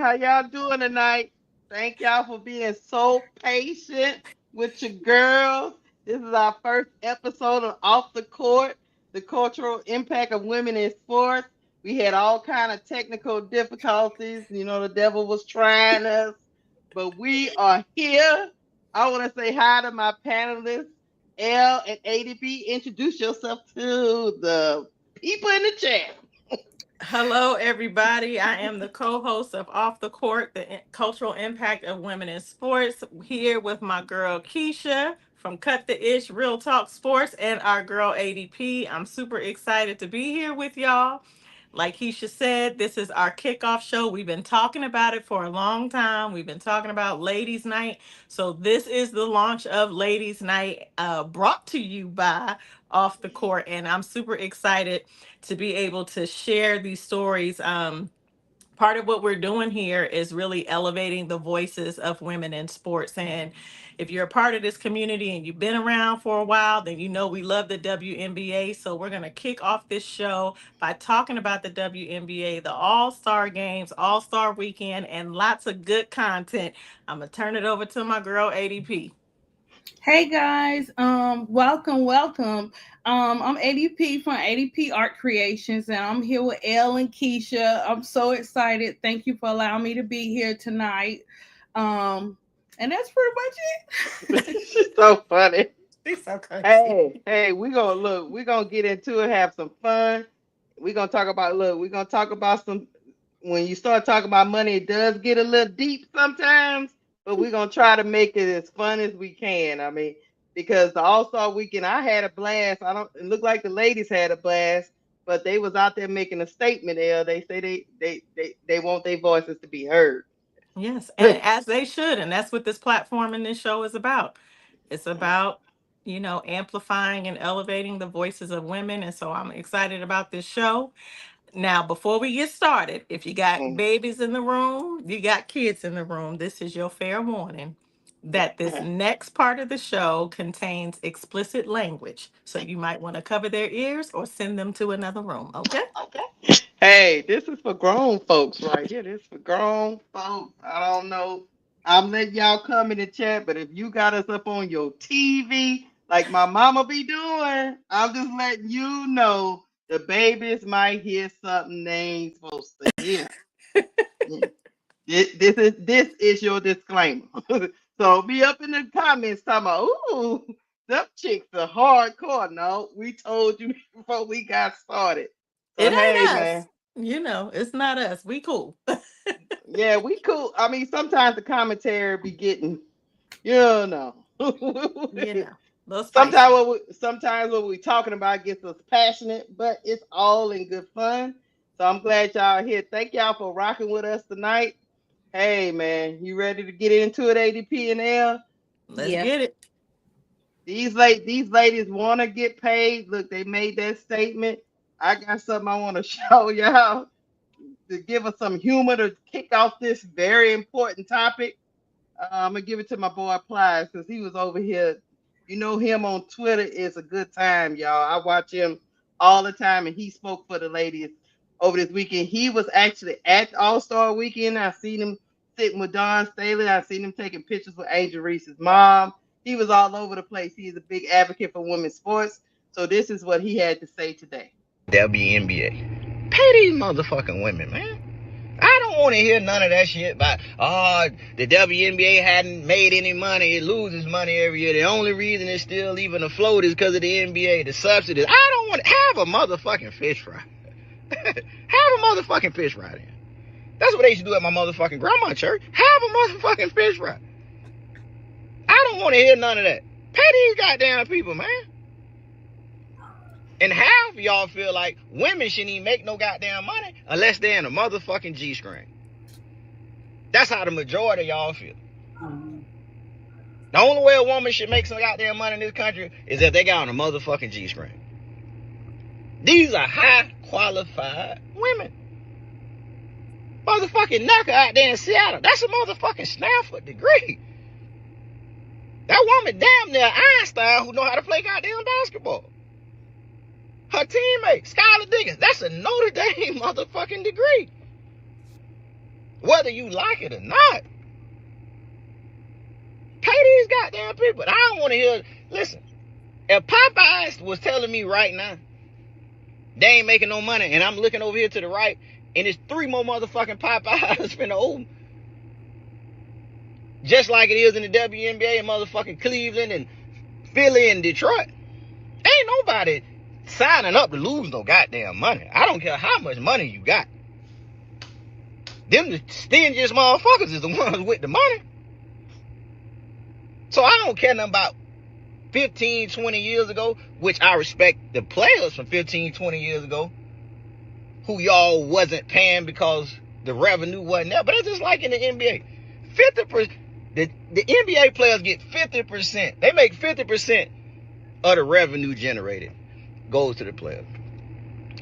How y'all doing tonight? Thank y'all for being so patient with your girls. This is our first episode of Off the Court, the cultural impact of women in sports. We had all kind of technical difficulties. The devil was trying us, but we are here. I want to say hi to my panelists, L and ADB. Introduce yourself to the people in the chat. Hello, everybody. I am the co host of Off the Court, the cultural impact of women in sports, here with my girl Keisha from Cut the Ish Real Talk Sports and our girl ADP. I'm super excited to be here with y'all. Like Keisha said, this is our kickoff show. We've been talking about it for a long time. We've been talking about Ladies' Night. So, this is the launch of Ladies' Night brought to you by Off the Court. And I'm super excited to be able to share these stories. Part of what we're doing here is really elevating the voices of women in sports. And if you're a part of this community and you've been around for a while, then you know we love the WNBA. So we're going to kick off this show by talking about the WNBA, the All-Star games, All-Star weekend, and lots of good content. I'm going to turn it over to my girl ADP. Hey guys, welcome. I'm ADP from ADP Art Creations, and I'm here with Elle and Keisha. I'm so excited. Thank you for allowing me to be here tonight. And that's pretty much it. She's so funny. She's so crazy. Hey, we're gonna get into it, have some fun. We're gonna talk about some when you start talking about money, it does get a little deep sometimes, but we're gonna try to make it as fun as we can. I mean, because the All-Star weekend, I had a blast. I don't it looked like the ladies had a blast, but they was out there making a statement there. They say they want their voices to be heard. Yes, and as they should, and that's what this platform and this show is about. It's about, amplifying and elevating the voices of women, and so I'm excited about this show. Now, before we get started, if you got babies in the room, you got kids in the room, this is your fair warning that this next part of the show contains explicit language. So you might want to cover their ears or send them to another room, okay? Hey, this is for grown folks right here. This is for grown folks. I don't know. I'm letting y'all come in the chat, but if you got us up on your TV, like my mama be doing, I'm just letting you know the babies might hear something they ain't supposed to hear. Yeah. This is your disclaimer. So be up in the comments talking about, ooh, them chicks are hardcore. No, we told you before we got started. So It hey, ain't us. man. It's not us. We cool. Yeah, we cool. I mean, sometimes the commentary be getting, you know. You know, a little sometimes spicy. what we talking about gets us passionate, but it's all in good fun. So I'm glad y'all here. Thank y'all for rocking with us tonight. Hey man, you ready to get into it, ADP and L? Let's Yeah. get it. These ladies want to get paid. Look, they made that statement. I got something I want to show y'all to give us some humor to kick off this very important topic. I'm gonna give it to my boy Plies because he was over here. You know him on Twitter is a good time, y'all. I watch him all the time, and he spoke for the ladies over this weekend. He was actually at the All Star Weekend. I seen him sitting with Don Staley. I seen him taking pictures with Angel Reese's mom. He was all over the place. He's a big advocate for women's sports. So this is what he had to say today. WNBA. Pay these motherfucking women, man. I don't want to hear none of that shit about, the WNBA hadn't made any money. It loses money every year. The only reason it's still even afloat is because of the NBA, the subsidies. I don't want to have a motherfucking fish fry. Have a motherfucking fish fry then. That's what they used to do at my motherfucking grandma's church. Have a motherfucking fish fry. I don't want to hear none of that. Pay these goddamn people, man. And half of y'all feel like women shouldn't even make no goddamn money unless they're in a motherfucking G-string. That's how the majority of y'all feel. The only way a woman should make some goddamn money in this country is if they got on a motherfucking G-string. These are high qualified women. Motherfucking Nucker out there in Seattle, that's a motherfucking Stanford degree. That woman damn near Einstein who know how to play goddamn basketball. Her teammate, Skylar Diggins, that's a Notre Dame motherfucking degree. Whether you like it or not, pay these goddamn people. I don't want to hear. Listen, if Popeyes was telling me right now they ain't making no money, and I'm looking over here to the right, and it's 3 more motherfucking Popeyes finna open, just like it is in the WNBA in motherfucking Cleveland and Philly and Detroit. Ain't nobody signing up to lose no goddamn money. I don't care how much money you got. Them the stingiest motherfuckers is the ones with the money. So I don't care nothing about 15, 20 years ago, which I respect the players from 15, 20 years ago, who y'all wasn't paying because the revenue wasn't there. But it's just like in the NBA. 50%, the NBA players get 50%. They make 50% of the revenue generated goes to the players.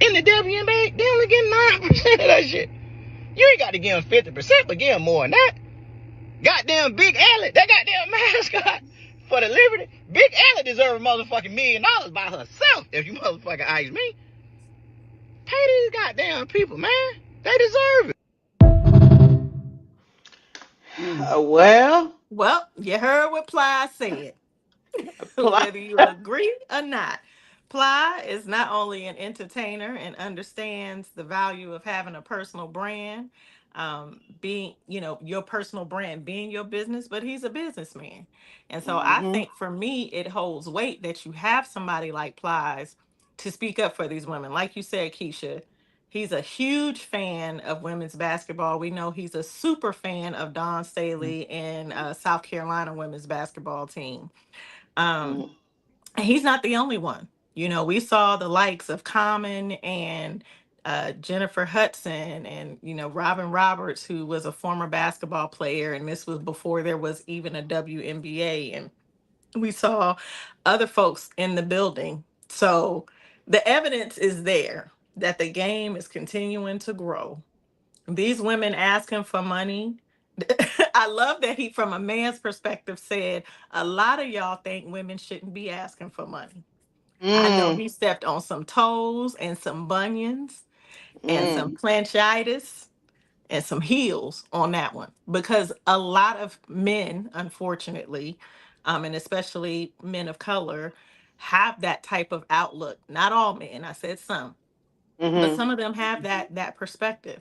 In the WNBA, they only get 9% of that shit. You ain't got to give them 50%, but give them more than that. Goddamn Big Allie, that goddamn mascot for the Liberty. Big Allie deserves a motherfucking $1 million by herself, if you motherfucking ask me. Pay these goddamn people, man. They deserve it. Well, Well, you heard what Ply said. apply. Whether you agree or not. Ply is not only an entertainer and understands the value of having a personal brand, being, your personal brand being your business, but he's a businessman. And so I Hmm. think for me, it holds weight that you have somebody like Plies to speak up for these women. Like you said, Keisha, he's a huge fan of women's basketball. We know he's a super fan of Don Staley and South Carolina women's basketball team. Um, Hmm. and he's not the only one. We saw the likes of Common and Jennifer Hudson and, Robin Roberts, who was a former basketball player. And this was before there was even a WNBA. And we saw other folks in the building. So the evidence is there that the game is continuing to grow. These women asking for money. I love that he, from a man's perspective, said a lot of y'all think women shouldn't be asking for money. I know Mm. he stepped on some toes and some bunions and some Mm. planchitis and some heels on that one, because a lot of men, unfortunately, and especially men of color, have that type of outlook. Not all men, I said some, but Hmm. some of them have that perspective.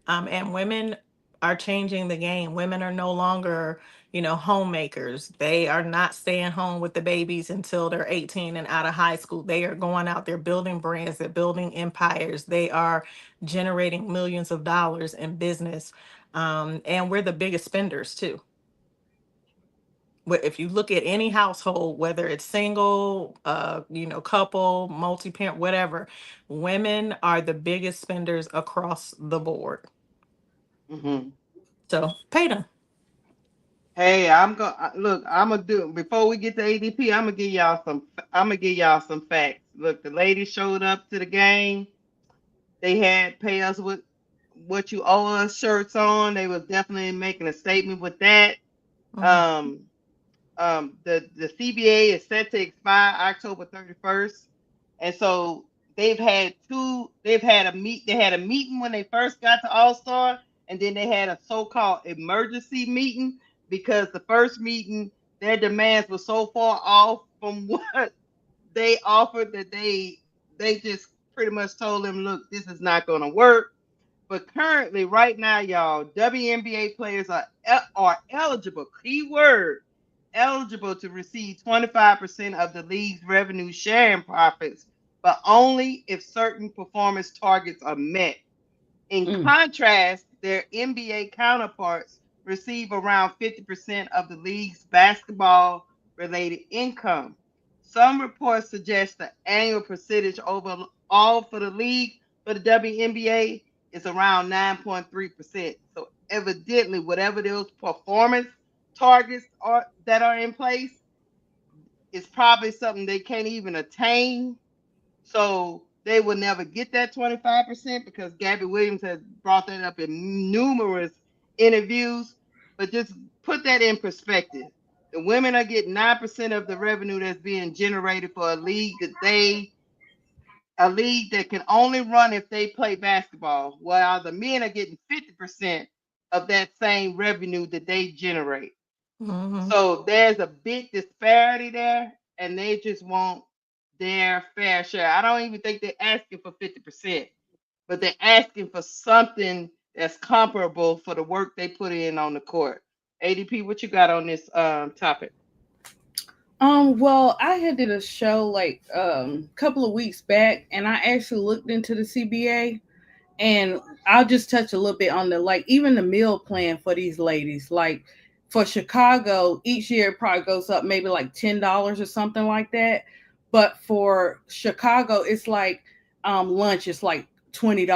And women are changing the game. Women are no longer, homemakers. They are not staying home with the babies until they're 18 and out of high school. They are going out there building brands, they're building empires, they are generating millions of dollars in business. And we're the biggest spenders too. If you look at any household, whether it's single, couple, multi-parent, whatever, women are the biggest spenders across the board. Hmm. So pay them. Hey, I'm gonna look. I'm gonna do before we get to ADP. I'm gonna give y'all some. I'm gonna give y'all some facts. Look, the ladies showed up to the game. They had pay us with what you owe us shirts on. They was definitely making a statement with that. Mhm. Um, the CBA is set to expire October 31st, and so they've had a meet they had a meeting when they first got to All-Star, and then they had a so-called emergency meeting because the first meeting their demands were so far off from what they offered that they just pretty much told them, look, this is not going to work. But currently, right now, y'all, WNBA players are eligible. Keyword: eligible to receive 25% of the league's revenue sharing profits, but only if certain performance targets are met. In Mm. contrast, their NBA counterparts receive around 50% of the league's basketball related income. Some reports suggest the annual percentage overall for the league for the WNBA is around 9.3%. So evidently, whatever those performance targets are that are in place is probably something they can't even attain, so they will never get that 25% because Gabby Williams has brought that up in numerous interviews. But just put that in perspective. The women are getting 9% of the revenue that's being generated for a league that can only run if they play basketball, while the men are getting 50%. of that same revenue that they generate. Mm-hmm. So there's a big disparity there, and they just want their fair share. I don't even think they're asking for 50%, but they're asking for something that's comparable for the work they put in on the court. ADP, what you got on this topic? Well, I had did a show like couple of weeks back, and I actually looked into the CBA, and I'll just touch a little bit on the like even the meal plan for these ladies. Like for Chicago, each year it probably goes up maybe like $10 or something like that. But for Chicago, it's like lunch is like $20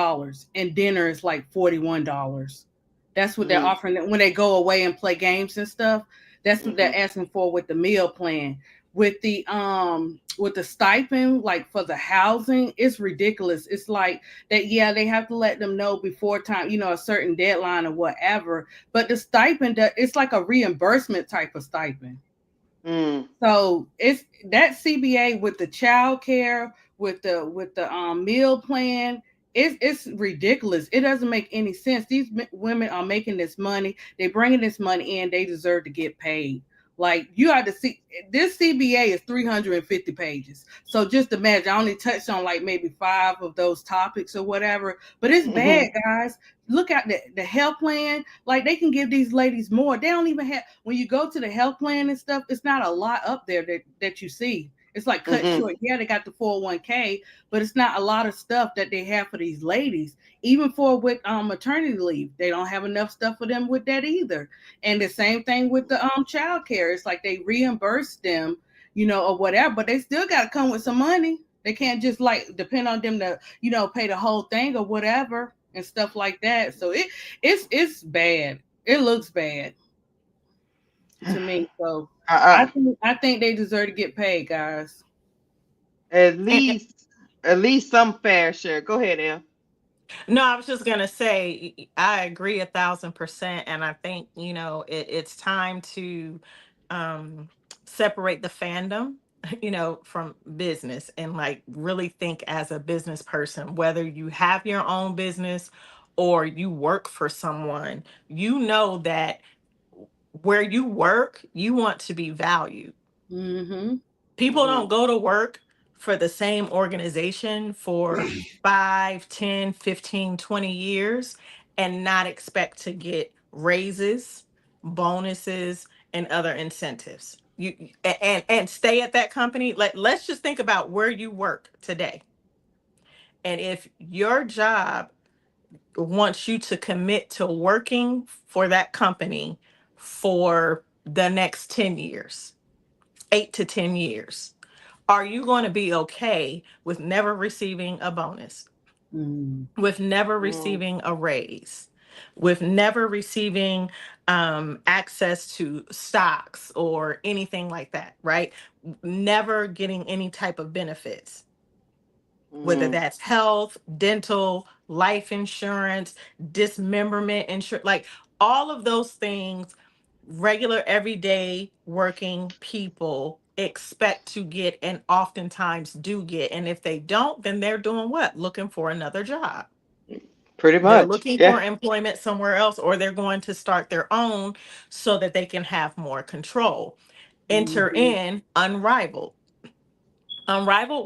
and dinner is like $41. That's what they're Mm, offering when they go away and play games and stuff. That's what they're mm-hmm, asking for with the meal plan. With the stipend, like for the housing, it's ridiculous. It's like that, yeah, they have to let them know before time, a certain deadline or whatever. But the stipend, it's like a reimbursement type of stipend. mm, So it's that CBA with the child care, with the meal plan. It's ridiculous. It doesn't make any sense. These women are making this money. They bringing this money in. They deserve to get paid. Like you have to see this CBA is 350 pages. So just imagine I only touched on like maybe five of those topics or whatever. But it's bad, mm-hmm, guys. Look at the health plan. Like they can give these ladies more. They don't even have when you go to the health plan and stuff, it's not a lot up there that you see. It's like cut mm-hmm, short. Yeah, they got the 401k, but it's not a lot of stuff that they have for these ladies. Even for with maternity leave, they don't have enough stuff for them with that either. And the same thing with the child care. It's like they reimburse them, or whatever, but they still got to come with some money. They can't just like depend on them to, pay the whole thing or whatever and stuff like that. So it's bad. It looks bad to me. So I uh, think I think they deserve to get paid, guys. at And, least, at least some fair share. Go ahead, El. no, I was just gonna say I agree 1,000%, and I think it's time to um, separate the fandom, from business, and like really think as a business person. Whether you have your own business or you work for someone, you know that where you work, you want to be valued. Mm-hmm. People Mm-hmm, don't go to work for the same organization for 5, 10, 15, 20 years and not expect to get raises, bonuses, and other incentives. And stay at that company. Let's just think about where you work today. And if your job wants you to commit to working for that company for the next 10 years, 8 to 10 years, are you going to be okay with never receiving a bonus, Mm-hmm. with never mm, receiving a raise, with never receiving access to stocks or anything like that, right? Never getting any type of benefits, whether mm, that's health, dental, life insurance, dismemberment insurance, like all of those things regular everyday working people expect to get and oftentimes do get. And if they don't, then they're doing what? Looking for another job. pretty They're much. looking Yeah. for employment somewhere else, or they're going to start their own so that they can have more control. Enter Mm-hmm. in Unrivaled. Unrivaled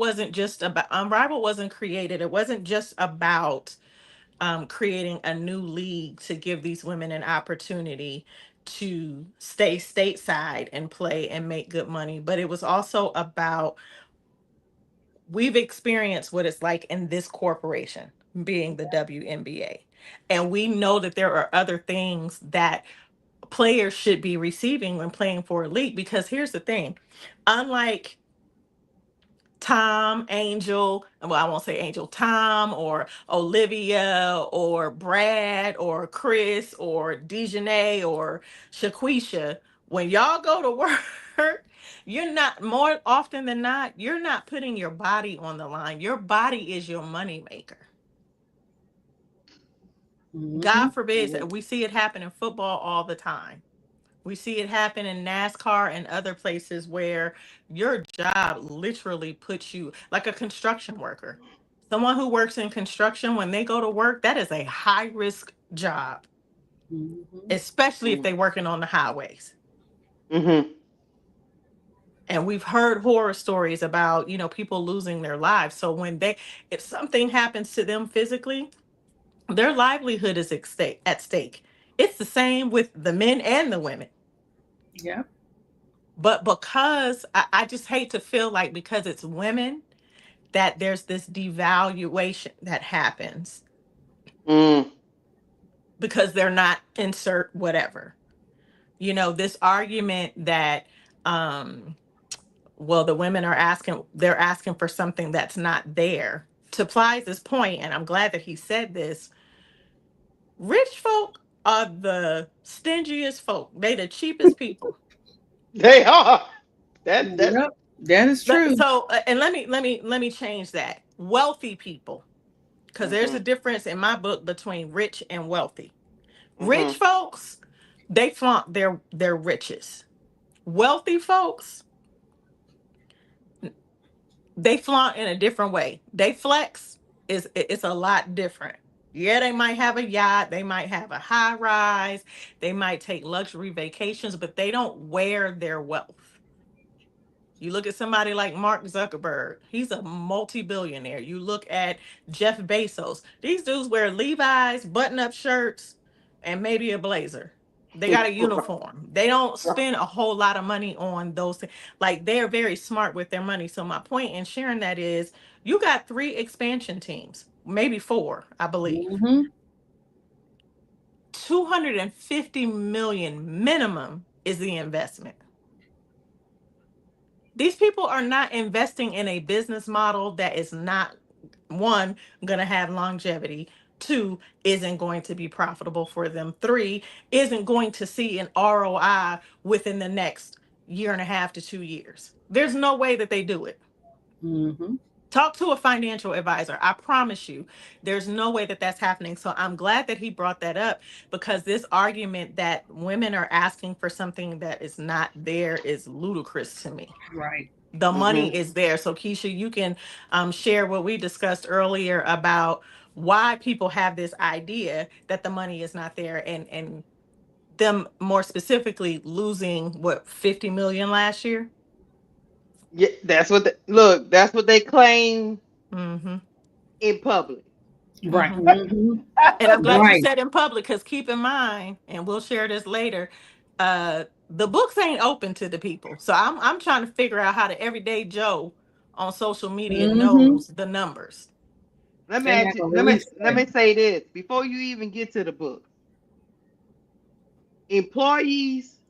wasn't created. It wasn't just about creating a new league to give these women an opportunity to stay stateside and play and make good money. But it was also about we've experienced what it's like in this corporation, being the WNBA. And we know that there are other things that players should be receiving when playing for a league. Because here's the thing, unlike Tom, Angel, well, I won't say Angel, Tom or Olivia or Brad or Chris or Dejanay or Shaquisha, when y'all go to work, you're not, more often than not, you're not putting your body on the line. Your body is your moneymaker. God Mm-hmm. forbid, Mm-hmm. we see it happen in football all the time. We see it happen in NASCAR and other places where your job literally puts you like a construction worker. Someone who works in construction, when they go to work, that is a high risk job. Mhm. especially if Mm-hmm. they're working on the highways. Mm-hmm. And we've heard horror stories about, people losing their lives. So if something happens to them physically, their livelihood is at stake. It's the same with the men and the women. Yep. But because I just hate to feel like because it's women that there's this devaluation that happens Mm. because they're not insert whatever. This argument that um well, the women they're asking for something that's not there. To Plies' point, and I'm glad that he said this, rich folk are the stingiest folk. They the cheapest people. They are. That Yep. That is true. So, and let me change that. Wealthy people, because there's mm-hmm. a difference in my book between rich and wealthy. Rich Mm-hmm. folks, they flaunt their riches. Wealthy folks, they flaunt in a different way. They flex it's a lot different. Yeah, they might have a yacht, they might have a high rise, they might take luxury vacations, but they don't wear their wealth. You look at somebody like Mark Zuckerberg, he's a multi-billionaire. You look at Jeff Bezos, these dudes wear Levi's, button-up shirts, and maybe a blazer. They got a uniform. They don't spend a whole lot of money on those things. Like they're very smart with their money. So my point in sharing that is you got 3 expansion teams, maybe 4, I believe. Hmm. 250 million minimum is the investment. These people are not investing in a business model that is not, one, going to have longevity, two, isn't going to be profitable for them, three, isn't going to see an ROI within the next year and a half to 2 years. There's no way that they do it. Hmm. Talk to a financial advisor. I promise you, there's no way that that's happening. So I'm glad that he brought that up, because this argument that women are asking for something that is not there is ludicrous to me. Right. The mm-hmm. money is there. So Keisha, you can share what we discussed earlier about why people have this idea that the money is not there, and them more specifically losing what 50 million last year. Yeah, that's what look, that's what they claim Mm-hmm. in public. Right. Mm-hmm. Hmm. And I'm glad you Right. said in public, because keep in mind, and we'll share this later, the books ain't open to the people. So I'm trying to figure out how the everyday Joe on social media Hmm. knows the numbers. Let me They're ask not you, gonna let me release let that. me say this before you even get to the book. Employees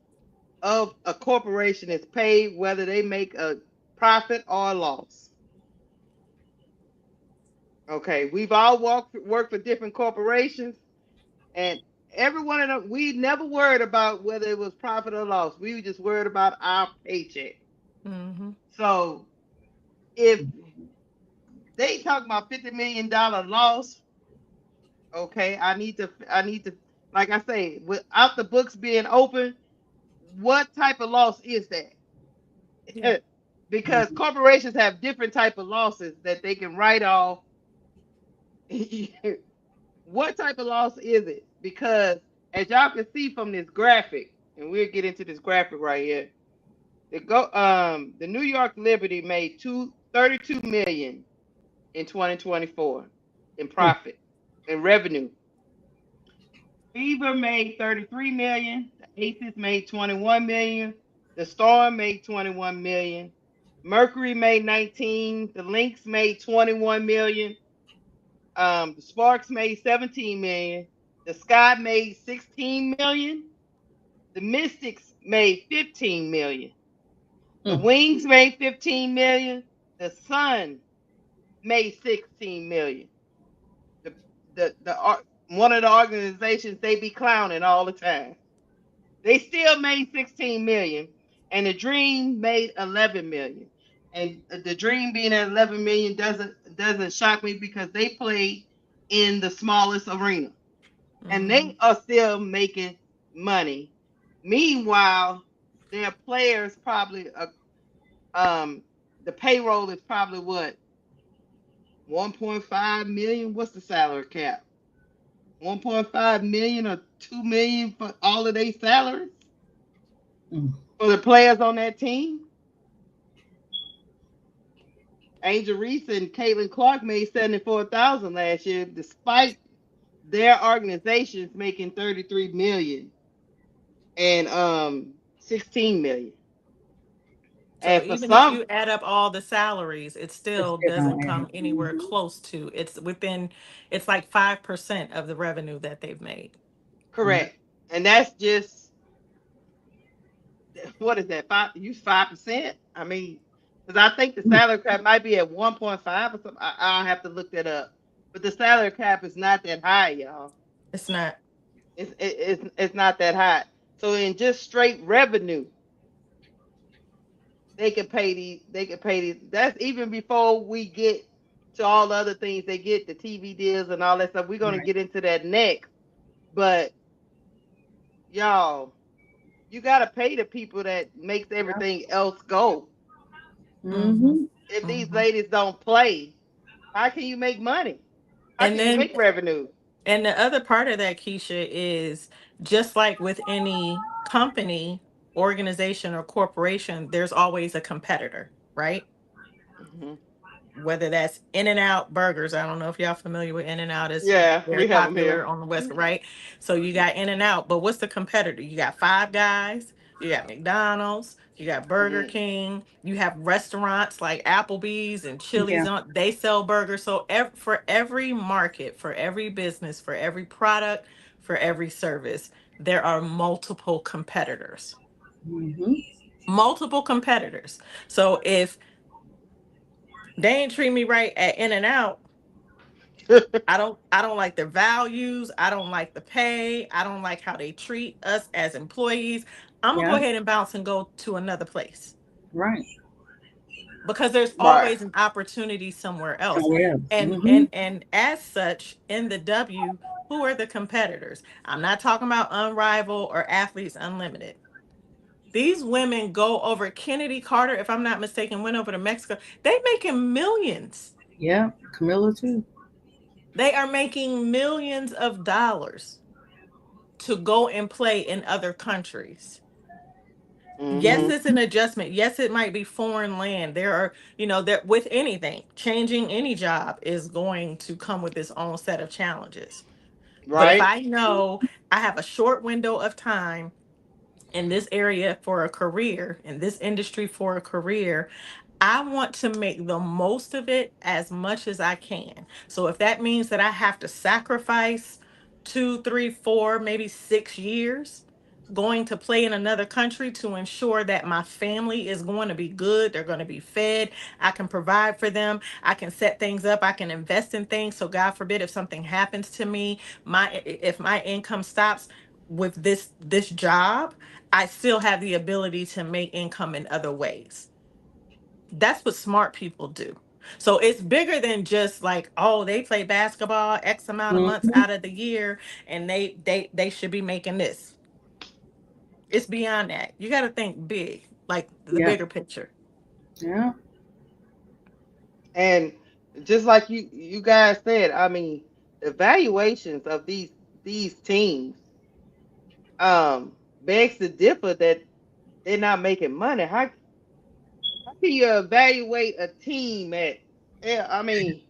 of a corporation is paid whether they make a profit or a loss. Okay, we've all worked for different corporations, and every one of them, we never worried about whether it was profit or loss. We were just worried about our paycheck. Mm-hmm. So if they talk about $50 million loss, okay, I need to, like I say, without the books being open, what type of loss is Yeah. that? Because corporations have different type of losses that they can write off. What type of loss is it? Because as y'all can see from this graphic, and we'll get into this graphic right here. The New York Liberty made 32 million in 2024 in profit in revenue. Fever made 33 million. The Aces made 21 million. The Storm made 21 million. Mercury made 19. The Lynx made 21 million. The Sparks made 17 million. The Sky made 16 million. The Mystics made 15 million. The Mm. Wings made 15 million. The Sun made 16 million. The one of the organizations they be clowning all the time. They still made 16 million, and the Dream made 11 million. And the Dream being at 11 million doesn't shock me because they play in the smallest arena, and Mm-hmm. they are still making money. Meanwhile, their players probably the payroll is probably what 1.5 million. What's the salary cap? 1.5 million or 2 million for all of their salaries Mm. for the players on that team. Angel Reese and Caitlin Clark made 74,000 last year, despite their organizations making 33 million and 16 million. So And for even if some, you add up all the salaries, it It's still still doesn't gonna come add. anywhere Mhm. close to. It's within, it's like 5% of the revenue that they've made. Yeah. correct, and that's just what is that? Five? Use 5%. I mean, because I think the Mm. salary cap might be at 1.5 or something. I'll have to look that up. But the salary cap is not that high, y'all. It's not. It's not that high. So in just straight revenue, they can pay these. They can pay these. That's even before we get to all the other things they get, the TV deals and all that stuff. We're gonna Right. get into that next. But y'all, you gotta pay the people that makes Yeah. everything else go. Mm-hmm. Mm-hmm. If these Mm-hmm. ladies don't play, how can you make money? How And can you then, make revenue? and the other part of that, Keisha, is just like with any company, organization, or corporation, there's always a competitor, right? Hmm. Whether that's In and Out Burgers. I don't know if y'all familiar with In and Out. Is Yeah, very we have them popular here. on the West, right? So you got In and Out, but what's the competitor? You got Five Guys, you got McDonald's, you got Burger Hmm. King, you have restaurants like Applebee's and Chili's Yeah. on they sell burgers. So for every market, for every business, for every product, for every service, there are multiple competitors. Mm-hmm. Multiple competitors. So if they ain't treat me right at In and Out, I don't like their values. I don't like the pay. I don't like how they treat us as employees. I'm gonna go Yeah. ahead and bounce and go to another place Right. because there's Right. always an opportunity somewhere else. Somewhere else. And Mm-hmm. and and as such, in the W, who are the competitors? I'm not talking about Unrivaled or Athletes Unlimited. These women go over Kennedy Carter, if I'm not mistaken, went over to Mexico. They making millions. Yeah. Camilla too. They are making millions of dollars to go and play in other countries. Yes, Hmm. it's Mm-hmm. an adjustment. Yes, it might be foreign land. There are, that with anything, changing any job is going to come with its own set of challenges. But if Right. I know I have a short window of time in this area for a career, in this industry for a career, I want to make the most of it as much as I can. So if that means that I have to sacrifice 2, 3, 4, maybe 6 years going to play in another country to ensure that my family is going to be good, they're going to be fed, I can provide for them, I can set things up, I can invest in things. So God forbid if something happens to me, if my income stops with this job, I still have the ability to make income in other ways. That's what smart people do. So it's bigger than just like, oh, they play basketball X amount of months Mm-hmm. out of the year and they should be making this. It's beyond that. You got to think big, like the Yeah. bigger picture. Yeah. And just like you guys said, I mean, the valuations of these teams begs to differ that they're not making money. How can you evaluate a team at, yeah, I mean,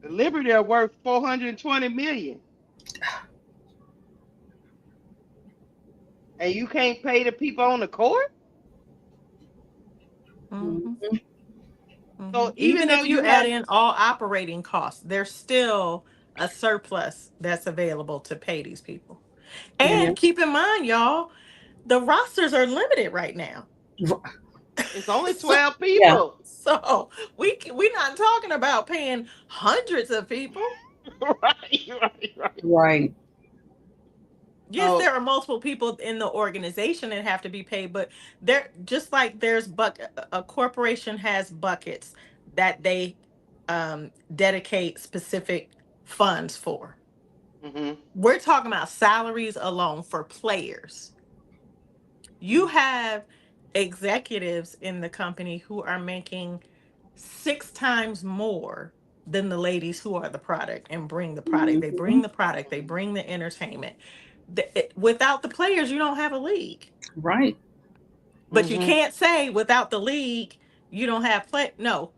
the Liberty are worth 420 million and you can't pay the people on the court? Hmm. Mm-hmm. So even Even though if you you add have, in all operating costs, there's still a surplus that's available to pay these people. Yeah. And keep in mind, y'all, the rosters are limited right now. it's only so 12 Yeah. people. we're not talking about paying hundreds of people. Right, right, right. Right. Yes, So, there are multiple people in the organization that have to be paid, but there just like there's a corporation has buckets that they dedicate specific funds for. mhm, We're talking about salaries alone for players. You have executives in the company who are making 6 times more than the ladies who are the product and bring the product. They bring Mhm. the product, they bring the entertainment. Without the players, you don't have a league. Right. But you Mm-hmm. can't say without the league, you don't have play. No,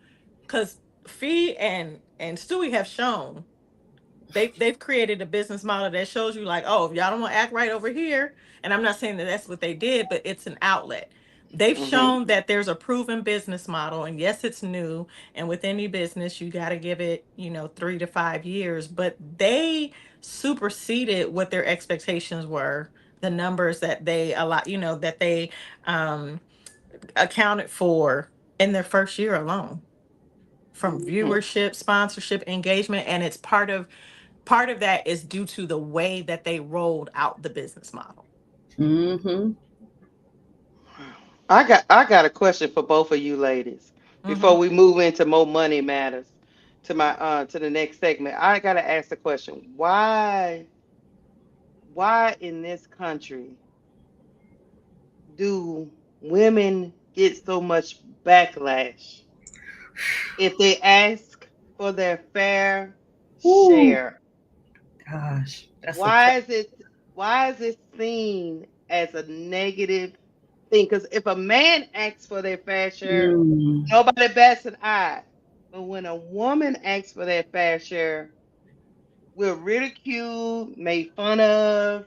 because Fee and Stewie have shown they've created a business model that shows you like, oh, if y'all don't want to act right over here, and I'm not saying that that's what they did, but it's an outlet. They've Mm-hmm. shown that there's a proven business model, and yes, it's new. And with any business, you got to give it, 3 to 5 years. But they superseded what their expectations were, the numbers that they that they um, accounted for in their first year alone, from Mm-hmm. viewership, sponsorship, engagement, and it's part of that is due to the way that they rolled out the business model. Mhm. I got a question for both of you ladies before Hmm. we move into more money matters to the next segment. I gotta ask the question: why in this country do women get so much backlash if they ask for their fair Ooh, share? gosh, that's a tough. Why is it seen as a negative thing? Because if a man asks for their fair share, Mm. nobody bats an eye. But when a woman asks for their fair share, we're ridiculed, made fun of.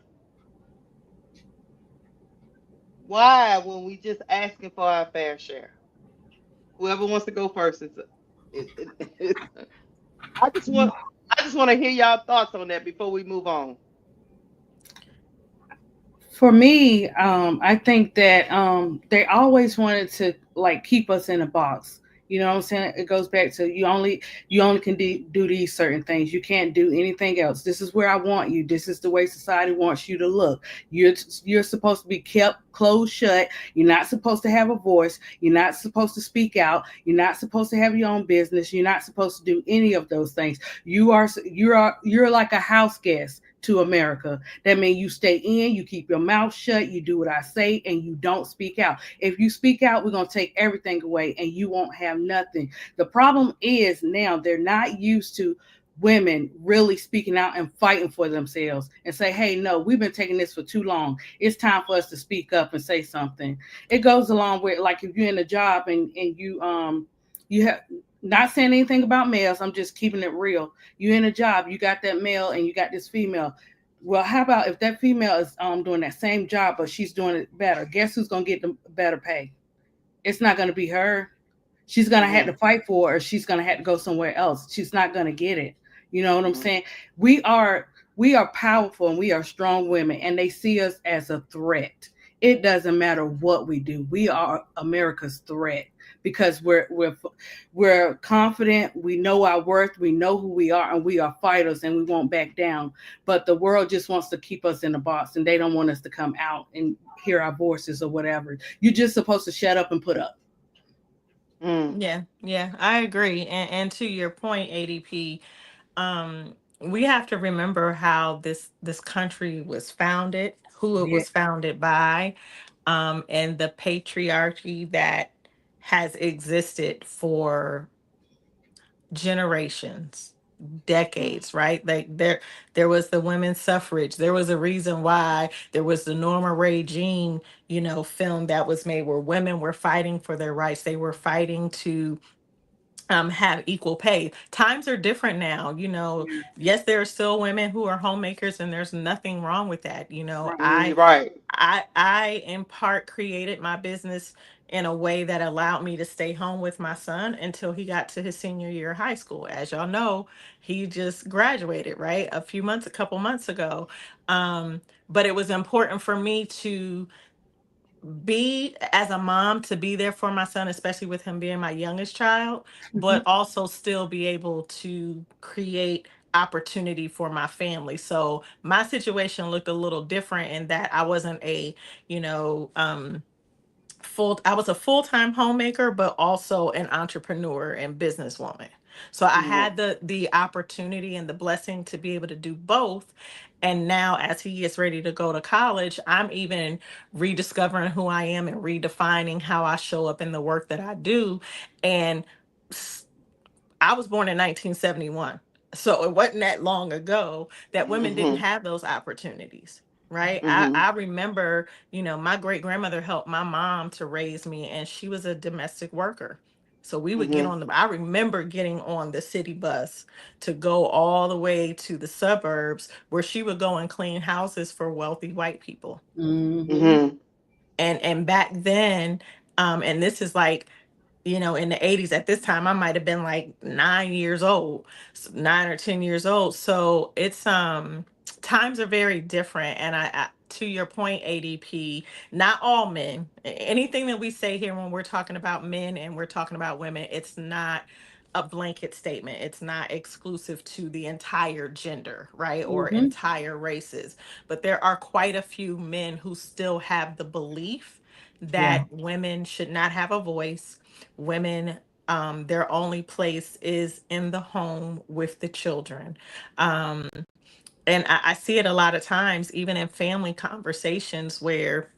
Why when we just asking for our fair share? Whoever wants to go first it's I just want I just want to hear y'all thoughts on that before we move on. For me, I think that they always wanted to like keep us in a box. You know what I'm saying? It goes back to you only can do these certain things. You can't do anything else. This is where I want you. This is the way society wants you to look. You're supposed to be kept closed shut. You're not supposed to have a voice. You're not supposed to speak out. You're not supposed to have your own business. You're not supposed to do any of those things. You're like a house guest to America. That means you stay in, you keep your mouth shut, you do what I say, and you don't speak out. If you speak out, we're going to take everything away and you won't have nothing. The problem is now they're not used to women really speaking out and fighting for themselves and say, hey, no, we've been taking this for too long. It's time for us to speak up and say something. It goes along with like if you're in a job and you have not saying anything about males, I'm just keeping it real. You're in a job, you got that male and you got this female. Well, how about if that female is doing that same job, but she's doing it better? Guess who's gonna get the better pay? It's not gonna be her. She's gonna have to Mm-hmm. fight for it, or she's gonna have to go somewhere else. She's not gonna get it. You know what I'm Mm-hmm. saying? We are powerful and we are strong women, and they see us as a threat. It doesn't matter what we do. We are America's threat because we're confident. We know our worth. We know who we are, and we are fighters, and we won't back down. But the world just wants to keep us in a box, and they don't want us to come out and hear our voices or whatever. You're just supposed to shut up and put up. Mm. Yeah, yeah, I agree. And to your point, ADP, we have to remember how this country was founded, who it Yeah. was founded by, and the patriarchy that has existed for generations, Mm. decades, right? Like there was the women's suffrage. There was a reason why there was the Norma Ray Jean, film that was made where women were fighting for their rights. They were fighting to have equal pay. Times are different now. Yeah. Yes, there are still women who are homemakers, and there's nothing wrong with that. Right. Right. I in part created my business in a way that allowed me to stay home with my son until he got to his senior year of high school. As y'all know, he just graduated, right? A couple months ago. But it was important for me to be as a mom, to be there for my son, especially with him being my youngest child, Mhm. but also still be able to create opportunity for my family. So my situation looked a little different in that I wasn't you know um I was a full-time homemaker, but also an entrepreneur and businesswoman. So I Mm-hmm. had the opportunity and the blessing to be able to do both. And now as he gets ready to go to college, I'm even rediscovering who I am and redefining how I show up in the work that I do. And I was born in 1971. So it wasn't that long ago that women didn't Mhm. have those opportunities, right? Mhm. I remember, my great grandmother helped my mom to raise me, and she was a domestic worker. So we would get Mhm. on I remember getting on the city bus to go all the way to the suburbs where she would go and clean houses for wealthy white people. Mm-hmm. Mhm. And back then, and this is like, in the 80s, at this time I might have been like 9 years old, 9 or 10 years old. So it's times are very different. And to your point, ADP, not all men, anything that we say here when we're talking about men and we're talking about women, it's not a blanket statement. It's not exclusive to the entire gender, right? Or Mm-hmm. entire races. But there are quite a few men who still have the belief Yeah. that women should not have a voice. Women, their only place is in the home with the children. And I see it a lot of times, even in family conversations, where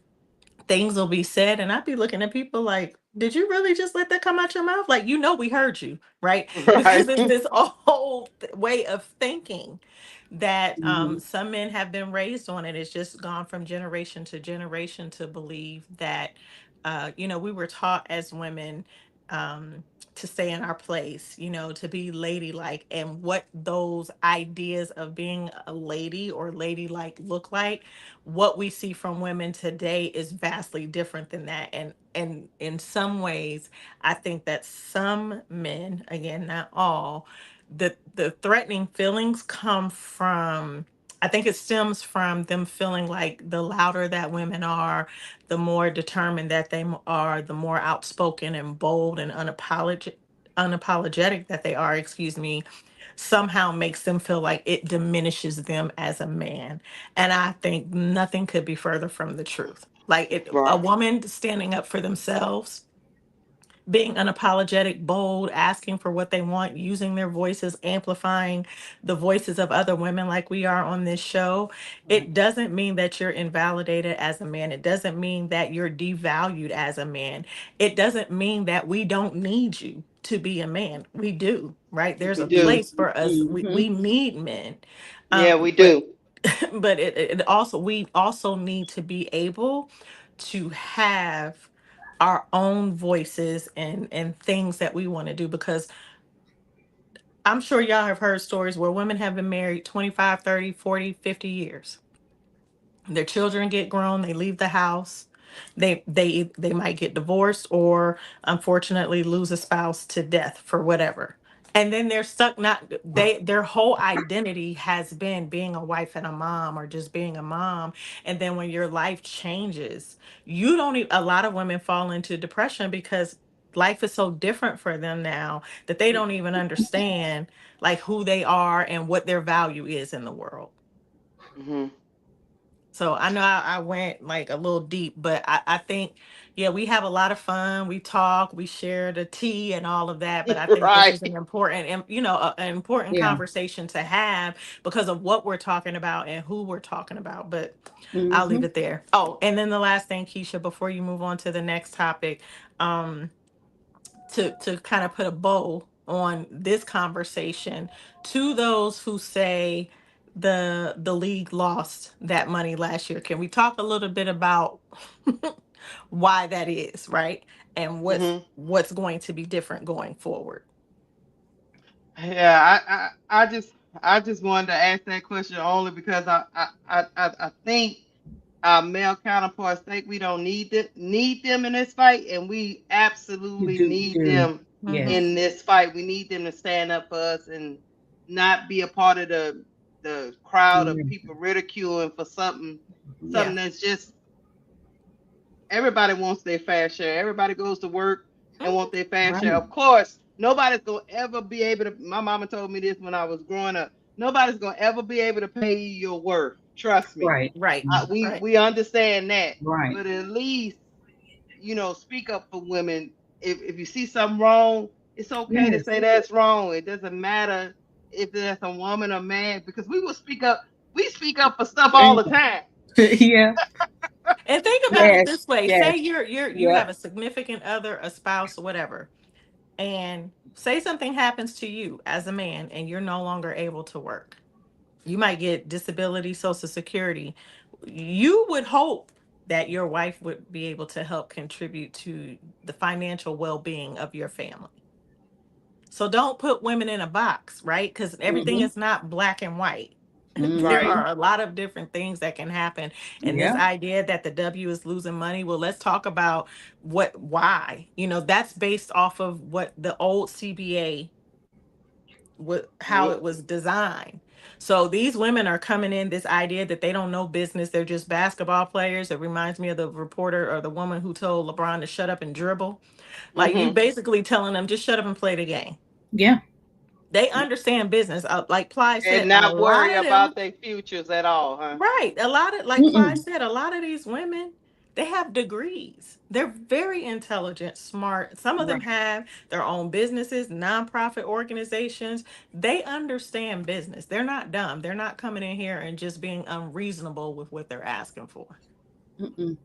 things will be said, and I'd be looking at people like, did you really just let that come out your mouth? Like, we heard you, right? Because Right. it's this old way of thinking that Mm-hmm. some men have been raised on. It. It's just gone from generation to generation to believe that, we were taught as women, um, to stay in our place, to be ladylike, and what those ideas of being a lady or ladylike look like. What we see from women today is vastly different than that. And in some ways, I think that some men, again, not all, the threatening feelings come from, I think it stems from them feeling like the louder that women are, the more determined that they are, the more outspoken and bold and unapologetic that they are, excuse me, somehow makes them feel like it diminishes them as a man. And I think nothing could be further from the truth. Like, a Right. woman standing up for themselves, being unapologetic, bold, asking for what they want, using their voices, amplifying the voices of other women like we are on this show. Right. It doesn't mean that you're invalidated as a man. It doesn't mean that you're devalued as a man. It doesn't mean that we don't need you to be a man. We do, right? There's We a do. place for us. Mm-hmm. We need men. Yeah, we But do. but it also, we also need to be able to have our own voices and things that we want to do, because I'm sure y'all have heard stories where women have been married 25, 30, 40, 50 years. Their children get grown, they leave the house, they might get divorced, or unfortunately lose a spouse to death for whatever, and then they're stuck. Not they Their whole identity has been being a wife and a mom, or just being a mom. And then when your life changes, you don't a lot of women fall into depression because life is so different for them now that they don't even understand like who they are and what their value is in the world. Mhm. So I know I went like a little deep, but I think, yeah, we have a lot of fun. We talk, we share the tea and all of that. But I think this is an Right. important, and an important Yeah. conversation to have because of what we're talking about and who we're talking about. But I'll leave Mm-hmm. it there. Oh, and then the last thing, Keisha, before you move on to the next topic, um, to kind of put a bow on this conversation, to those who say the league lost that money last year, can we talk a little bit about why that is, right? And Mhm. what's going to be different going forward? Yeah, I just wanted to ask that question only because I think our male counterparts think we don't need them in this fight, and we You absolutely do. need Do. them Mm-hmm. Yes. in this fight. We need them to stand up for us and not be a part of the crowd of Yeah. people ridiculing for something Yeah. that's just everybody wants their fair share. Everybody goes to work and Mhm. want their fair share. Right. Of course, nobody's gonna ever be able to. My mama told me this when I was growing up. Nobody's gonna ever be able to pay you your worth. Trust me. Right. Right. We Right. we understand that, Right. but at least speak up for women. If you see something wrong, it's okay to Yes. say that's wrong. It doesn't matter if that's a woman or man because we will speak up. We speak up for stuff all the time. Yeah. And think about it Yes. this way. Yes. Say you have Yep. a significant other, a spouse, or whatever. and say something happens to you as a man and you're no longer able to work. You might get disability, social security. You would hope that your wife would be able to help contribute to the financial well-being of your family. So don't put women in a box, right? Because everything Mm-hmm. is not black and white. There Right. Mm-hmm. are a lot of different things that can happen. And this Yeah. idea that the W is losing money, well, let's talk about why. That's based off of what the old CBA, how Wh- it was designed. So these women are coming in, this idea that they don't know business, they're just basketball players. It reminds me of the reporter or the woman who told LeBron to shut up and dribble. Like, you Mm-hmm. basically telling them just shut up and play the game. Yeah. They understand business. Like Ply And said, a not lot worry of them, about their futures at all, huh? right? A lot of, like Ply Mm-mm. said, a lot of these women, they have degrees. They're very intelligent, smart. Some of them Right. have their own businesses, nonprofit organizations. They understand business. They're not dumb. They're not coming in here and just being unreasonable with what they're asking for. Mm-mm.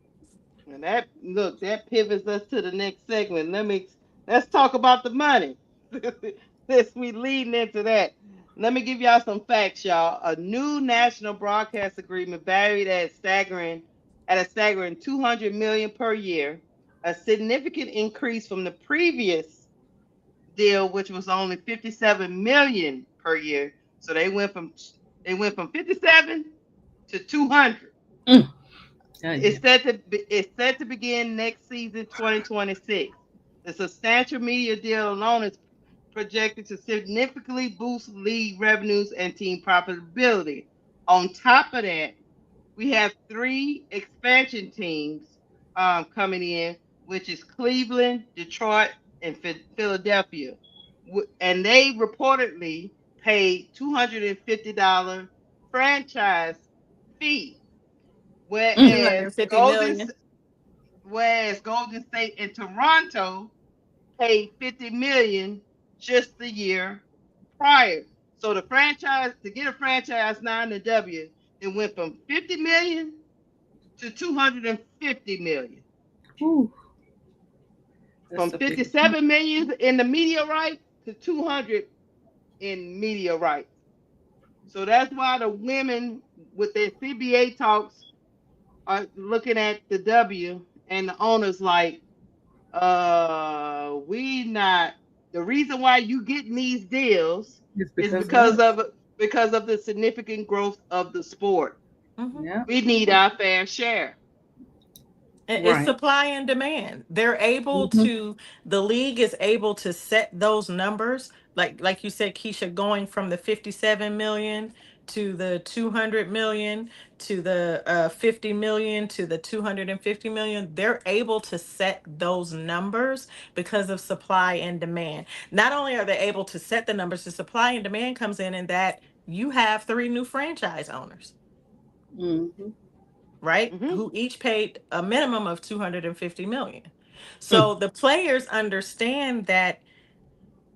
And that pivots us to the next segment. Let's talk about the money. Since we leading into that, let me give y'all some facts, y'all. A new national broadcast agreement valued at a staggering 200 million per year, a significant increase from the previous deal, which was only 57 million per year. So they went from 57 to 200. Mm. Yeah. It's set to begin next season, 2026. The substantial media deal alone is projected to significantly boost league revenues and team profitability. On top of that, we have three expansion teams coming in, which is Cleveland, Detroit, and Philadelphia, and they reportedly paid $250 franchise fee, Mm. 250 million. whereas Golden State and Toronto paid 50 million just the year prior. So the franchise to get a franchise now in the W, it went from 50 million to 250 million. Ooh, that's From a big jump. 57 million in the media rights to 200 in media rights. So that's why the women with their CBA talks are looking at the W and the owners like, we not the reason why you getting these deals It's is because of us. because of the significant growth of the sport. Mhm. Yeah. We need our fair share. It's Right. supply and demand. Mm-hmm. The league is able to set those numbers. Like you said, Keisha, going from the 57 million to the 200 million to the 50 million to the 250 million. They're able to set those numbers because of supply and demand. Not only are they able to set the numbers, the supply and demand comes in that you have three new franchise owners, Mm-hmm. right? Hmm. Who each paid a minimum of 250 million. Mm. So the players understand that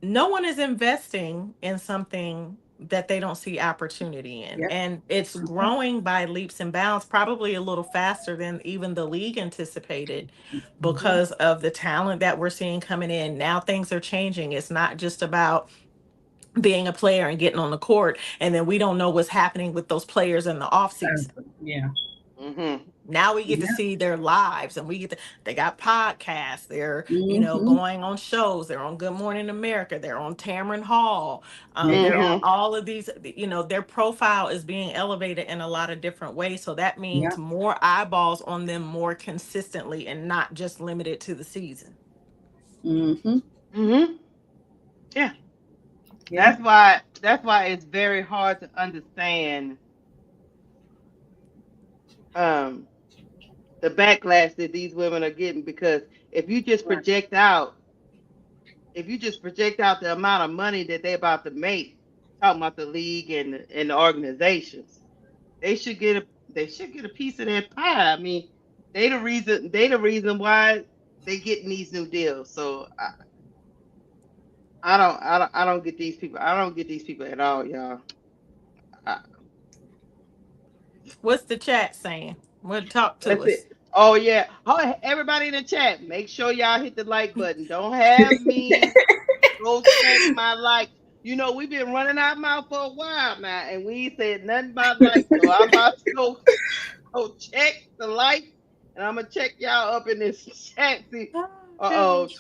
no one is investing in something that they don't see opportunity in. Yep. And it's Mm-hmm. growing by leaps and bounds, probably a little faster than even the league anticipated Mm-hmm. because of the talent that we're seeing coming in. Now things are changing. It's not just about being a player and getting on the court, and then we don't know what's happening with those players in the offseason. Yeah. Hmm. Now we get to Yeah. see their lives, and they got podcasts, they're Mm-hmm. going on shows, they're on Good Morning America, they're on Tamron Hall, they're Yeah. on Hmm. all of these, their profile is being elevated in a lot of different ways, so that Yeah. means more eyeballs on them more consistently and not just limited to the season. Mm-hmm. Hmm. Yeah. Yeah. That's why it's very hard to understand um the backlash that these women are getting, because if you just Right. project out if you just project out the amount of money that they're about to make, talking about the league and the organizations, they should get a piece of that pie. I mean, they the reason why they getting these new deals. So I don't get these people. I don't get these people at all, y'all. I, What's the chat saying? Well, talk to let's see. us. Oh yeah. Oh, everybody in the chat, make sure y'all hit the like button. Don't have me. Go check my likes. You know, we've been running our mouth for a while now, and we ain't said nothing about likes. So I'm about to go check the likes, and I'm gonna check y'all up in this chat. See, Oh, oh, gosh.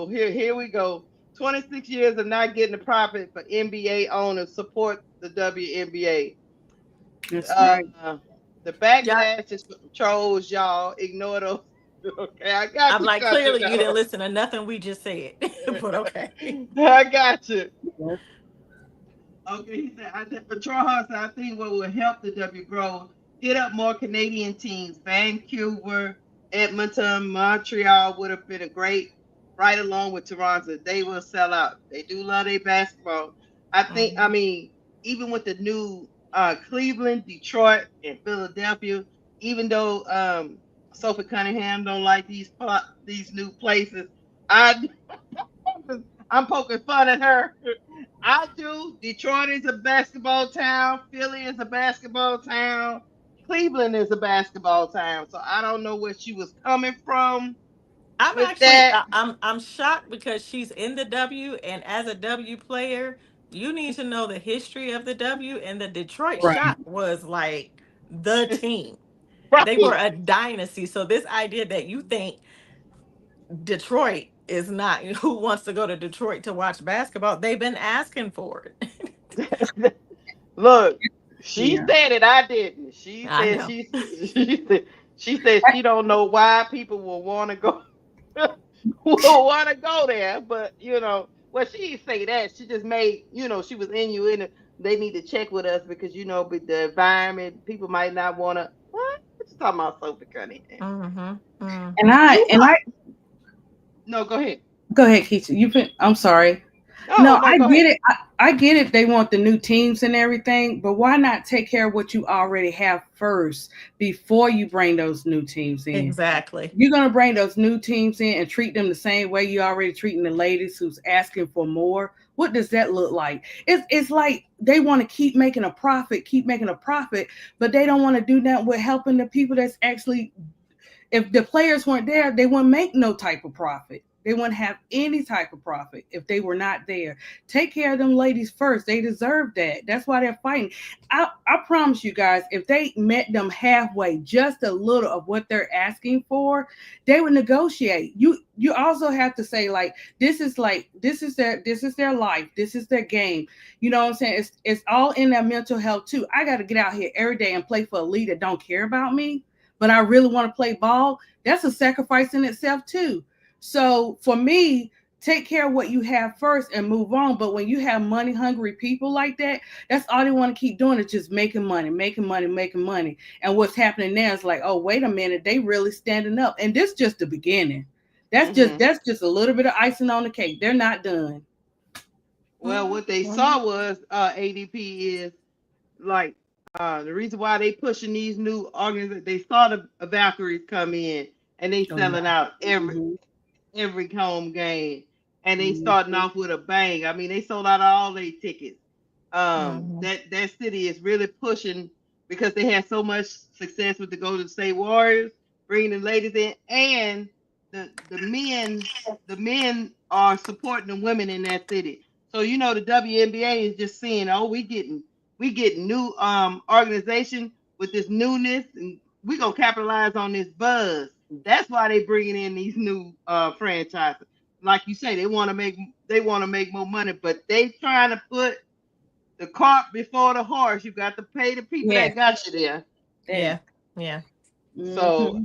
here we go. 26 years of not getting a profit for NBA owners support the WNBA. That's right. The Yeah, backlash is from trolls, y'all. Ignore those. Okay, I got I'm you, like, country clearly you didn't dog. listen to nothing we just said, but okay. I got you. Yes. Okay, he said, Troy Hart said, I think what will help the W grow, hit up more Canadian teams. Vancouver, Edmonton, Montreal would have been a great, right along with Toronto. They will sell out. They do love their basketball. I Mhm. mean, even with the new Cleveland, Detroit, and Philadelphia, even though Sophie Cunningham don't like these new places, I I'm poking fun at her. I do. Detroit is a basketball town. Philly is a basketball town. Cleveland is a basketball town. So I don't know where she was coming from I'm with actually that. I'm shocked because she's in the W, and as a W player, you need to know the history of the W, and the Detroit Right. Shock was like the team. They were Right. a dynasty. So this idea that you think Detroit is not who wants to go to Detroit to watch basketball, they've been asking for it. Look, she Yeah. said it. I didn't. She I said know. she said she don't know why people will want to go will want to go there, but well, she didn't say that. She just made she was in it. They need to check with us because with the environment, people might not want to. What you talking about, Sophie Cunningham? Mhm. And Mhm. I You and I no, go ahead. go ahead, Keisha. I'm sorry. Oh No, no, I go get ahead. it. I get it. They want the new teams and everything, but why not take care of what you already have first before you bring those new teams in? Exactly. You're gonna bring those new teams in and treat them the same way you already treating the ladies who's asking for more. What does that look like? It's like they want to keep making a profit, but they don't want to do that with helping the people that's actually, if the players weren't there, they wouldn't make no type of profit. They wouldn't have any type of profit if they were not there. Take care of them ladies first. They deserve that. That's why they're fighting. I promise you guys, if they met them halfway, just a little of what they're asking for, they would negotiate. You also have to say this is their life. This is their game. You know what I'm saying? It's all in their mental health too. I got to get out here every day and play for a league that don't care about me, but I really want to play ball. That's a sacrifice in itself too. So for me, take care of what you have first and move on. But when you have money hungry people like that, that's all they want to keep doing is just making money, making money, making money. And what's happening now is like, oh, wait a minute, they really standing up. And this just the beginning. Hmm. That's just a little bit of icing on the cake. They're not done. Well, what they Mhm. saw was ADP is like the reason why they pushing these new organizations. They saw the Valkyries come in and they Oh yeah. selling out Mm-hmm. every home game, and they starting Mm-hmm. off with a bang. I mean, they sold out all their tickets. Mhm. That city is really pushing because they had so much success with the Golden State Warriors, bringing the ladies in, and the men are supporting the women in that city. So the WNBA is just seeing, oh, we getting new organization with this newness, and we gonna capitalize on this buzz. That's why they bringing in these new franchises. Like you say, they want to make more money, but they trying to put the cart before the horse. You got to pay the people Yeah. that got you there. Yeah. Yeah. Yeah. So Mm-hmm.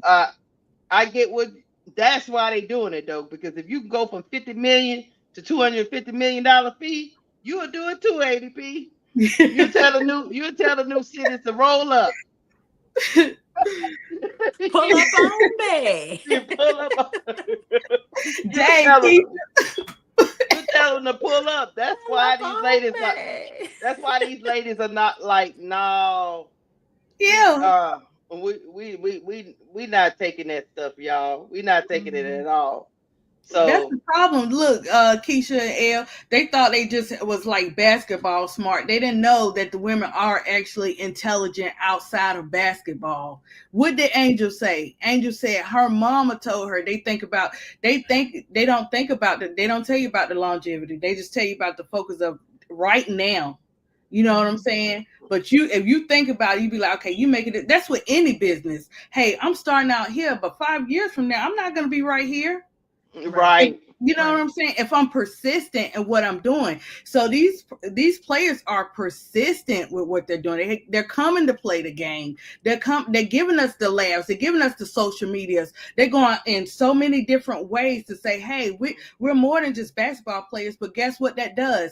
I get what that's why they doing it though, because if you can go from 50 million to $250 million fee, you will do it too, ADP. You tell the new cities to roll up. Pull up on me. You pull up. you Dang, tell them. Keith. You tell them to pull up. That's Pull why up these on ladies are. me. That's why these ladies are not like, no, we Yeah. uh we not taking that stuff, y'all. We not taking it Mhm. at all. That's So the problem. Look, Keisha and Elle, they thought they just was like basketball smart. They didn't know that the women are actually intelligent outside of basketball. What did Angel say? Angel said her mama told her they don't think about they don't tell you about the longevity. They just tell you about the focus of right now. You know what I'm Mhm. saying? But you, if you think about it, you be like, okay, you make it. That's with any business. Hey, I'm starting out here, but 5 years from now, I'm not going to be right here. Right. If, right. you know what Right. I'm saying? If I'm persistent in what I'm doing, so these players are persistent with what they're doing. They're coming to play the game. They're giving us the laughs. They're giving us the social medias. They're going in so many different ways to say, hey, we're more than just basketball players. But guess what that does?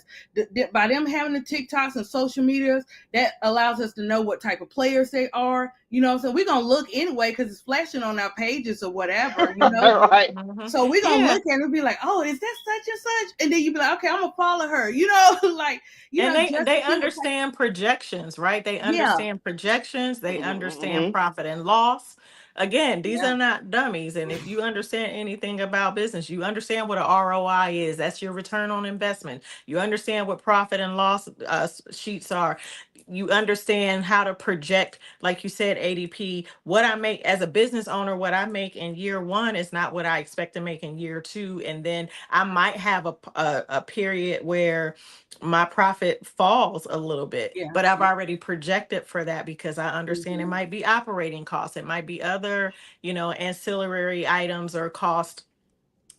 By them having the TikToks and social medias, that allows us to know what type of players they are. You know, so we're gonna look anyway because it's flashing on our pages or whatever. You know, Right. Mhm. so we're gonna Yeah. look at it and be like, oh, is that such and such? And then you be like, okay, I'm gonna follow her, you know, like, And just to they see what type. understand projections, right? They Yeah. understand projections, they understand Mm-hmm. profit and loss. Again, these Yeah. are not dummies, and if you understand anything about business, you understand what a ROI is. That's your return on investment. You understand what profit and loss sheets are. You understand how to project, like you said, ADP. What I make as a business owner, what I make in year one is not what I expect to make in year two, and then I might have a period where my profit falls a little bit, Yeah. but I've Yeah. already projected for that because I understand it Mhm. might be operating costs, it might be other, ancillary items or costs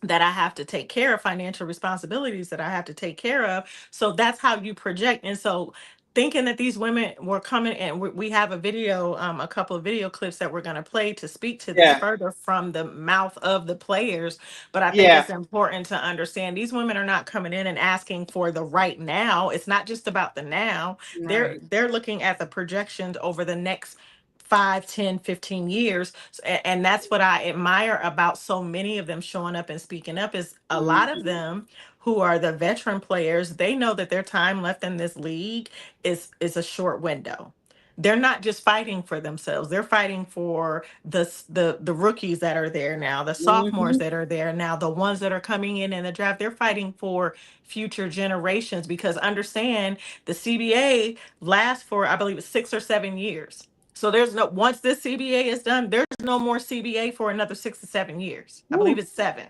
that I have to take care of, financial responsibilities that I have to take care of. So that's how you project. And so thinking that these women were coming, and we have a video, a couple of video clips that we're going to play to speak to this Yeah. further from the mouth of the players. But I think Yeah. it's important to understand these women are not coming in and asking for the right now. It's not just about the now. They're Right. they're looking at the projections over the next 5, 10, 15 years. And that's what I admire about so many of them showing up and speaking up, is a lot of Mhm. them who are the veteran players, they know that their time left in this league is a short window. They're not just fighting for themselves, they're fighting for the rookies that are there now, the sophomores Mhm. that are there now, the ones that are coming in the draft. They're fighting for future generations, because understand, the CBA lasts for, I believe it's 6 or 7 years. So there's no, once this CBA is done, there's no more CBA for another 6 to 7 years. I believe Woo. it's 7.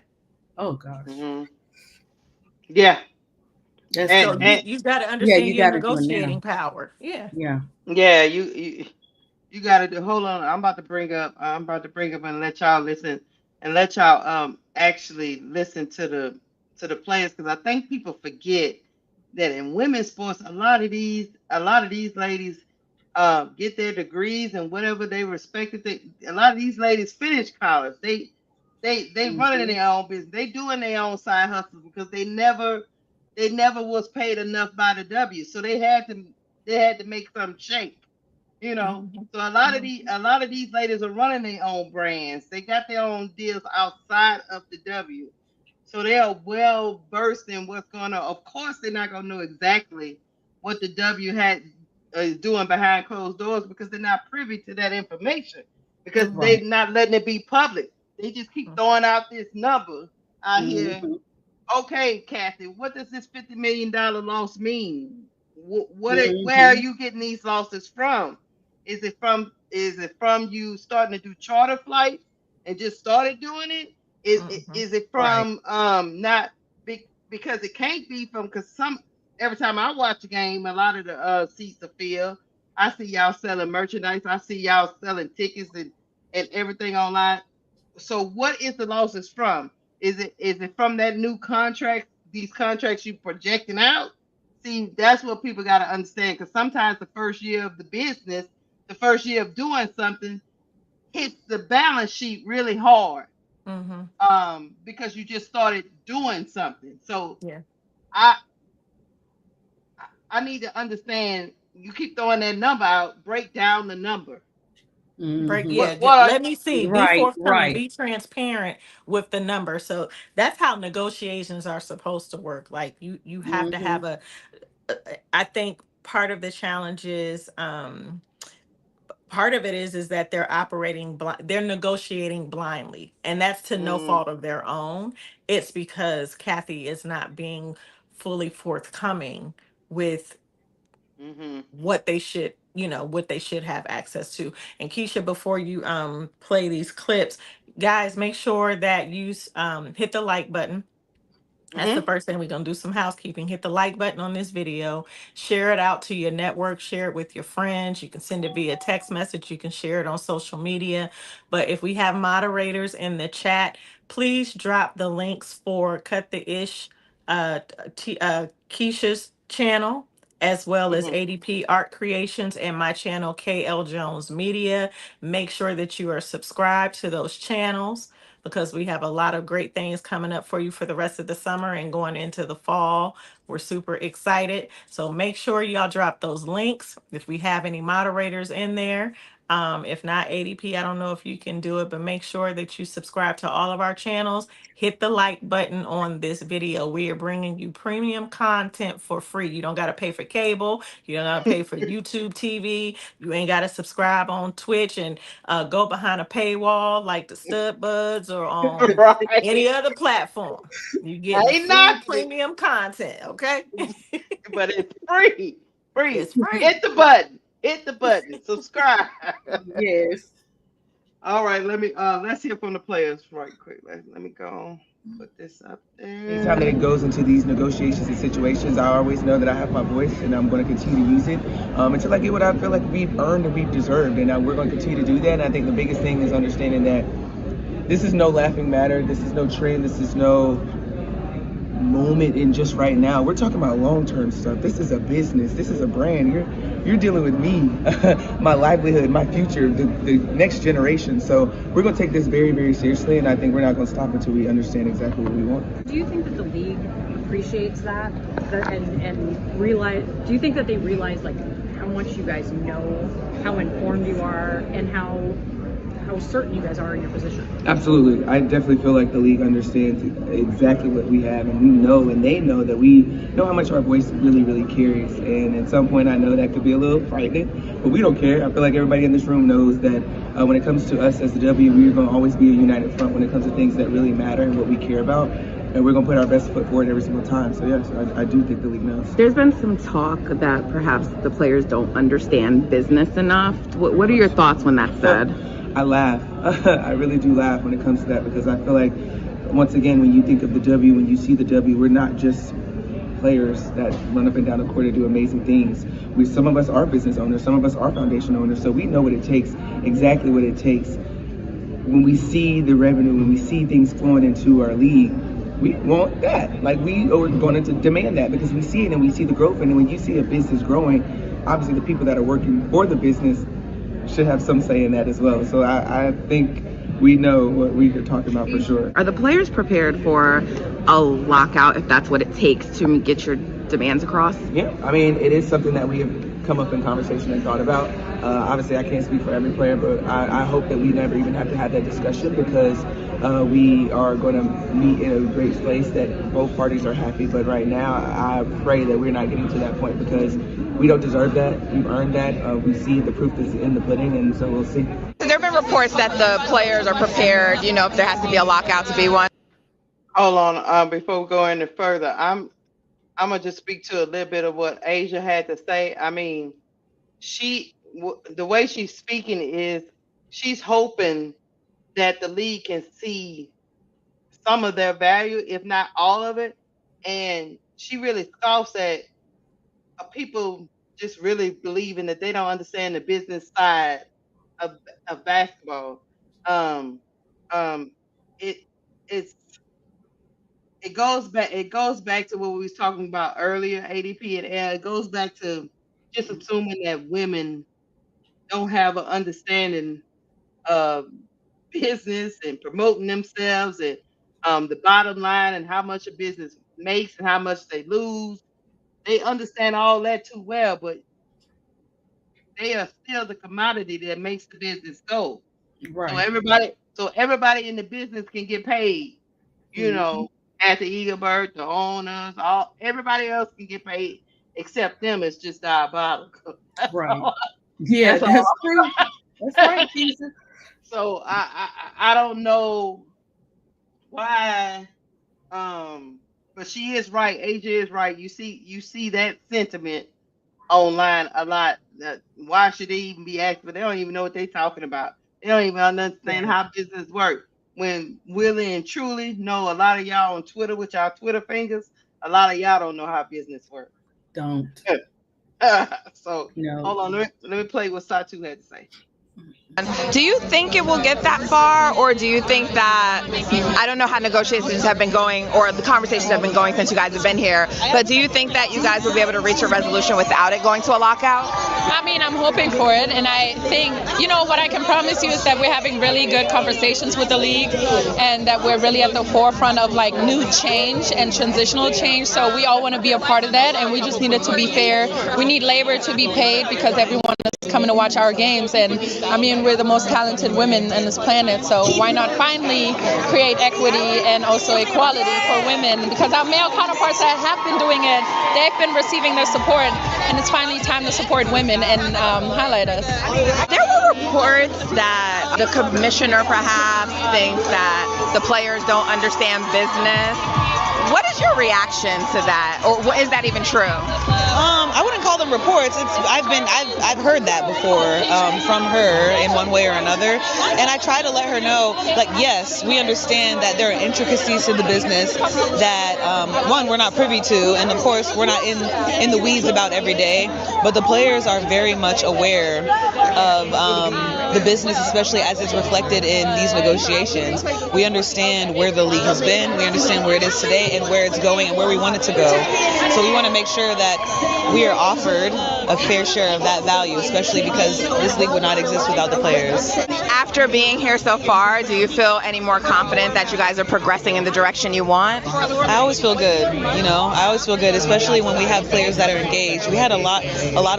Oh gosh. Mm-hmm. Yeah. That's And So crazy. and you've got to Yeah, understand you your got to do it now. negotiating power. Yeah. Yeah. yeah, you gotta do. Hold on, I'm about to bring up. I'm about to bring up and let y'all listen, and let y'all actually listen to the players, because I think people forget that in women's sports, a lot of these ladies get their degrees and whatever they respected. A lot of these ladies finish college. They running Mhm. their own business. They doing their own side hustles because they never was paid enough by the W. So they had to make some shake, you know. Mhm. So Mhm. a lot of these ladies are running their own brands. They got their own deals outside of the W. So they are well versed in what's going on. Of course, they're not going to know exactly what the W had is doing behind closed doors, because they're not privy to that information, because Mhm. they're Right. not letting it be public. They just keep throwing out this number out here. Mhm. Okay, Kathy, what does this $50 million loss mean? Where are Mhm. you getting these losses from? Is it from you starting to do charter flights and just started doing it? Mhm. Is it Right. from not because it can't be from, because some every time I watch a game, a lot of the seats are filled. I see y'all selling merchandise. I see y'all selling tickets and everything online. So what is the losses from? Is it from that new contract? These contracts you projecting out? See, that's what people got to understand. Because sometimes the first year of the business, the first year of doing something, hits the balance sheet really hard. Mhm. Because you just started doing something. So Yeah. I I need to understand. You keep throwing that number out. Break down the number. Break, Mhm. yeah, What are let me see. Be Right. forthcoming. Right. Be transparent with the number. So that's how negotiations are supposed to work. Like you have to have Mhm. a. I think part of the challenge is part of it is that they're they're negotiating blindly, and that's to no fault of their own. It's because Kathy is not being fully forthcoming with Mm-hmm. what they should, what they should have access to. And Keisha, before you play these clips, guys, make sure that you hit the like button. That's the Mm-hmm. first thing. We're going to do some housekeeping. Hit the like button on this video. Share it out to your network. Share it with your friends. You can send it via text message. You can share it on social media. But if we have moderators in the chat, please drop the links for Cut the Ish, Keisha's channel, as well as Mm-hmm. ADP Art Creations and my channel, KL Jones Media. Make sure that you are subscribed to those channels, because we have a lot of great things coming up for you for the rest of the summer and going into the fall. We're super excited. So make sure y'all drop those links if we have any moderators in there. If not, ADP, I don't know if you can do it, but make sure that you subscribe to all of our channels. Hit the like button on this video. We are bringing you premium content for free. You don't got to pay for cable. You don't got to pay for YouTube TV. You ain't got to subscribe on Twitch and go behind a paywall like the Stud Buds or on Right. any other platform. You're I getting ain't free knocking it, premium content, okay? but it's free. Free. It's free. Hit the button. Hit the button. Subscribe. Yes. All right, let's hear from the players right quick. Let me go put this up Anytime that there. it goes into these negotiations and situations, I always know that I have my voice and I'm going to continue to use it until I get what I feel like we've earned and we've deserved. And we're going to continue to do that. And I think the biggest thing is understanding that this is no laughing matter. This is no trend. This is no moment in just right now. We're talking about long-term stuff. This is a business. This is a brand. You're dealing with me, my livelihood, my future, the next generation. So we're going to take this very, very seriously, and I think we're not going to stop until we understand exactly what we want. Do you think that the league appreciates that, and realize? Do you think that they realize like how much you guys know, how informed you are, and how certain you guys are in your position? Absolutely. I definitely feel like the league understands exactly what we have, and we know, and they know that we know how much our voice really, really carries. And at some point, I know that could be a little frightening, but we don't care. I feel like everybody in this room knows that when it comes to us as the W, we're going to always be a united front when it comes to things that really matter and what we care about. And we're going to put our best foot forward every single time. So yes, I do think the league knows. There's been some talk that perhaps the players don't understand business enough. What are your thoughts when that's said? I laugh. I really do laugh when it comes to that, because I feel like, once again, when you think of the W, when you see the W, we're not just players that run up and down the court and do amazing things. Some of us are business owners, some of us are foundation owners, so we know what it takes, exactly what it takes. When we see the revenue, when we see things flowing into our league, we want that. Like, we are going to demand that because we see it and we see the growth. And when you see a business growing, obviously the people that are working for the business should have some say in that as well. So I think we know what we are talking about for sure. Are the players prepared for a lockout if that's what it takes to get your demands across? Yeah, I mean, it is something that we have come up in conversation and thought about. Obviously, I can't speak for every player, but I hope that we never even have to have that discussion, because we are going to meet in a great place that both parties are happy. But right now, I pray that we're not getting to that point, because we don't deserve that. We've earned that. We see the proof is in the pudding, and so we'll see. There have been reports that the players are prepared, if there has to be a lockout to be one. Hold on, before we go any further, I'm gonna just speak to a little bit of what Asia had to say. I mean, the way she's speaking is she's hoping that the league can see some of their value, if not all of it, and she really scoffs at people just really believing that they don't understand the business side of, basketball. Um, um, it it's it goes back to what we was talking about earlier, ADP, and it goes back to just assuming that women don't have an understanding of business and promoting themselves, and the bottom line and how much a business makes and how much they lose. They understand all that too well, but they are still the commodity that makes the business go. So Right. everybody in the business can get paid. You Mhm. know, at the Eaglebird, the owners, everybody else can get paid except them. It's just diabolical. That's Right. all. Yeah, That's all. that's true. That's right, Keisha. So I don't know why. But she is right. AJ is right. You see that sentiment online a lot. Why should they even be active? They don't even know what they're talking about. They don't even understand how business works. When really and truly know a lot of y'all on Twitter with y'all Twitter fingers, a lot of y'all don't know how business works. Don't. So No. hold on, let me play what Satu had to say. Do you think it will get that far, or do you think that, I don't know how negotiations have been going or the conversations have been going since you guys have been here, but do you think that you guys will be able to reach a resolution without it going to a lockout? I mean, I'm hoping for it, and I think, what I can promise you is that we're having really good conversations with the league, and that we're really at the forefront of like new change and transitional change. So we all want to be a part of that, and we just need it to be fair. We need labor to be paid because everyone is coming to watch our games, and I mean, we're the most talented women on this planet. So why not finally create equity and also equality for women? Because our male counterparts that have been doing it, they've been receiving their support, and it's finally time to support women and highlight us. There were reports that the commissioner perhaps thinks that the players don't understand business. What is your reaction to that, or is that even true? I wouldn't call them reports. I've heard that before from her in one way or another, and I try to let her know, like, yes, we understand that there are intricacies to the business that one, we're not privy to, and of course we're not in the weeds about every day. But the players are very much aware of the business, especially as it's reflected in these negotiations. We understand where the league has been, we understand where it is today, and where it's going, and where we want it to go. So we want to make sure that we are offered a fair share of that value, especially because this league would not exist without the players. After being here so far, do you feel any more confident that you guys are progressing in the direction you want? I always feel good, I always feel good, especially when we have players that are engaged. We had a lot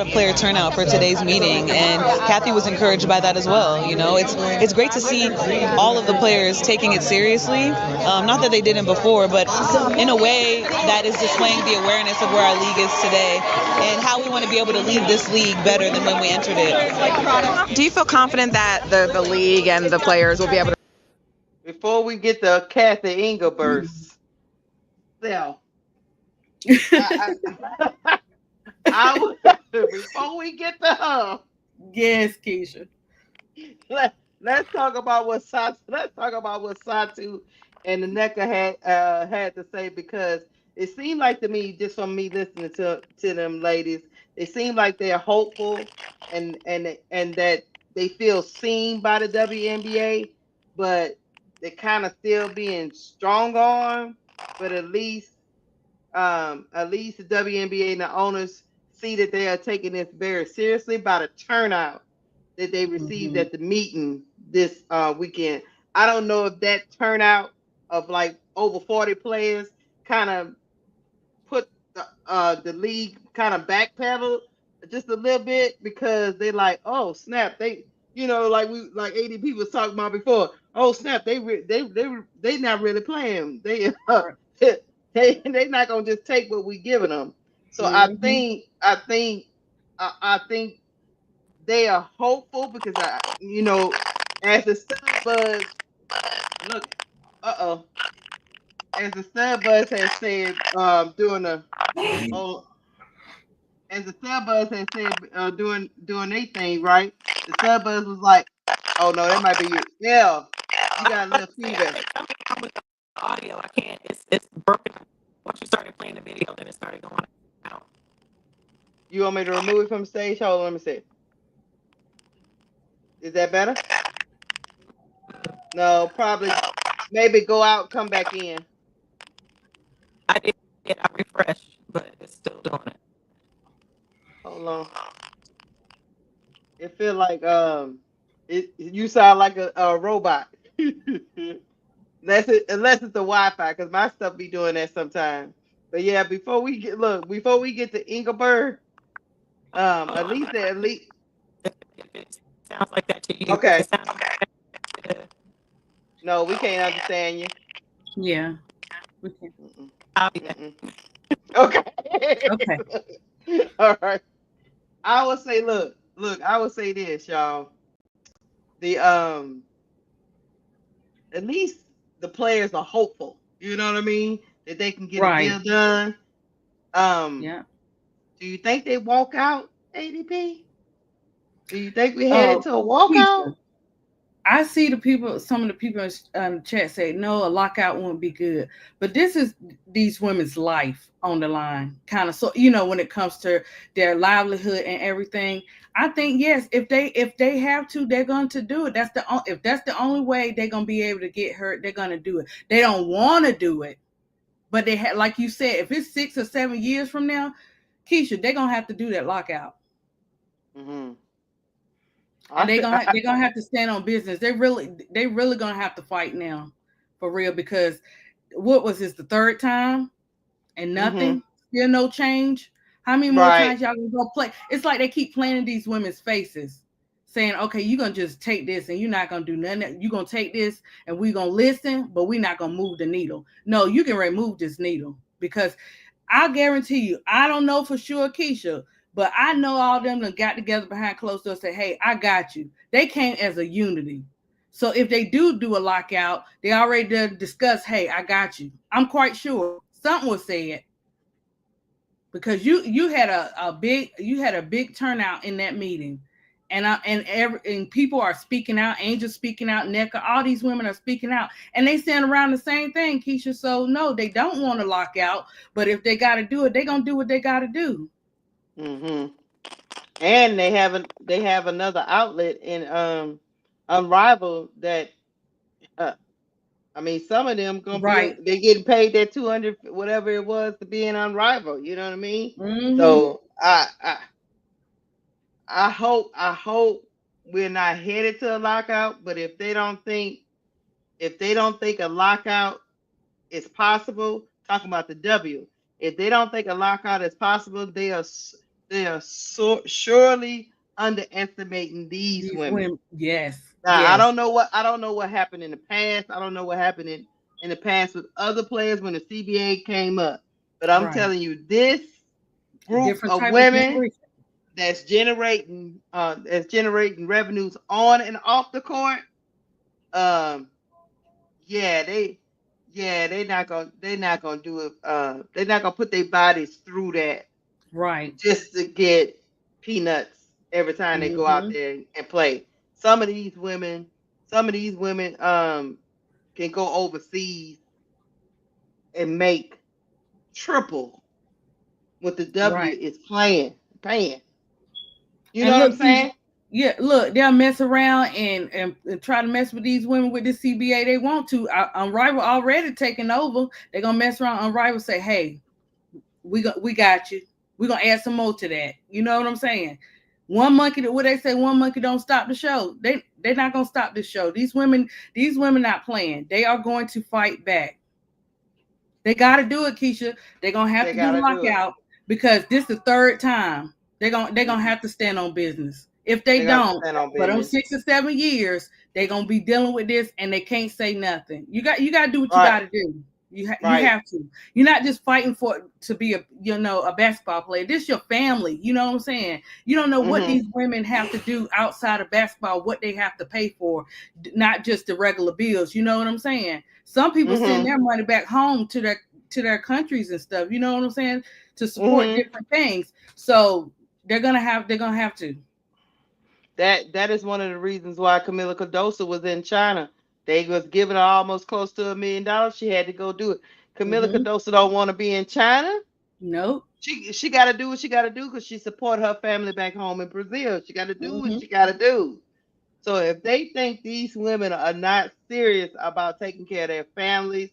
of player turnout for today's meeting, and Kathy was encouraged by that as well. It's great to see all of the players taking it seriously. Not that they didn't before, but in a way that is displaying the awareness of where our league is today and how we want to be able to lead this league better than when we entered it. Do you feel confident that the league and the players will be able to? Before we get the Kathy Engelburst, so before we get to her, Yes, Keisha. let's talk about what Satu. Let's talk about what Satu and the NECA had to say, because it seemed like to me, just from me listening to them ladies, they seem like they're hopeful and that they feel seen by the WNBA, but they're kind of still being strong armed. But at least the WNBA and the owners see that they are taking this very seriously by the turnout that they received at the meeting this weekend. I don't know if that turnout of like over 40 players kind of put the league kind of backpedal just a little bit, because they like, oh snap, they like ADP was talking about before. Oh snap, they not really playing. They not gonna just take what we giving them. So I think they are hopeful, because as the stud buzz look, as the stud buzz has said, doing the oh, as the stud buzz has said, doing their thing, right? The stud buzz was like, oh no, that might be you. Yeah, you got a little feedback. Audio, I can't. It's broken. Once you started playing the video, then it started going out. You want me to remove it from the stage? Hold on, let me see. Is that better? No, probably. Maybe go out, come back in. I did it. I refreshed, but it's still doing it. Hold on. It feel like you sound like a robot. Unless it's the Wi-Fi, because my stuff be doing that sometimes. But yeah, before we get to Engelberg, at least It sounds like that to you. okay. It sounds No, we can't understand you. Yeah. I'll be back. Okay. Okay. All right. I would say, look, Look, I would say this, y'all. The at least the players are hopeful. You know what I mean? That they can get a Right. deal done. Um, Yeah. do you think they walk out, ADP? Do you think we headed Uh, to a walkout? Keisha, I see the people, some of the people in the chat say, no, a lockout wouldn't be good. But this is these women's life on the line, kind of. So, when it comes to their livelihood and everything, I think, yes, if they have to, they're going to do it. If that's the only way they're going to be able to get hurt, they're going to do it. They don't want to do it. But they had, like you said, if it's 6 or 7 years from now, Keisha, they're going to have to do that lockout. Mm-hmm. And I feel, they're gonna have to stand on business. They really gonna have to fight now, for real. Because what was this, the third time and mm-hmm. nothing, still no change? How many more Right. times y'all gonna go play? It's like they keep playing in these women's faces, saying, "Okay, you're gonna just take this and you're not gonna do nothing. You're gonna take this and we're gonna listen, but we're not gonna move the needle." No, you can remove this needle because I guarantee you, I don't know for sure, Keisha, but I know all them that got together behind closed doors and say, "Hey, I got you." They came as a unity. So if they do a lockout, they already did discuss, "Hey, I got you." I'm quite sure something was said because you had a big turnout in that meeting. And people are speaking out, Angel speaking out, NECA, all these women are speaking out, and they saying around the same thing, Keisha. So no, they don't want to lock out, but if they got to do it, they're gonna do what they got to do. Mm-hmm. And they have another outlet in Unrivaled that I mean, some of them gonna be Right. they getting paid that 200 whatever it was to be in Unrivaled. You know what I mean? Mm-hmm. So I hope we're not headed to a lockout. But if they don't think a lockout is possible, talking about the W, if they don't think a lockout is possible, they are surely underestimating these These women. women, yes, Now I yes, don't know what happened in the past. I don't know what happened in the past with other players when the CBA came up. But I'm right. telling you, this group Different of type of women generation. that's generating revenues on and off the court. Um, yeah, they're not gonna do it. They're not gonna put their bodies through that Right. just to get peanuts every time they go out Mm-hmm. there and play. Some of these women, can go overseas and make triple what the W Right. is paying. You know And what I'm look, Keisha, saying? yeah, look, they'll mess around and try to mess with these women with the CBA. They want to. Unrival already taking over. They're gonna mess around. Unrival say, "Hey, we got you. We're gonna add some more to that." You know what I'm saying? One monkey, what they say, one monkey don't stop the show. They're not gonna stop the show. These women not playing. They are going to fight back. They got to do it, Keisha. They're gonna have They to do the gotta do it. lockout because this is the third time. They're gonna Mhm. have to stand on business. If they They got to don't, stand on for them business. 6 or 7 years, they're gonna be dealing with this and they can't say nothing. You got to do what you Right, got to do. You right. have to. You're not just fighting for to be a basketball player. This is your family. You know what I'm saying? You don't know what Mhm, these women have to do outside of basketball, what they have to pay for, not just the regular bills. You know what I'm saying? Some people send mhm, their money back home to their countries and stuff. You know what I'm saying? To support mhm. different things. So they're gonna have to. That is one of the reasons why Camila Cardoso was in China. They was giving her almost close to $1 million. She had to go do it. Camila Mm-hmm. Cardoso don't want to be in China. Nope. She got to do what she got to do because she support her family back home in Brazil. She got to do what Mm-hmm. she got to do. So if they think these women are not serious about taking care of their families,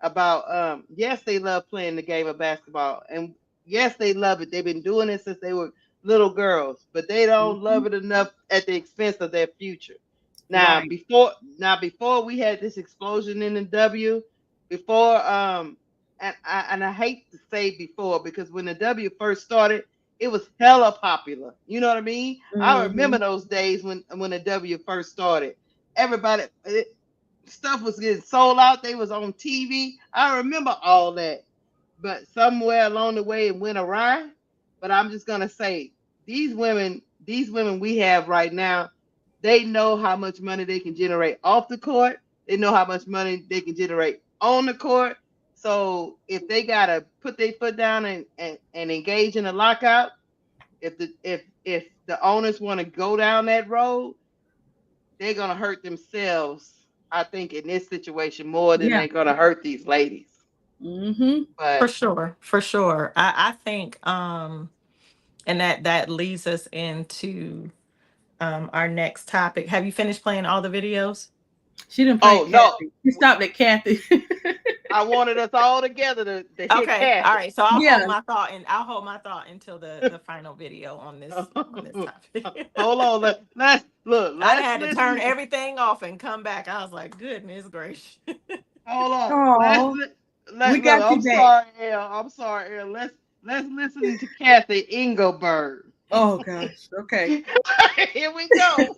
about yes, they love playing the game of basketball, and yes, they love it. They've been doing it since they were little girls, but they don't Mm-hmm. love it enough at the expense of their future. Now, Right. before we had this explosion in the W, before and I hate to say before because when the W first started, it was hella popular. You know what I mean? I Mm-hmm. remember those days when the W first started. Everybody, stuff was getting sold out. They was on TV. I remember all that. But somewhere along the way, it went awry. But I'm just gonna say these women these women we have right now, they know how much money they can generate off the court. They know how much money they can generate on the court. So if they gotta put their foot down and engage in a lockout, if the owners want to go down that road, they're gonna hurt themselves. I think in this situation more than Yeah. they're gonna hurt these ladies. Mm-hmm. For But sure, for sure. I think and that leads us into our next topic. Have you finished playing all the videos? She didn't play oh no, Kathy. She stopped at Kathy. I wanted us all together to hit Okay, all Kathy. right. So I'll Yeah. hold my thought, and I'll hold my thought until the final video on this topic. Hold on, let's look. I Let's had to turn listen. everything off and come back. I was like, goodness gracious. Hold on. Oh, we Look. got you I'm back. sorry, El. I'm sorry, El. Let's listen to Kathy Engelberg. Oh gosh. Okay. Here we go.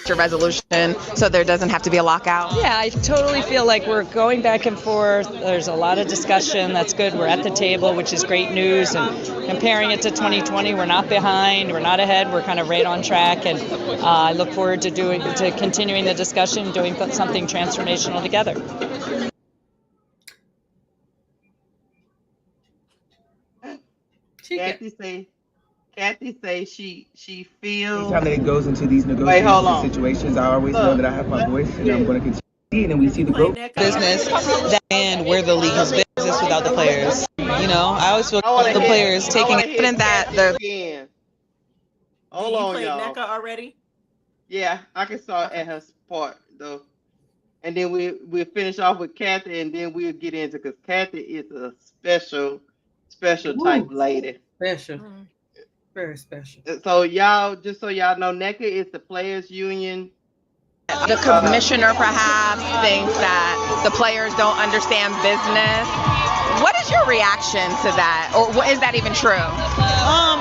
Your resolution so there doesn't have to be a lockout. Yeah, I totally feel like we're going back and forth. There's a lot of discussion. That's good. We're at the table, which is great news. And comparing it to 2020, we're not behind. We're not ahead. We're kind of right on track. And I look forward to continuing the discussion, doing something transformational together. Kathy say she feels. Anytime that it goes into these Wait, negotiations hold and on. situations, I always know that I have my voice and I'm going to continue. And we see the Play growth. NECA Business already? that and where the league has been exist without the players. You know, I always feel the players taking it that the again. Hold You on, played y'all. NECA already? Yeah, I can start Okay. at her part though, and then we'll finish off with Kathy, and then we'll get into because Kathy is a special type Ooh, lady. special. Mm. Very special. So y'all, just so y'all know, NECA is the players' union. The commissioner perhaps thinks that the players don't understand business. What is your reaction to that, or is that even true?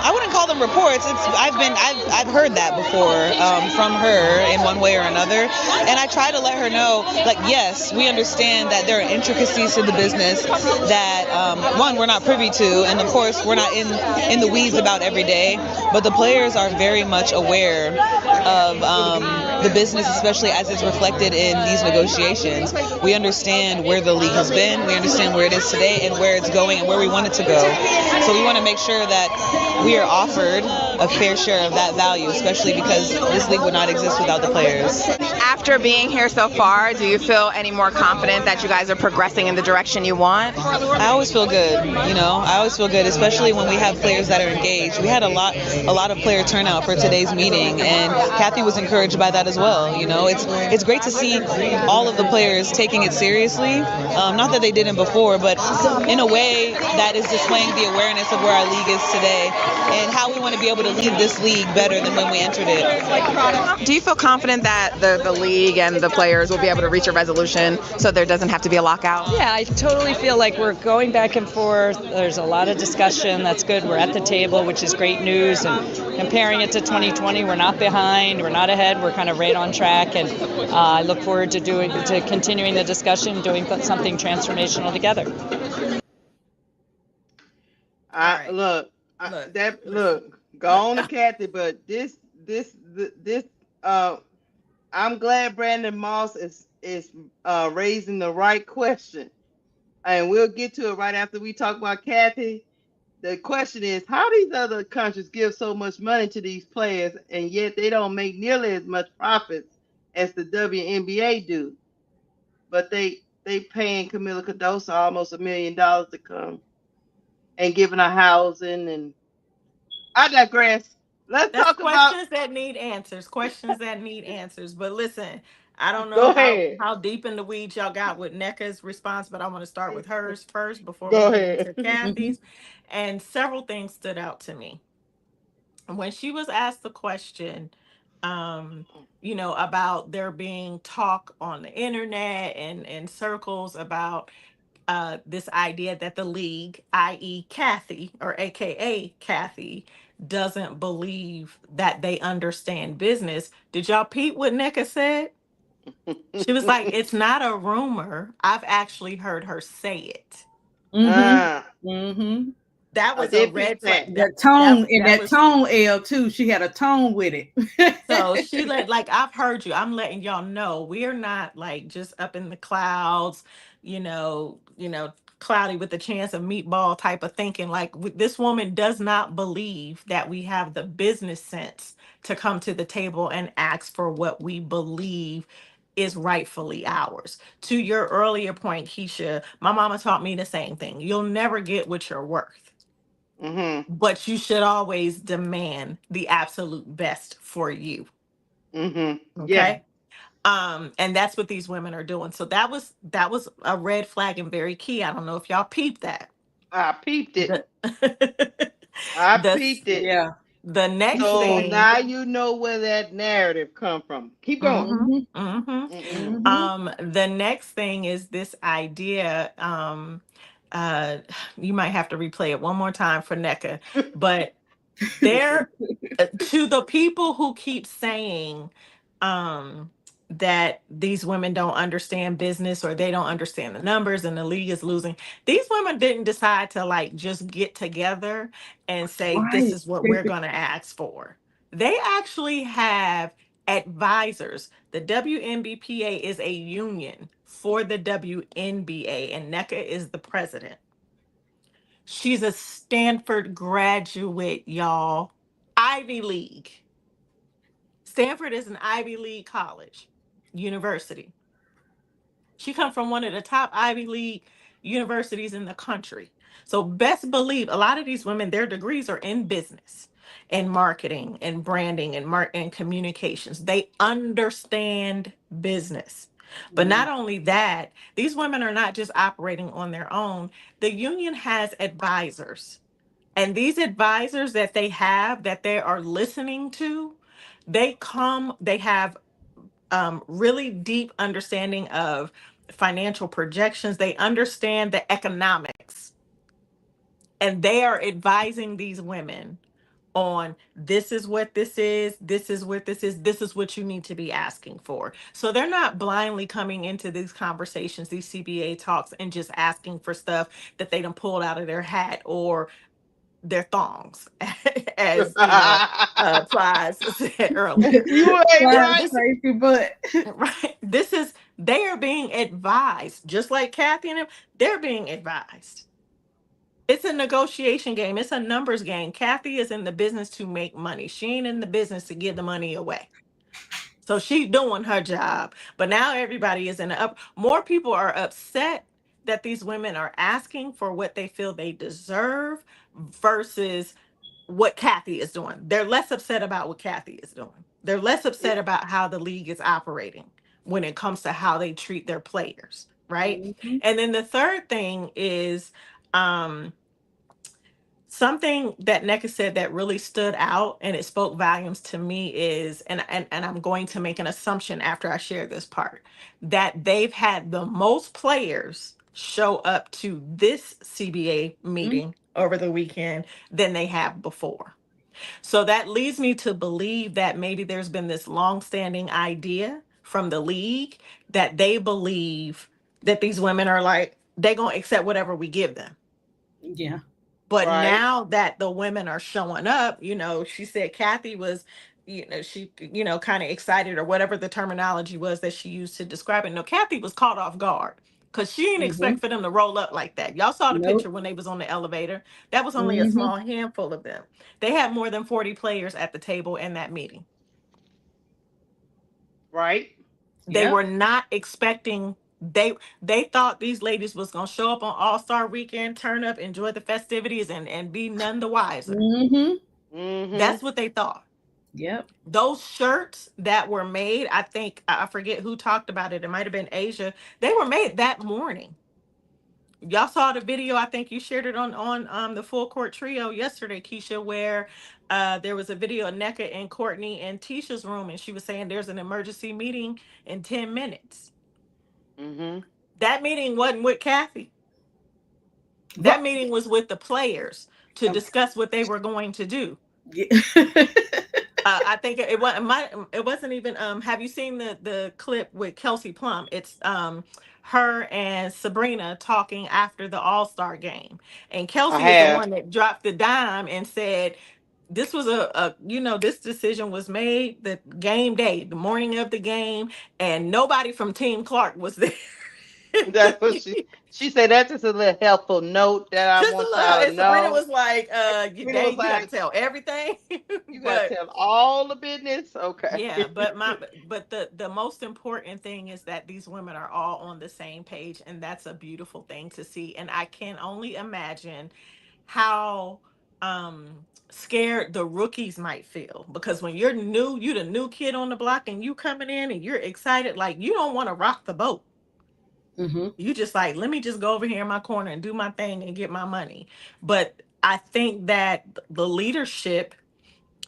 I wouldn't call them reports. I've heard that before from her in one way or another, and I try to let her know, like, yes, we understand that there are intricacies to the business that one, we're not privy to, and of course we're not in the weeds about every day. But the players are very much aware of the business, especially as it's reflected in these negotiations. We understand where the league has been, we understand where it is today, and where it's going, and where we want it to go. So we want to make sure that we are offered a fair share of that value, especially because this league would not exist without the players. After being here so far, do you feel any more confident that you guys are progressing in the direction you want? I always feel good, you know. I always feel good, especially when we have players that are engaged. We had a lot of player turnout for today's meeting, and Kathy was encouraged by that as well. You know, it's great to see all of the players taking it seriously. Not that they didn't before, but in a way that is displaying the awareness of where our league is today and how we want to be able to lead this league better than when we entered it. Do you feel confident that the league and the players will be able to reach a resolution so there doesn't have to be a lockout? Yeah, I totally feel like we're going back and forth. There's a lot of discussion. That's good. We're at the table, which is great news. And comparing it to 2020, we're not behind. We're not ahead. We're kind of right on track. And I look forward to continuing the discussion, doing something transformational together. Look, go on to Kathy, but this I'm glad Brandon Moss is raising the right question, and we'll get to it right after we talk about Kathy. The question is, how these other countries give so much money to these players, and yet they don't make nearly as much profits as the WNBA do, but they paying Camila Cardoso almost $1 million to come and giving her housing. And I digress. Let's That's talk questions about. that need answers. Questions that need answers. But listen, I don't Go know ahead. how deep in the weeds y'all got with NECA's response, but I want to start with hers first before we Go get ahead. into Kathy's. And several things stood out to me. When she was asked the question, about there being talk on the internet and in circles about this idea that the league, i.e., Kathy or AKA Kathy, doesn't believe that they understand business. Did y'all peep what NECA said? She was like, it's not a rumor. I've actually heard her say it. Mm-hmm. Mm-hmm. That I was a did peep red flag. that. That That tone and that that was tone L too. She had a tone with so it. she like I've heard you. I'm letting y'all know we're not like just up in the clouds, cloudy with the chance of meatball type of thinking. Like this woman does not believe that we have the business sense to come to the table and ask for what we believe is rightfully ours. To your earlier point, Keisha, my mama taught me the same thing. You'll never get what you're worth, Mhm. but you should always demand the absolute best for you. Mhm. Yeah, Okay. And that's what these women are doing. So that was a red flag and very key. I don't know if y'all peeped that. I peeped it. The I the peeped it. Yeah. the next So thing. now you know where that narrative come from. Keep going. Mm-hmm, Mhm. mm-hmm. Mm-mm. Mhm. The next thing is this idea. Uh, you might have to replay it one more time for NECA, but there to the people who keep saying um that these women don't understand business or they don't understand the numbers and the league is losing, these women didn't decide to like just get together and say this Right. is what we're going to ask for. They actually have advisors. The WNBPA is a union for the WNBA and NECA is the president. She's a Stanford graduate, y'all. Ivy League. Stanford is an Ivy League college, university. She comes from one of the top Ivy League universities in the country. So best believe a lot of these women, their degrees are in business and marketing and branding and communications. They understand business. But not only that, these women are not just operating on their own. The union has advisors. And these advisors that they have that they are listening to, they have really deep understanding of financial projections. They understand the economics, and they are advising these women on this is what this is, this is what this is, this is what you need to be asking for. So they're not blindly coming into these conversations, these CBA talks, and just asking for stuff that they done pulled out of their hat or their thongs, as Plies said earlier. You ain't Right, right. This Tracy, but right. This is they are being advised, just like Kathy and them. They're being advised. It's a negotiation game. It's a numbers game. Kathy is in the business to make money. She ain't in the business to give the money away. So she's doing her job. But now everybody is in a up. More people are upset that these women are asking for what they feel they deserve versus what Kathy is doing. They're less upset about what Kathy is doing. They're less upset about how the league is operating when it comes to how they treat their players, right? Mhm. And then the third thing is um something that NECA said that really stood out and it spoke volumes to me is, and I'm going to make an assumption after I share this part, that they've had the most players show up to this CBA Mhm. meeting over the weekend than they have before. So that leads me to believe that maybe there's been this long-standing idea from the league that they believe that these women are like, they're going to accept whatever we give them. Yeah. But Right. now that the women are showing up, she said Kathy was, she, kind of excited or whatever the terminology was that she used to describe it. No, Kathy was caught off guard because she didn't Mhm. expect for them to roll up like that. Y'all saw the picture Nope. when they was on the elevator. That was only a Mhm. small handful of them. They had more than 40 players at the table in that meeting. Right. They Yep. were not expecting they thought these ladies was gonna show up on All-Star weekend, turn up, enjoy the festivities, and be none the wiser. Mhm. Mhm. That's what they thought. Yep. Those shirts that were made, I think I forget who talked about it. It might have been Asia. They were made that morning. Y'all saw the video. I think you shared it on the Full Court Trio yesterday, Keisha, where there was a video of NECA and Courtney and Tisha's room, and she was saying there's an emergency meeting in 10 minutes. Mhm. That meeting wasn't with Kathy. That But meeting was with the players to discuss what they were going to do. yeah. I think it wasn't even have you seen the clip with Kelsey Plum? It's her and Sabrina talking after the All-Star game. And I Kelsey is the have. one that dropped the dime and said this was a this decision was made the game day, the morning of the game, and nobody from Team Clark was there. That's what she said. That's just a little helpful note that I Just a want little. y'all to And Sabrina know. was like, Sabrina was dang, you got to like, tell everything. "You gotta But tell all the business." Okay. yeah, but the most important thing is that these women are all on the same page, and that's a beautiful thing to see. And I can only imagine how scared the rookies might feel, because when you're new, you the new kid on the block, and you coming in and you're excited, like you don't want to rock the boat. Mm-hmm. You just like, let me just go over here in my corner and do my thing and get my money. But I think that the leadership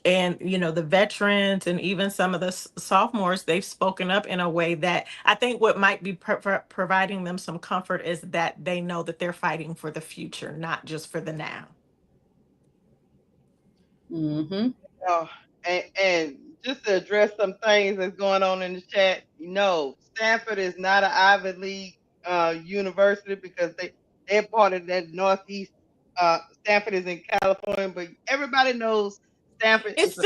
and the veterans and even some of the sophomores, they've spoken up in a way that I think what might be providing them some comfort is that they know that they're fighting for the future, not just for the now. Mm-hmm. Oh, and just to address some things that's going on in the chat, Stanford is not an Ivy League university because they're part of that Northeast. Stanford is in California, but everybody knows Stanford is It's a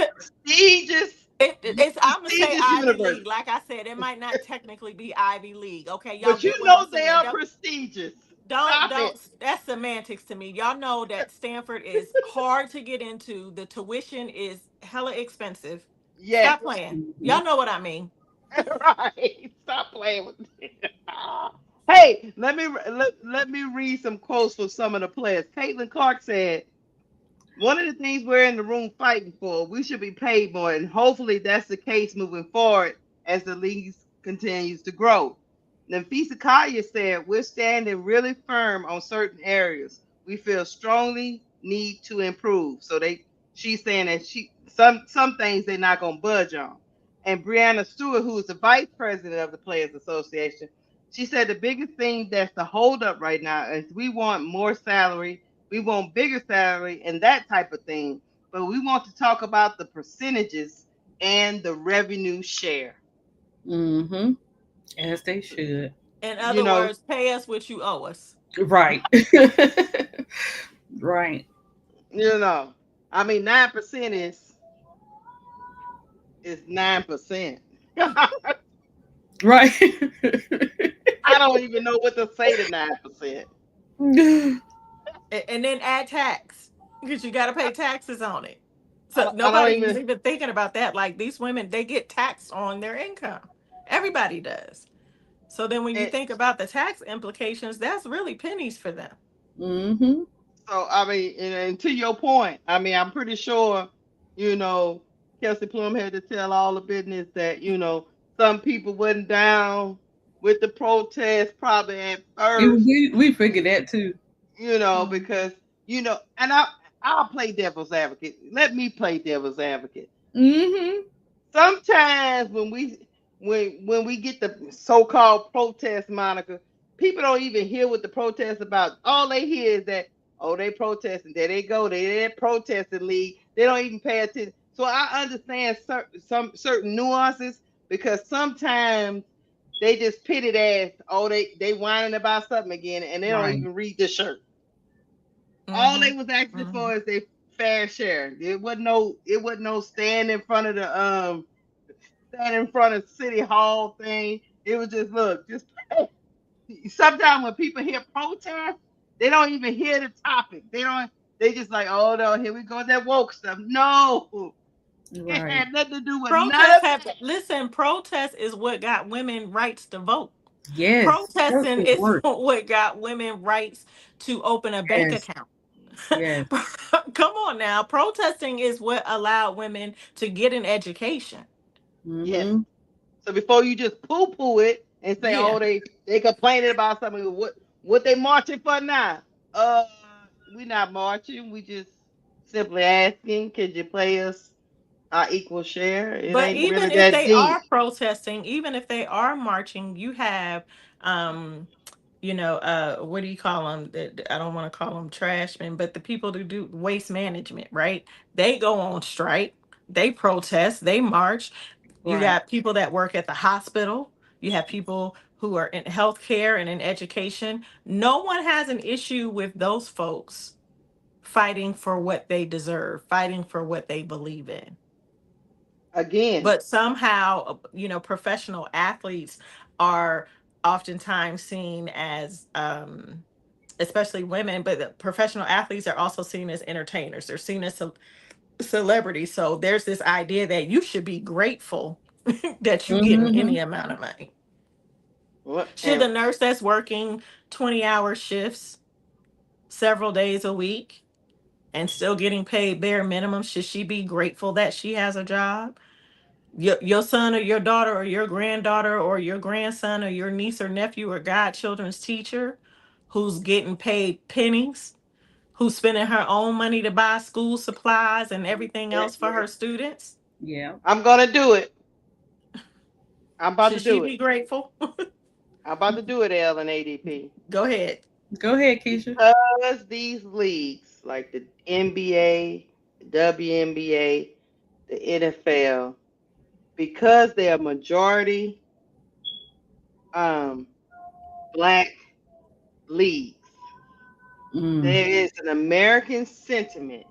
just, it's I'm gonna say prestigious Ivy League. university. Like I said, it might not technically be Ivy League. Okay, y'all But get you what I'm know they saying. are Don't prestigious. don't Stop it. don't that's semantics to me. Y'all know that Stanford is hard to get into. The tuition is hella expensive. Yes. Stop playing. Mm-hmm. Y'all know what I mean. Right. Stop playing with me. Hey, let me read some quotes for some of the players. Caitlin Clark said, "One of the things we're in the room fighting for, we should be paid more, and hopefully that's the case moving forward as the league continues to grow." Nafisa Kaya said, "We're standing really firm on certain areas. We feel strongly need to improve." So she's saying that some things they're not gonna budge on. And Brianna Stewart, who is the vice president of the Players Association, she said the biggest thing that's the holdup right now is we want more salary, we want bigger salary, and that type of thing. But we want to talk about the percentages and the revenue share. Mm-hmm. As they should. In You other know, words, pay us what you owe us. Right. Right. you know. I mean, 9% is 9%. I Right. don't even know what to say to 9%. And then add tax because you got to pay taxes on it. So I don't nobody was even. even thinking about that. Like these women, they get taxed on their income. Everybody does. So then when you And think about the tax implications, that's really pennies for them. Mm-hmm. so I mean, and to your point, I mean, I'm pretty sure, you know, Kelsey Plum had to tell all the business that some people wasn't down with the protest probably at first, We figured that too. because and I'll play devil's advocate. Let me play devil's advocate. Mm-hmm. Sometimes when we get the so-called protest moniker, people don't even hear what the protest about. All they hear is that, oh, they protesting, there they go, they protesting league. They don't even pay attention. So I understand some certain nuances, because sometimes they just pit it as, oh, they whining about something again, and they don't Right. even read the shirt. All Mm-hmm. they was asking Mm-hmm. for is their fair share. It wasn't no stand in front of City Hall thing. It was just, look, just sometimes when people hear protest, they don't even hear the topic. They just like, oh no, here we go, that woke stuff. No, it Right. had nothing to do with none Protests of have that. listen. Protest is what got women rights to vote. Yes. That's Protesting the is word. what got women rights to open a bank Yes. account. Yes. Come on now. Protesting is what allowed women to get an education. Yes. Mm-hmm. So before you just poo-poo it and say, Yeah. oh, they complaining about something, what they marching for now? Uh, we not marching. We just simply asking, could you play us our equal share? It But ain't really even if that they deep. are protesting, even if they are marching, you have um what do you call them? I don't want to call them trashmen, but the people who do waste management, right? They go on strike. They protest, they march. You Right. got people that work at the hospital. You have people who are in healthcare and in education. No one has an issue with those folks fighting for what they deserve, fighting for what they believe in. Again, But somehow, professional athletes are oftentimes seen as, especially women, but the professional athletes are also seen as entertainers. They're seen as celebrities. So there's this idea that you should be grateful that you getting Mm-hmm. any amount of money. what Should and the nurse that's working 20-hour shifts several days a week and still getting paid bare minimum, should she be grateful that she has a job? Your son or your daughter or your granddaughter or your grandson or your niece or nephew or godchildren's teacher who's getting paid pennies, who's spending her own money to buy school supplies and everything else for her students, Yeah. I'm gonna do it. I'm about to should she do it. be grateful? I'm about to do it, L and ADP. Go ahead. Go ahead, Keisha. Because these leagues, like the NBA, WNBA, the NFL, because they are majority um, black leagues, Mm. there is an American sentiment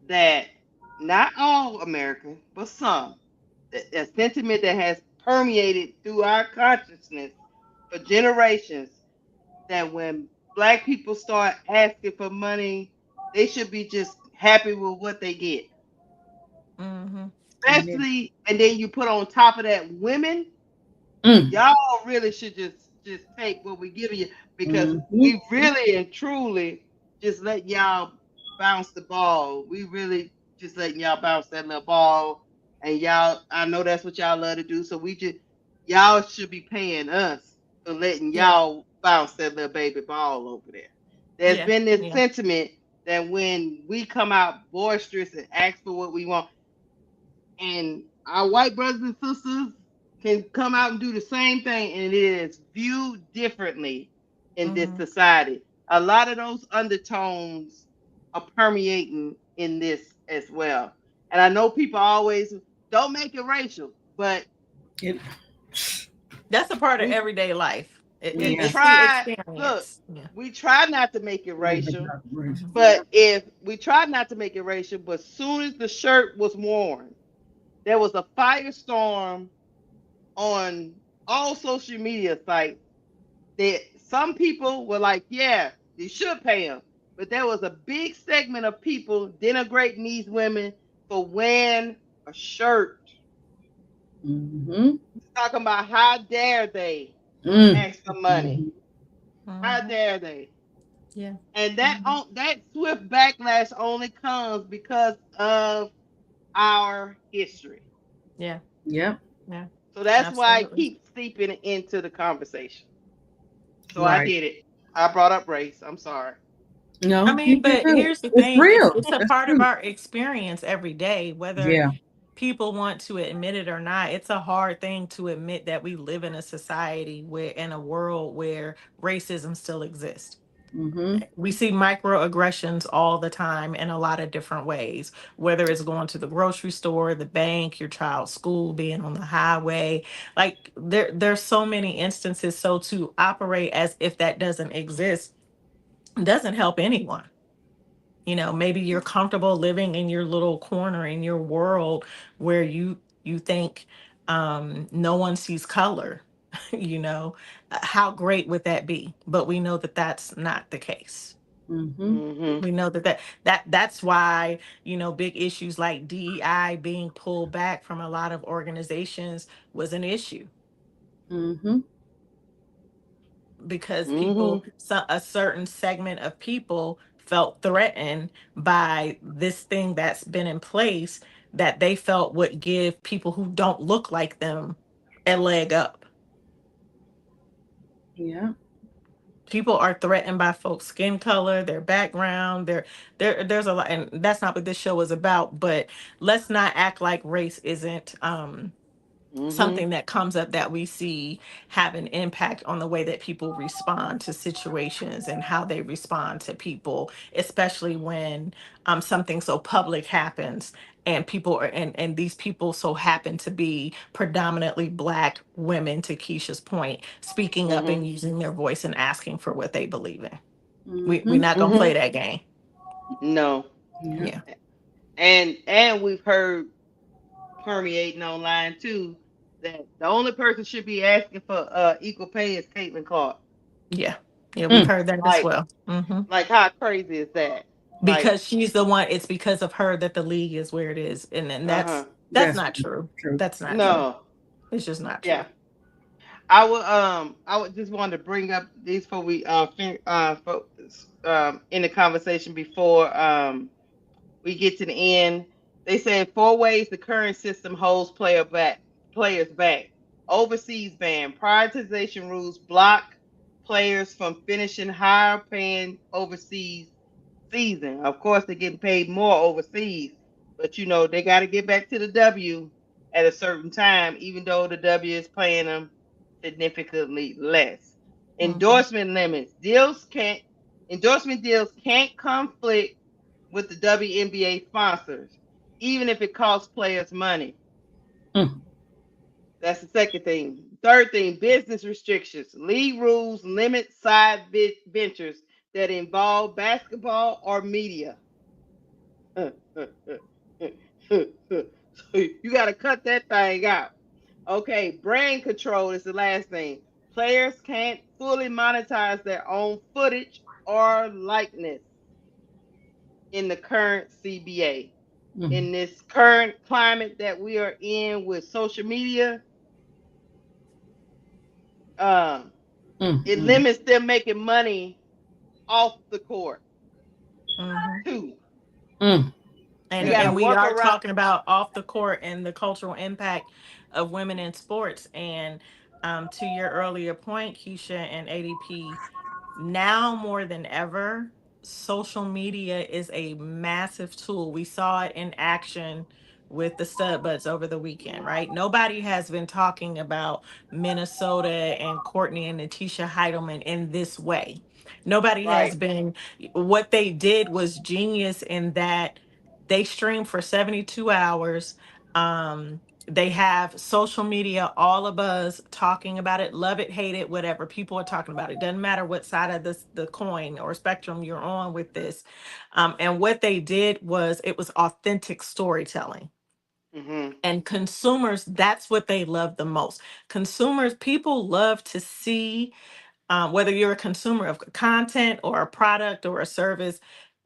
that not all Americans, but some, a sentiment that has permeated through our consciousness for generations that when black people start asking for money, they should be just happy with what they get. Mm-hmm. Yeah. Especially, and then you put on top of that women, Mm. y'all really should just take what we give you because Mm-hmm. we really and truly just let y'all bounce the ball. We really just letting y'all bounce that little ball, and y'all. I know that's what y'all love to do. So we just y'all should be paying us for letting Yeah. y'all bounce that little baby ball over there. There's Yeah. been this Yeah. sentiment that when we come out boisterous and ask for what we want, and our white brothers and sisters can come out and do the same thing, and it is viewed differently in this Mm-hmm. society. A lot of those undertones are permeating in this as well. And I know people always don't make it racial, but It, That's a part of we everyday life. we yeah. It's the try look, experience. Yeah. we try not to make it racial, Mm-hmm. but if we tried not to make it racial, but soon as the shirt was worn, there was a firestorm on all social media sites that some people were like, yeah, they should pay them. But there was a big segment of people denigrating these women for wearing a shirt, Mm-hmm. talking about how dare they Mm. ask for money. Mm-hmm. How Mm-hmm. dare they? Yeah. And Mm-hmm. that swift backlash only comes because of our history. Yeah. Yep. Yeah. So that's why I Absolutely. keep seeping into the conversation. So I Right. did it. I brought up race. I'm sorry. I No, you mean, did but good. here's the It's thing, it's real. it's a That's part of true. our experience every day, whether Yeah. people want to admit it or not. It's a hard thing to admit that we live in a society where in a world where racism still exists. Mm-hmm. We see microaggressions all the time in a lot of different ways, whether it's going to the grocery store, the bank, your child's school, being on the highway. Like there's so many instances. So to operate as if that doesn't exist doesn't help anyone. Maybe you're comfortable living in your little corner in your world where you think no one sees color. you know how great would that be? But we know that that's not the case. Mm-hmm. Mm-hmm. We know that's why big issues like DEI being pulled back from a lot of organizations was an issue, Mm-hmm. because Mm-hmm. a certain segment of people felt threatened by this thing that's been in place that they felt would give people who don't look like them a leg up. Yeah. People are threatened by folks' skin color, their background, there's a lot, and that's not what this show is about, but let's not act like race isn't Mm-hmm. something that comes up that we see have an impact on the way that people respond to situations and how they respond to people, especially when something so public happens and people are and these people so happen to be predominantly black women, to Keisha's point, speaking up Mhm. and using their voice and asking for what they believe in. We're Mm-hmm. not gonna play Mhm. that game. No. Yeah. Yeah. And we've heard permeating online too that the only person should be asking for equal pay is Caitlin Clark. Yeah. Yeah, we've Mm. heard that as Like well. Hmm. how crazy is that? Like, Because she's the one, it's because of her that the league is where it is. And then uh-huh. that's That's not true. true. That's not true. No. It's just not Yeah. true. I would just want to bring up these before we in the conversation before we get to the end. They said four ways the current system holds players back. Overseas ban, prioritization rules block players from finishing higher paying overseas season. Of course, they're getting paid more overseas, but they got to get back to the W at a certain time, even though the W is paying them significantly less. Hmm. Endorsement limits. Endorsement deals can't conflict with the WNBA sponsors, even if it costs players money. Mm. That's the second thing. Third thing, business restrictions. League rules limit side ventures that involve basketball or media. So you got to cut that thing out. Okay, brand control is the last thing. Players can't fully monetize their own footage or likeness in the current CBA. Mm. In this current climate that we are in with social media, um, Mm. it Mm. limits them making money off the court Hmm. too. Mm. They and got Okay. to and we work are around. talking about off the court and the cultural impact of women in sports. And to your earlier point, Keisha and ADP, now more than ever, social media is a massive tool. We saw it in action with the stud buds over the weekend, right? Nobody has been talking about Minnesota and Courtney and Natisha Heidelman in this way. Nobody has Right. been. What they did was genius in that they stream for 72 hours. They have social media all of us talking about it, love it, hate it, whatever. People are talking about it. Doesn't matter what side of the coin or spectrum you're on with this. And what they did was it was authentic storytelling. Mm-hmm. And consumers, that's what they love the most. Consumers, people love to see, whether you're a consumer of content or a product or a service,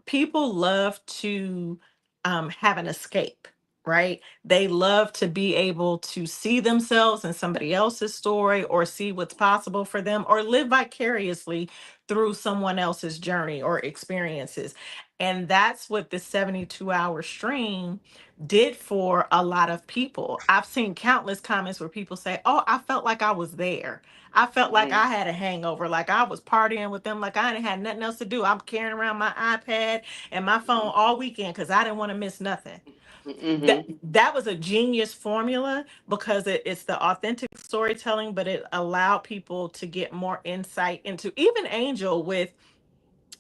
people love to have an escape, right? They love to be able to see themselves in somebody else's story or see what's possible for them or live vicariously through someone else's journey or experiences. And that's what the 72-hour stream did for a lot of people. I've seen countless comments where people say, "Oh, I felt like I was there. I felt like Mm-hmm. I had a hangover, like I was partying with them, like I didn't have nothing else to do. I'm carrying around my iPad and my phone all weekend because I didn't want to miss nothing." Mm-hmm. That was a genius formula because it's the authentic storytelling, but it allowed people to get more insight into even Angel with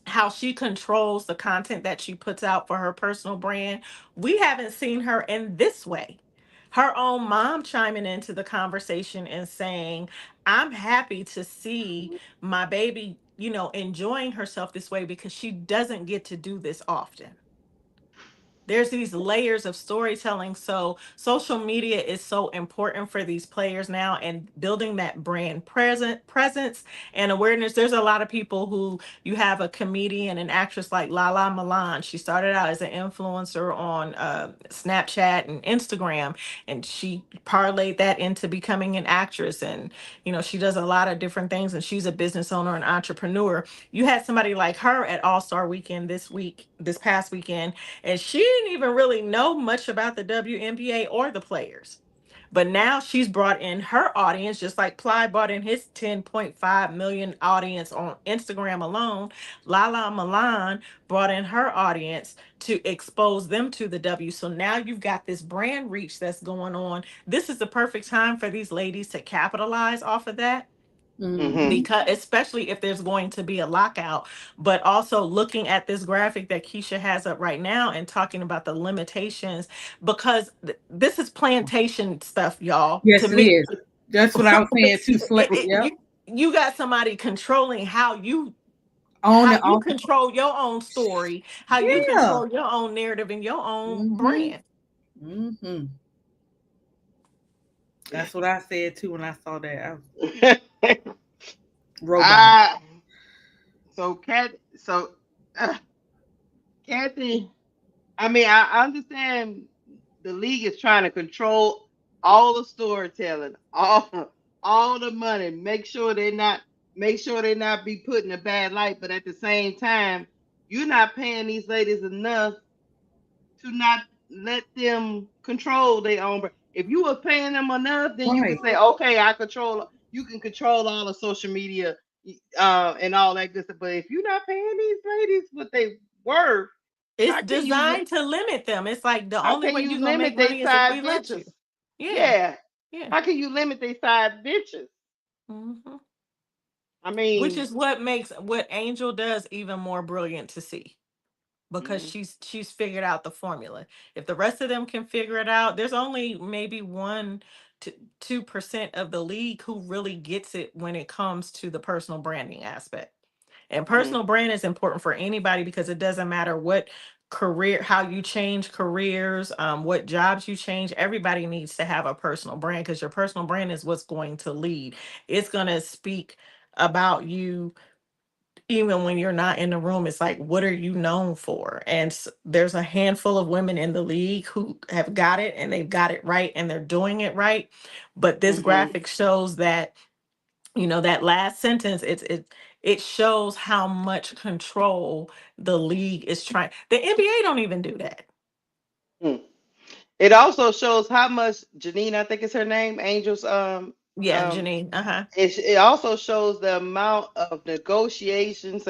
how she controls the content that she puts out for her personal brand. We haven't seen her in this way. Her own mom chiming into the conversation and saying, "I'm happy to see my baby, enjoying herself this way because she doesn't get to do this often." There's these layers of storytelling. So social media is so important for these players now, and building that brand presence and awareness. There's a lot of people who, you have a comedian and actress like Lala Milan. She started out as an influencer on Snapchat and Instagram, and she parlayed that into becoming an actress. And she does a lot of different things, and she's a business owner and entrepreneur. You had somebody like her at All-Star Weekend this past weekend, and she didn't even really know much about the WNBA or the players. But now she's brought in her audience, just like Ply brought in his 10.5 million audience on Instagram alone. Lala Milan brought in her audience to expose them to the W. So now you've got this brand reach that's going on. This is the perfect time for these ladies to capitalize off of that Mm-hmm. because especially if there's going to be a lockout, but also looking at this graphic that Keisha has up right now and talking about the limitations, because this is plantation stuff, y'all, to Yes, it me. is. That's what I was saying too. Yep. You got somebody controlling On how and you off. control your own story, how you Yeah. control your own narrative and your own Mm-hmm. brand. Mm-hmm. That's what I said too when I saw that. I was robot. I so uh, Kathy. I mean, I understand the league is trying to control all the storytelling, all the money. Make sure they not be put in a bad light. But at the same time, you're not paying these ladies enough to not let them control their own. If you were paying them enough, then you Right. can say, okay, I control. You can control all the social media, and all that good stuff. But if you're not paying these ladies what they worth, It's how can you designed to limit them. It's like the how only can way you you're gonna make limit their money is if side we let you. bitches? Yeah, Yeah. yeah. How can you limit their side bitches? Hmm. I Which mean, is what makes what Angel does even more brilliant to see, because mhm, she's figured out the formula. If the rest of them can figure it out, there's only maybe 1 to 2% of the league who really gets it when it comes to the personal branding aspect. And mhm, personal brand is important for anybody, because it doesn't matter what career, how you change careers, what jobs you change. Everybody needs to have a personal brand, because your personal brand is what's going to lead. It's going to speak about you even when you're not in the room. It's like, what are you known for? And there's a handful of women in the league who have got it, and they've got it right, and they're doing it right. But this mhm, graphic shows that, that last sentence, it shows how much control the league is trying. The NBA don't even do that. mm. It also shows how much Janine, I think is her name, Angel's Yeah, um Janine. Uh-huh. it also shows the amount of negotiations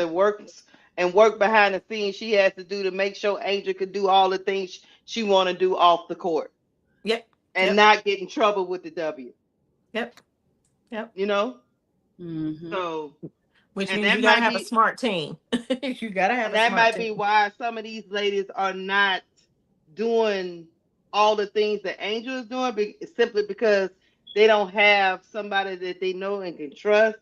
and work behind the scenes she has to do to make sure Angel could do all the things she want to do off the court Yep. and Yep. not get in trouble with the W. Yep. Yep. You know, Mm-hmm. so Which and means that you got to might have a be smart team. You got to have and a that smart might be team. why some of these ladies are not doing all the things that Angel is doing, simply because they don't have somebody that they know and can trust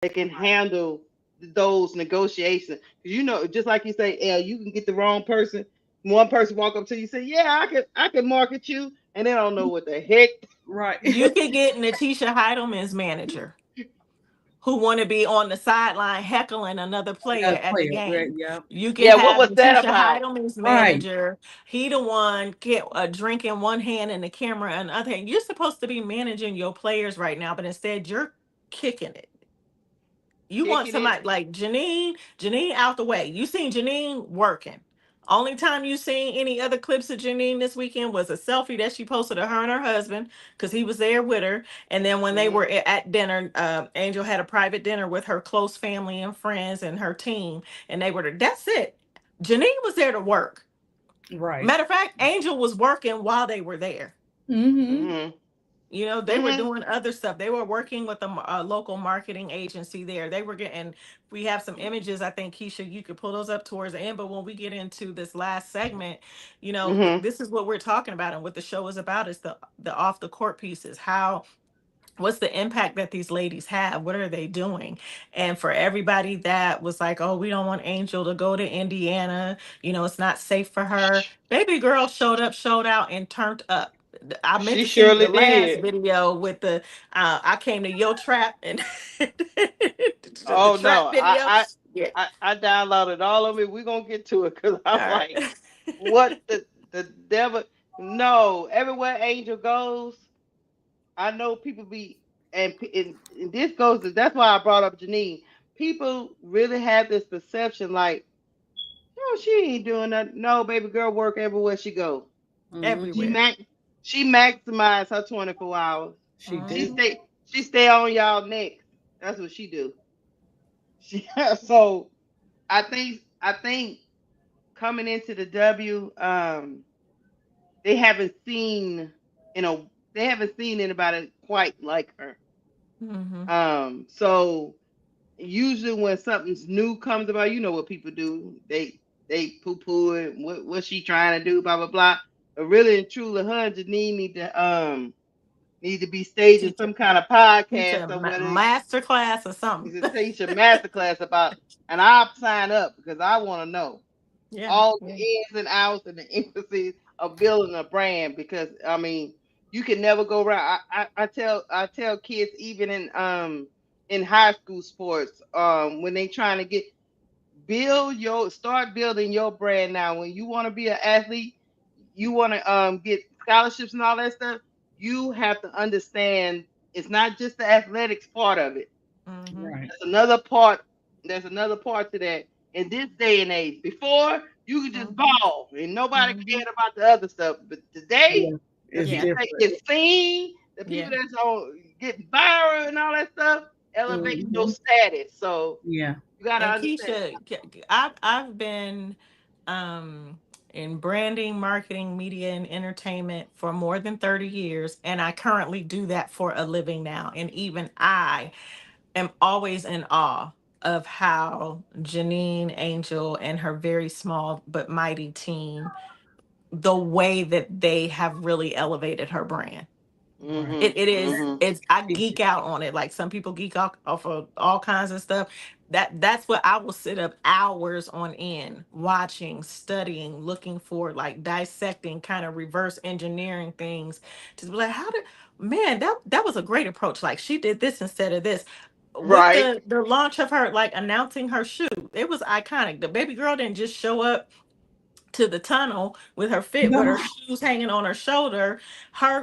that can handle those negotiations. 'Cause just like you say, you can get the wrong person. One person walk up to you, say, "Yeah, I can market you," and they don't know what the heck. Right. You could get Natisha Heidelman's manager, who want to be on the sideline heckling another player Another at the player. Right. game. Yeah. You can Yeah, what have was that Natisha about? Heidelman's Right. manager. He the one get a drink in one hand and the camera in the other hand. You're supposed to be managing your players right now, but instead you're kicking it. You want Kicking it. somebody like Janine out the way. You seen Janine working. Only time you seen any other clips of Janine this weekend was a selfie that she posted of her and her husband, because he was there with her. And then when they Hmm. were at dinner, Angel had a private dinner with her close family and friends and her team, and they were there. That's it. Janine was there to work. Right. Matter of fact, Angel was working while they were there. Mm-hmm. Hmm. They were Hmm. doing other stuff. They were working with a local marketing agency there. They were getting, we have some images. I think, Keisha, you could pull those up towards the end. But when we get into this last segment, Hmm. this is what we're talking about. And what the show is about is the off the court pieces. What's the impact that these ladies have? What are they doing? And for everybody that was like, oh, we don't want Angel to go to Indiana, it's not safe for her. Baby girl showed up, showed out, and turned up. I meant She to send you surely the last did. video with the I came to your trap and the Oh trap no, video. Yeah. I downloaded all of it. We're gonna get to it because All I'm like, right. what the devil? No, everywhere Angel goes, I know people be and this goes to, that's why I brought up Janine. People really have this perception like, no, she ain't doing that. No, baby girl work everywhere she go. Mm-hmm. She Everywhere. max she maximize her 24 hours. She She did. Hmm. stay she stay on y'all necks. That's what she do. She so I think coming into the W, they haven't seen, they haven't seen anybody quite like her. Mm-hmm. So usually when something's new comes about, you know what people do. They poo poo it. What's she trying to do? Blah blah blah. But really and truly, her and Janine need to be staging Teach some kind of podcast a somewhere. master class or something. It's a teacher masterclass about, and I'll sign up because I want to know Yeah, all the yeah. ins and outs and the intricacies of building a brand. Because I mean, you can never go wrong. I tell kids even in high school sports when they trying to get start building your brand now. When you want to be an athlete, you want to get scholarships and all that stuff. You have to understand it's not just the athletics part of it. Mm-hmm. Right. There's another part. There's another part to that. In this day and age, before you could just Mm-hmm. ball and nobody Mm-hmm. cared about the other stuff. But today, Yeah. the It's Yeah, people that different. get seen, the yeah. people that's on getting viral and all that stuff, elevate your Hmm. status. So Yeah. you gotta And understand. Keisha, I've been um in branding, marketing, media, and entertainment for more than 30 years, and I currently do that for a living now. And even I am always in awe of how Janine Angel and her very small but mighty team, the way that they have really elevated her brand. Right. It is, Mhm. it's, I It- geek out on it. Like some people geek out off of all kinds of stuff. That's what I will sit up hours on end watching, studying, looking for, like dissecting, kind of reverse engineering things to be like, how did, man, that was a great approach. Like she did this instead of this. With Right. the launch of her, like announcing her shoe, it was iconic. The baby girl didn't just show up to the tunnel with her fit with her No. shoes hanging on her shoulder.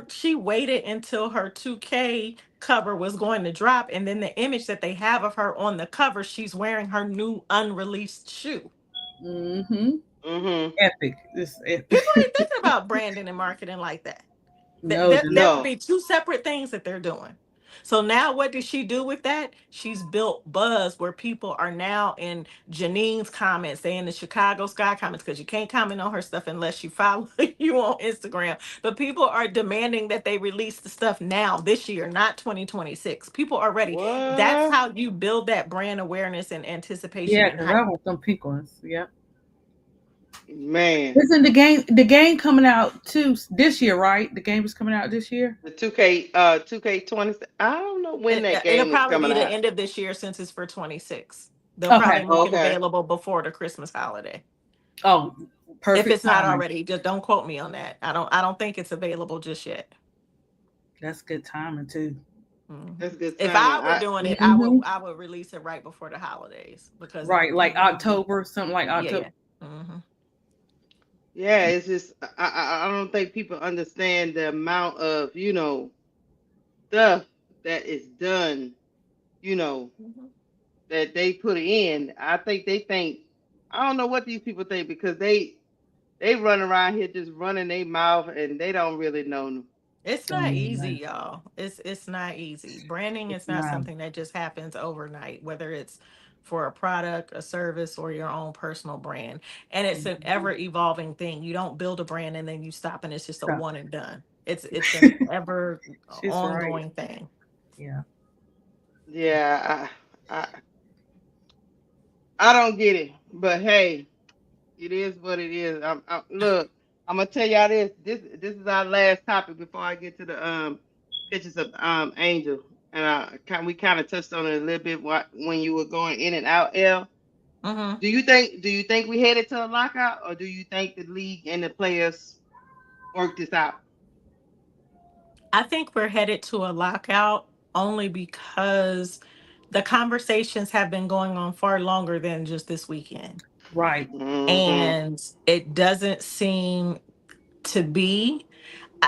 She waited until her 2K cover was going to drop, and then the image that they have of her on the cover, she's wearing her new unreleased shoe. Hmm. Mhm. Epic. This epic. People ain't thinking about branding and marketing like that. No, they're That not. could No. be two separate things that they're doing. So now what did she do with that? She's built buzz where people are now in Janine's comments, they in the Chicago Sky comments, because you can't comment on her stuff unless you follow you on Instagram. But people are demanding that they release the stuff now this year, not 2026. People are ready. That's What? how you build that brand awareness and anticipation Yeah, and because hype. I want some pecans. Yeah. Man. Isn't the game coming out too this year, right? The game is coming out this year. The 2K20. I don't know when that It'll game is probably be coming the out. end of this year since it's for 26. They'll Okay. probably make it Okay. available before the Christmas holiday. Oh, If perfect it's not timing. already, just don't quote me on that. I don't think it's available just yet. That's good timing too. Mhm. That's good If timing. I were I doing it, Hmm. I would release it right before the holidays because Right, like people will be, October, something like yeah, October. yeah. Hmm. Yeah, it's just I don't think people understand the amount of stuff that is done. You know Hmm. that they put in. I think they think I don't know what these people think because they run around here just running their mouth and they don't really know. It's not easy, Mhm. y'all. It's not easy. Branding It's is not not. something that just happens overnight, whether it's for a product, a service, or your own personal brand. And it's an Mhm. ever evolving thing. You don't build a brand and then you stop and it's just a So, one and done. It's an ever she's right. ongoing thing. Yeah. Yeah, I don't get it, but hey, it is what it is. Look, I'm gonna tell y'all this. This is our last topic before I get to the pictures of Angel, and we kind of touched on it a little bit when you were going in and out. L. Hmm. Do you think we headed to a lockout, or do you think the league and the players work this out? I think we're headed to a lockout only because the conversations have been going on far longer than just this weekend. Right. Hmm. And it doesn't seem to be.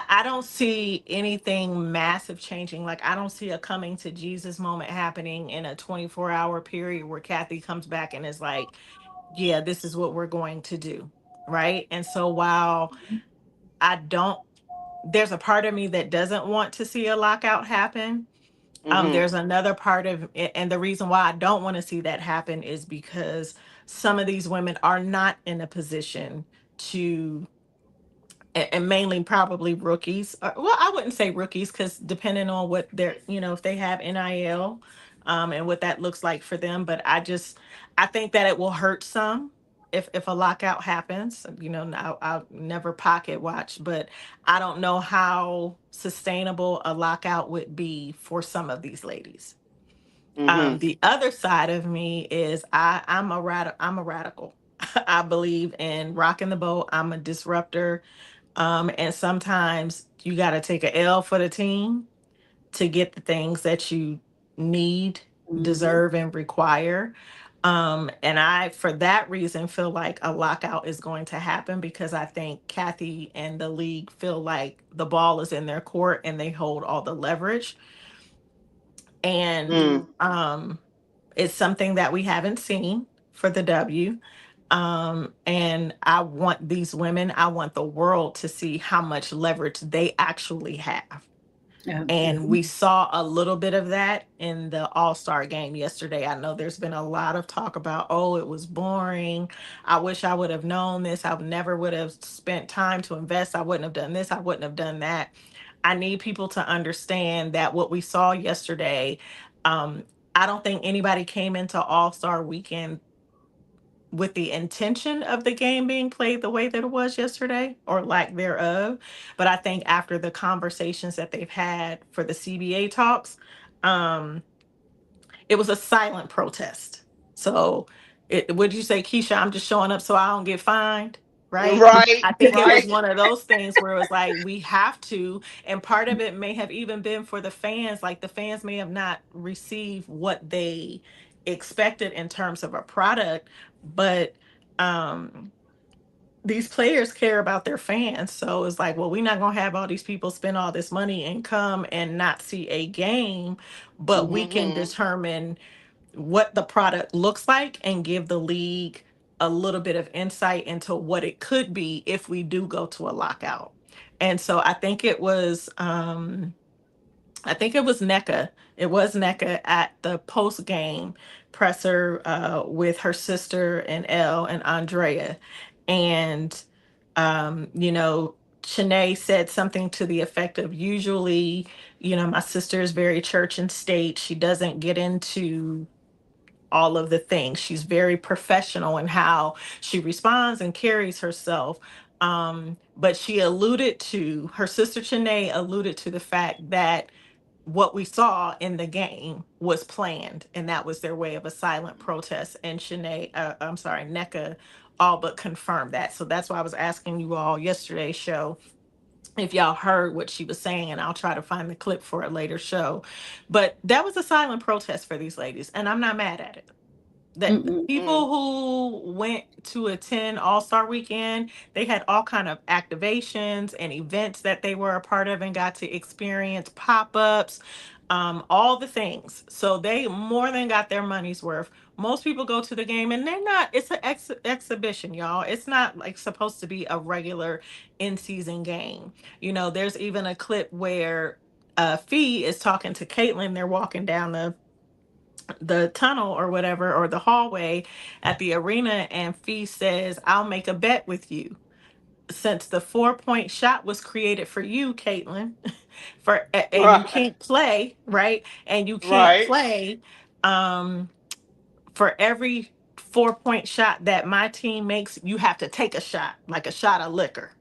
I don't see anything massive changing. Like, I don't see a coming to Jesus moment happening in a 24-hour period where Kathy comes back and is like, yeah, this is what we're going to do. Right. And so while I don't, there's a part of me that doesn't want to see a lockout happen. Hmm. There's another part of it, and the reason why I don't want to see that happen is because some of these women are not in a position to and mainly probably rookies. Well, I wouldn't say rookies because depending on what they're, if they have NIL, and what that looks like for them. But I think that it will hurt some if a lockout happens. I'll never pocket watch, but I don't know how sustainable a lockout would be for some of these ladies. Mm-hmm. The other side of me is I'm a radical. I believe in rocking the boat. I'm a disruptor, and sometimes you got to take a L for the team to get the things that you need, Mm-hmm. deserve, and require. And I, for that reason, feel like a lockout is going to happen because I think Kathy and the league feel like the ball is in their court and they hold all the leverage. And Mm. it's something that we haven't seen for the W. And I want these women, I want the world to see how much leverage they actually have. And Absolutely. we saw a little bit of that in the All-Star game yesterday. I know there's been a lot of talk about, oh, it was boring. I wish I would have known this. I never would have spent time to invest. I wouldn't have done this. I wouldn't have done that. I need people to understand that what we saw yesterday, um, I don't think anybody came into All-Star weekend with the intention of the game being played the way that it was yesterday or lack thereof. But I think after the conversations that they've had for the CBA talks, um, it was a silent protest. So, would you say, Keisha, I'm just showing up so I don't get fined? Right. Right, I think it was right. one of those things where it was like, we have to. And part of it may have even been for the fans. Like the fans may have not received what they expected in terms of a product, but um, these players care about their fans. So it's like, well, we're not going to have all these people spend all this money and come and not see a game, but we can Mm-hmm. determine what the product looks like and give the league a little bit of insight into what it could be if we do go to a lockout. And so I think it was NECA. It was NECA at the post game presser with her sister and Elle and Andrea. And, Shanae said something to the effect of, usually, my sister is very church and state. She doesn't get into all of the things. She's very professional in how she responds and carries herself. But she alluded to, her sister Shanae alluded to the fact that what we saw in the game was planned, and that was their way of a silent protest. And I'm sorry, NECA all but confirmed that. So that's why I was asking you all yesterday's show if y'all heard what she was saying, and I'll try to find the clip for a later show. But that was a silent protest for these ladies, and I'm not mad at it. That the Mm-mm. Mm. people who went to attend All-Star weekend, they had all kind of activations and events that they were a part of and got to experience pop-ups, all the things. So they more than got their money's worth. Most people go to the game and they're not, it's an exhibition, y'all. It's not like supposed to be a regular in-season game. There's even a clip where Fee is talking to Caitlin. They're walking down the tunnel or whatever, or the hallway at the arena, and Fee says, I'll make a bet with you. Since the 4-point shot was created for you, Caitlin, and you Right, can't play, right? And you can't right, play, um, for every 4-point shot that my team makes, you have to take a shot, like a shot of liquor.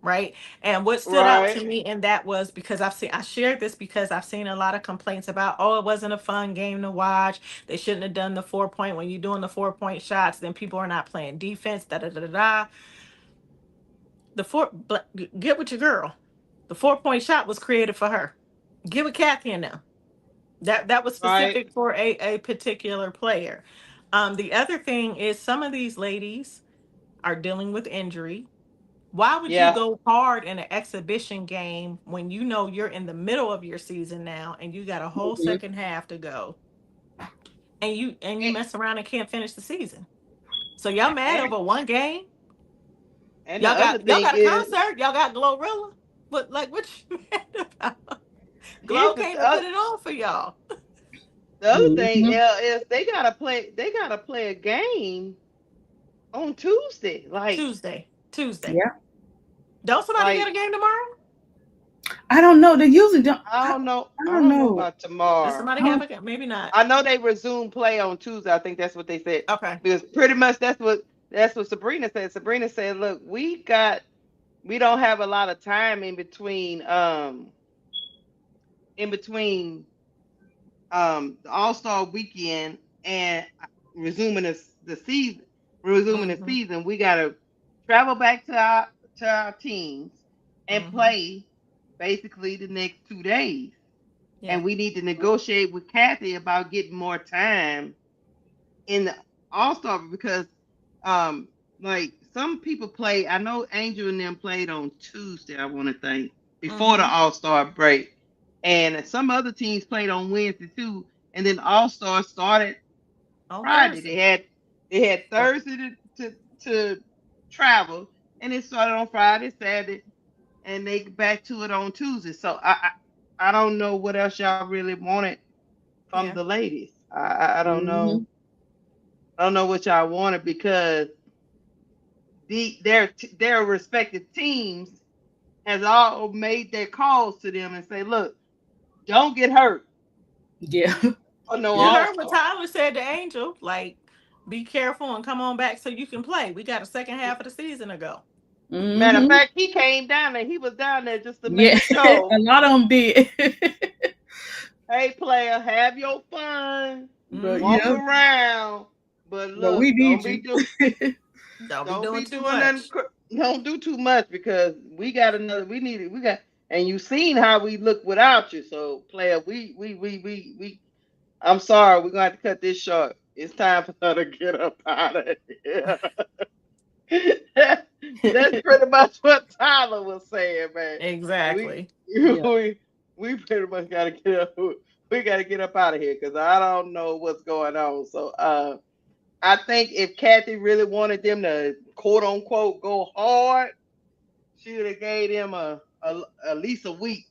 Right. And what stood out right. to me in that was because I shared this because I've seen a lot of complaints about, oh, it wasn't a fun game to watch. They shouldn't have done the 4-point. When you're doing the 4-point shots, then people are not playing defense, da da da da da. But get with your girl. The 4-point shot was created for her. Give it Kathy and them. That was Right. specific for a particular player. The other thing is some of these ladies are dealing with injury. Why would you Yeah. go hard in an exhibition game when you know you're in the middle of your season now and you got a whole Mhm. second half to go, and you And, mess around and can't finish the season? So y'all mad and over one game? and the Y'all other got y'all thing got a is, concert, y'all got Glorilla, but like what you mad about? here's Glow came and put it on for y'all the other thing, Mhm. is they gotta play a game on Tuesday. Like, Tuesday. Yeah. Don't somebody Like, get a game tomorrow? I don't know. They usually don't. I don't know. I I don't don't know know. about Does tomorrow. somebody have a game? Maybe not. I know they resume play on Tuesday. I think that's what they said. Okay. Because pretty much that's what Sabrina said. Sabrina said, "Look, we don't have a lot of time in between the All-Star weekend and resuming the season. Resuming the Mm-hmm. season, we got to travel back to our teams and Mm-hmm. play basically the next 2 days. Yeah. And we need to negotiate with Kathy about getting more time in the All-Star because like some people play. I know Angel and them played on Tuesday, I want to think, before the Mm-hmm. All-Star break. And some other teams played on Wednesday too. And then All-Star started On Friday. Thursday. They had Thursday to travel, and it started on Friday, Saturday, and they back to it on Tuesday. So I don't know what else y'all really wanted from Yeah. the ladies. I don't Mhm. know. I don't know what y'all wanted because their respective teams has all made their calls to them and say, look, don't get hurt Yeah. for no You Yeah. heard what All-Star. Tyler said to Angel, like, be careful and come on back so you can play. We got a second half of the season to go. Matter of Mhm. fact, he came down there. He was down there just to make Yeah. sure. A lot of them did. Hey, player, have your fun, But Mm-hmm. walk yeah, around, but but we look, need you. Don't be don't doing be too doing nothing. much. Don't do too much because we got another. We need it. We got, and you seen how we look without you. So, player, we. I'm sorry, we're gonna have to cut this short. It's time for her to get up out of here. That's pretty much what Tyler was saying, man. We Exactly. Yeah. we pretty much gotta get up. We gotta get up out of here because I don't know what's going on. So I think if Kathy really wanted them to quote unquote go hard, she would have gave them at least a week.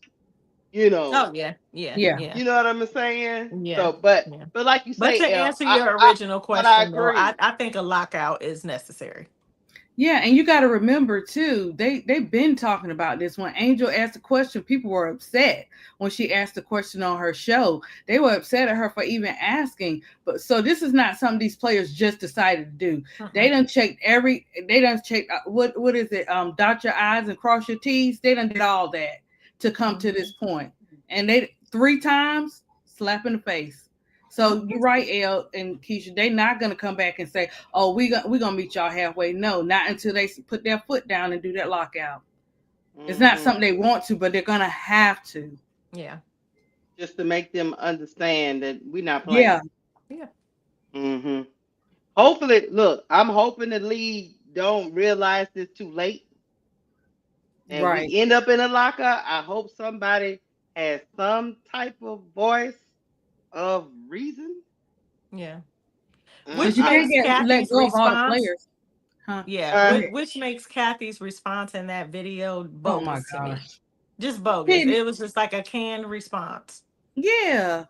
You know, Oh yeah. Yeah. Yeah. Yeah. you know what I'm saying. Yeah. So, but Yeah. but like you But to say, answer your original but I question though, agree. I think a lockout is necessary. Yeah, and you got to remember too, they've been talking about this. When Angel asked a question, people were upset when she asked the question on her show. They were upset at her for even asking. But so this is not something these players just decided to do. They Mm-mm. done checked they done checked what is it? Dot your I's and cross your T's. They done did all that to come to this point. And they 3 times slap in the face. So you're right, Elle and Keisha. They're not gonna come back and say, "Oh, we gonna meet y'all halfway." No, not until they put their foot down and do that lockout. It's not Mm-hmm. something they want to, but they're gonna have to. Yeah. Just to make them understand that we're not Yeah, playing. Yeah. Mm-hmm. Hopefully, look, I'm hoping the league don't realize this too late, and we right. end up in a lockout. I hope somebody has some type of voice of reason. Yeah. Because Which you I, can't makes get let Kathy's go of all the response. players, huh? Yeah. uh, Which makes Kathy's response in that video Oh my bogus to me. gosh. Just bogus. Didn't- It was just like a canned response. Yeah.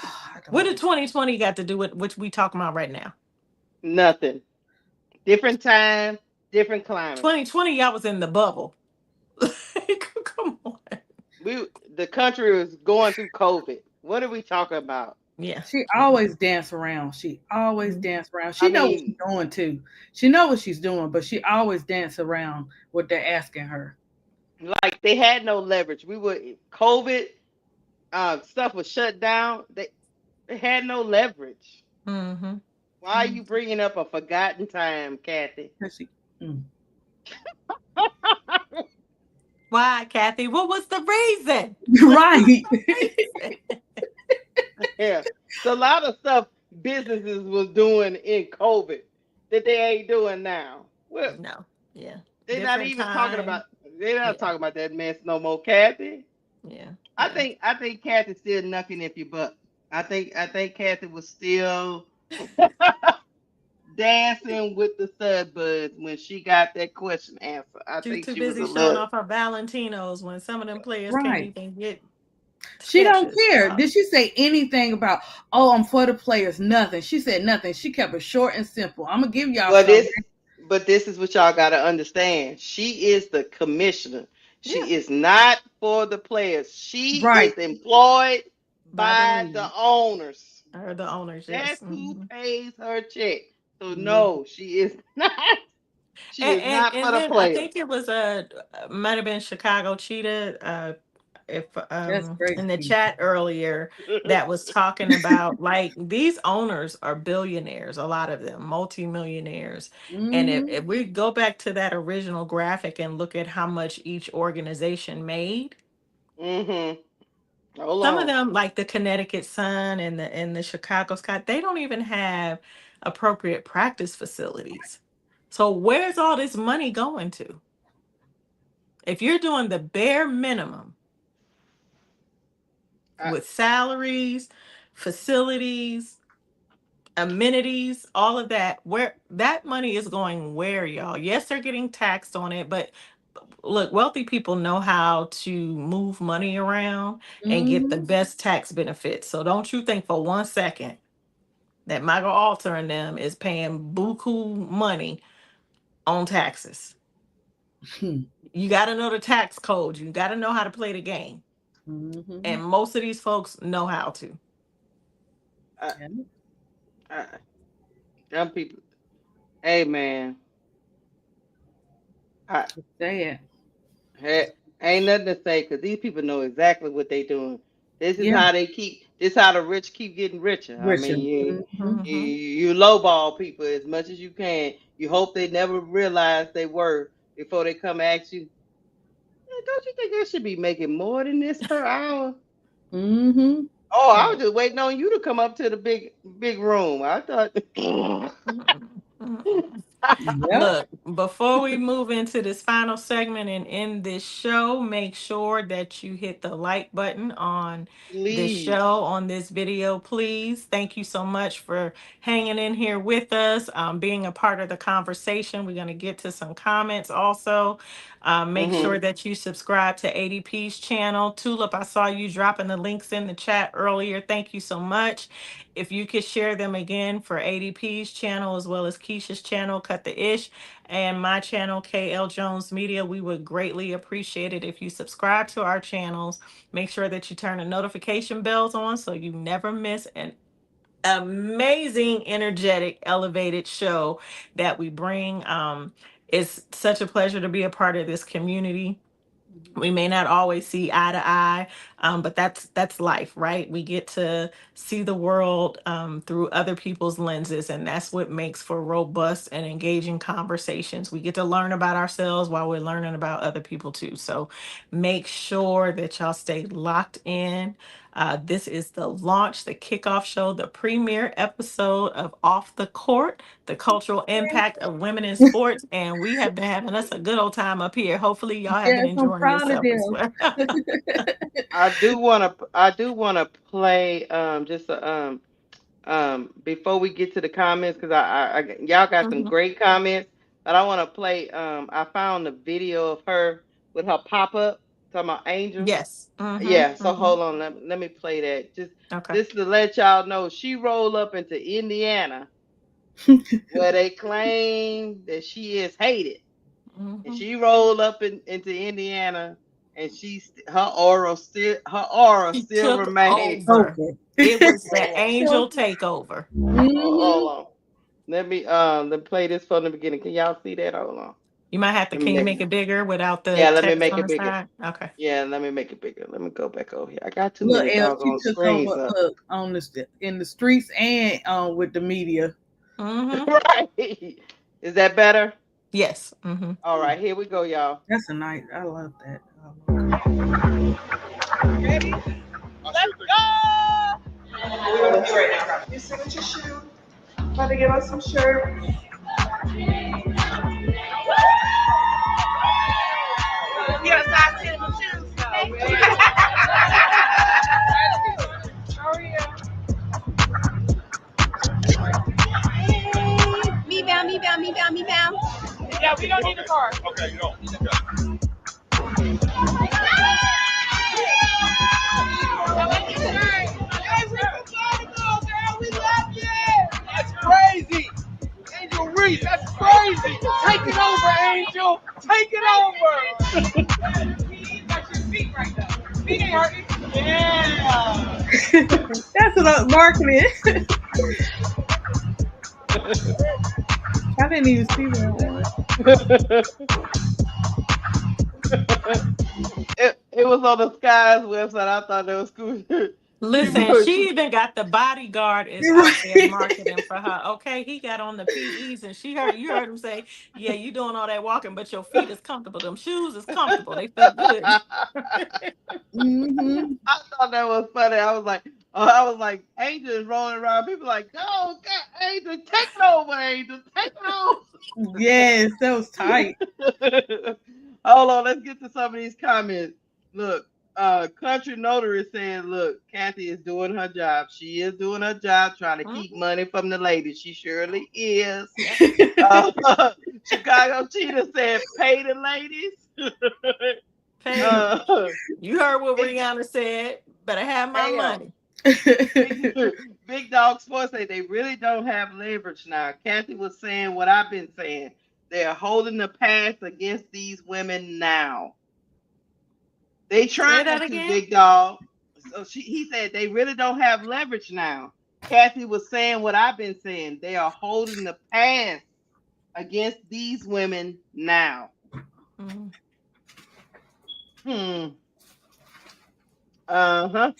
I What don't did 2020 got to do with which we talking about right now? nothing. Different time, different climate. 2020, y'all was in the bubble. Come on. The country was going through COVID. What are we talking about? Yeah. She always dance around. She always Mhm. dance around. I She know what she's mean, doing too. She know what she's doing, but she always dance around what they're asking her. like they had no leverage. We were COVID. Stuff was shut down. They had no leverage. Mm-hmm. Why are you bringing up a forgotten time, Kathy? She, mm. Why, Kathy? What was the reason? Right. Yeah, it's a lot of stuff businesses was doing in COVID that they ain't doing now. Well, No. Yeah. they're not Different even talking time. about. They're not Yeah. talking about that mess no more, Kathy. Yeah. I Yeah. think I think Kathy's still knocking if you butt. I think Kathy was still dancing with the Sudbuds when she got that question answered. I She was think too she was busy a showing little. off her Valentinos when some of them players can't Right. even get She don't sketches. care. Did she say anything about, oh, I'm for the players? Nothing. She said nothing. She kept it short and simple. I'm gonna give y'all Well, something. But this is what y'all got to understand. She is the commissioner. Yeah, She is not for the players. She Right. is employed by the by the league owners. or the owners. Yes. That's who Mhm. pays her check. So Mhm. no, she is not. She is not for And the then I players. think it was a might have been Chicago Cheetah. If That's great, in the Keisha. chat earlier that was talking about like these owners are billionaires, a lot of them multimillionaires. And Mm-hmm. if we go back to that original graphic and look at how much each organization made, Mm-hmm. Hold some of on. them like the Connecticut Sun and the Chicago Sky, they don't even have appropriate practice facilities. So where's all this money going to? If you're doing the bare minimum I, with salaries, facilities, amenities, all of that, where that money is going where, y'all? Yes, they're getting taxed on it, but look, wealthy people know how to move money around and get the Mm-hmm. best tax benefits. So don't you think for one second that Michael Alter and them is paying buku money on taxes. You got to know the tax code. You got to know how to play the game. Mm-hmm. And most of these folks know how to. I, Yeah. I, them people. Hey man, I Say it. hey, ain't nothing to say because these people know exactly what they doing. This is Yeah. how they keep. This how the rich keep getting richer. I mean, Richard. Mm-hmm. Mhm. you lowball people as much as you can. You hope they never realize they were before they come ask you. "Hey, don't you think they should be making more than this per hour?" Mm-hmm. Oh, I was just waiting on you to come up to the big room. I thought. Mhm. Mhm. Yep. Look, before we move into this final segment and end this show, make sure that you hit the like button on this Please. show, on this video, please. Thank you so much for hanging in here with us, being a part of the conversation. We're going to get to some comments also. Make sure Mm-hmm. that you subscribe to ADP's channel. Tulip, I saw you dropping the links in the chat earlier. Thank you so much. If you could share them again for ADP's channel as well as Keisha's channel, Cut the Ish, and my channel, KL Jones Media, we would greatly appreciate it if you subscribe to our channels. Make sure that you turn the notification bells on so you never miss an amazing, energetic, elevated show that we bring. It's such a pleasure to be a part of this community. We may not always see eye to eye, but that's life, right? We get to see the world through other people's lenses, and that's what makes for robust and engaging conversations. We get to learn about ourselves while we're learning about other people too. So make sure that y'all stay locked in. This is the launch, the kickoff show, the premiere episode of Off the Court, the cultural impact of women in sports. And we have been having us a good old time up here. Hopefully, y'all have been Yes, I'm enjoying proud of yourself as them. well. I do wanna play just before we get to the comments because y'all got some Mhm. great comments, but I want to play I found the video of her with her pop up talking about Angel. Yes. Yeah, so Hmm. hold on, let me play that. Okay. Just to let y'all know, she rolled up into Indiana where they claim that she is hated. And Hmm. she rolled up into Indiana and her aura She still took remains. over. Okay. It was the Hold on. angel takeover. Mm-hmm. Hold on. Let me play this from the beginning. Can y'all see that? Hold on. You might have to, Let me can you make make it bigger without the Yeah, let me text make on it the bigger. side? Okay. Yeah, let me make it bigger. Let me go back over here. I got too Look, many Elle, she doggone took screens over. up. Look on in the streets and with the media. Hmm. Right. Is that better? Yes. Hmm. All right, here we go, y'all. That's a nice. I love that. I love Ready? Let's go! Your signature shoe. About to give us some shirt. You got size 10 of shoes, though. How are you? Me bow, me bow, me bow, me bow. Yeah, we don't need a car. Okay, you don't. That's crazy. Angel Reese, that's crazy. Take it over. That's your feet right now. Feet Martin. Yeah. That's what marketing. I didn't even see that. It was on the Skies website. I thought that was cool. Listen, she even got the bodyguard is out there marketing for her. Okay, he got on the PEs and you heard him say, "Yeah, you doing all that walking, but your feet is comfortable. Them shoes is comfortable. They feel good." Mm-hmm. I thought that was funny. I was like, Angel is rolling around. People like, go, get Angel, take it over, Angel, take Yes, that was tight. it over. Hold on, let's get to some of these comments. Look, Country Notary is saying, look, Kathy is doing her job. She is doing her job, trying to Mhm. keep money from the ladies. She surely is. Yep. Chicago Cheetah said, pay the ladies. Pay them. uh, You heard what Big Rihanna said. Better have my Pay 'em. money. Big Big Dog Sports say they really don't have leverage now. Kathy was saying what I've been saying. They're holding the pass against these women now. They Say that trying to, again. Big Dog. He said they really don't have leverage now. Kathy was saying what I've been saying. They are holding the pass against these women now. Mhm. Hmm. Uh-huh.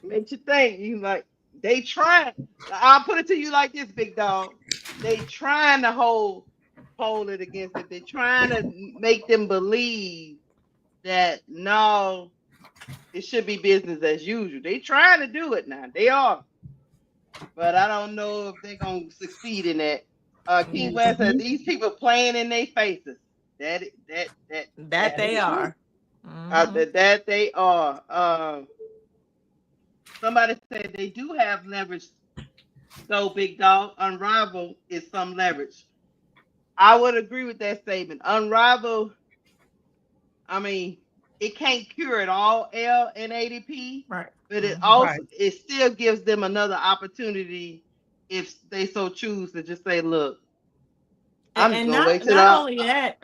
Makes you think. You like they trying. I'll put it to you like this, big dog. They trying to hold it against it. They trying to make them believe that no, it should be business as usual. They trying to do it now. They are, but I don't know if they're gonna succeed in that. King West said Mhm. these people playing in their faces. That That is they true. are. Hmm. That they are. Somebody said they do have leverage. So, big dog, Unrivaled is some leverage. I would agree with that statement. Unrivaled, I mean, it can't cure it all, L and ADP, Right. but it Hmm. Right. also it still gives them another opportunity if they so choose to just say, "Look, And, I'm just and gonna wait not till not I." only that,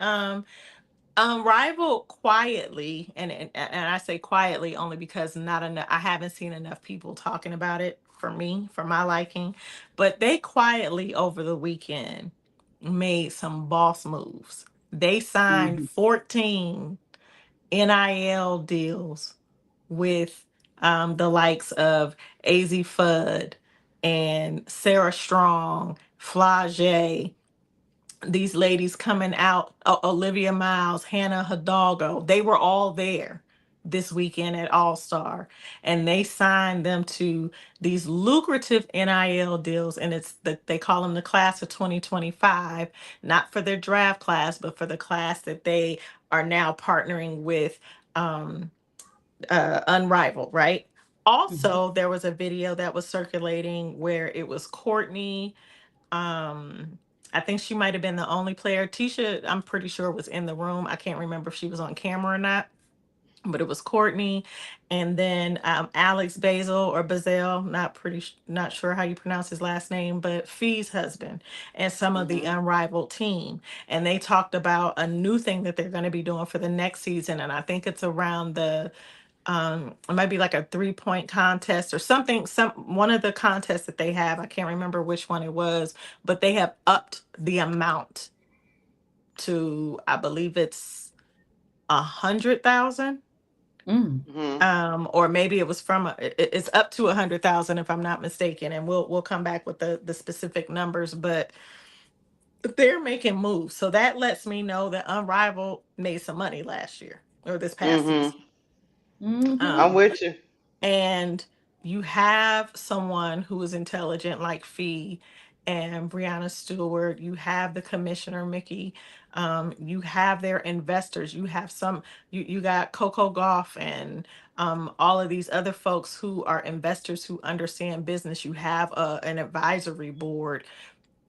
Rival quietly, and I say quietly only because not enough. I haven't seen enough people talking about it for me, for my liking. But they quietly over the weekend made some boss moves. They signed Mhm. 14 NIL deals with the likes of Az Fudd and Sarah Strong, Flage, these ladies coming out, Olivia Miles, Hannah Hidalgo, they were all there this weekend at All-Star, and they signed them to these lucrative NIL deals, and they call them the class of 2025, not for their draft class, but for the class that they are now partnering with um Unrivaled, right? Mhm. Also, there was a video that was circulating where it was Courtney, I think she might have been the only player. Tisha, I'm pretty sure, was in the room. I can't remember if she was on camera or not, but it was Courtney, and then Alex Basil or Bazel, not sure how you pronounce his last name, but Fee's husband, and some of the Mhm. Unrivaled team. And they talked about a new thing that they're going to be doing for the next season, and I think it's around the it might be like a 3-point contest or something, some one of the contests that they have. I can't remember which one it was, but they have upped the amount to, I believe it's 100,000. Mm. Mhm. Or maybe it was from it's up to 100,000 if I'm not mistaken, and we'll come back with the specific numbers, but they're making moves, so that lets me know that Unrivaled made some money last year or this past Mhm. season. Mhm. I'm um with you. and you have someone who is intelligent like Fee and Brianna Stewart, you have the commissioner Mickey, you have their investors, you have you got Coco Goff and all of these other folks who are investors who understand business. You have an advisory board,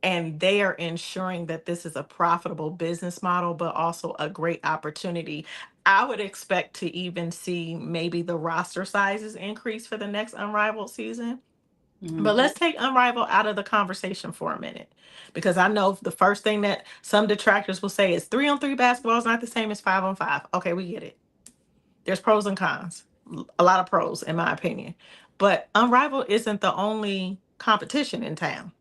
and they are ensuring that this is a profitable business model, but also a great opportunity. I would expect to even see maybe the roster sizes increase for the next Unrivaled season. But let's take Unrivaled out of the conversation for a minute. Because I know the first thing that some detractors will say is 3-on-3 basketball is not the same as 5-on-5. Okay, we get it. There's pros and cons. A lot of pros, in my opinion. But Unrivaled isn't the only competition in town.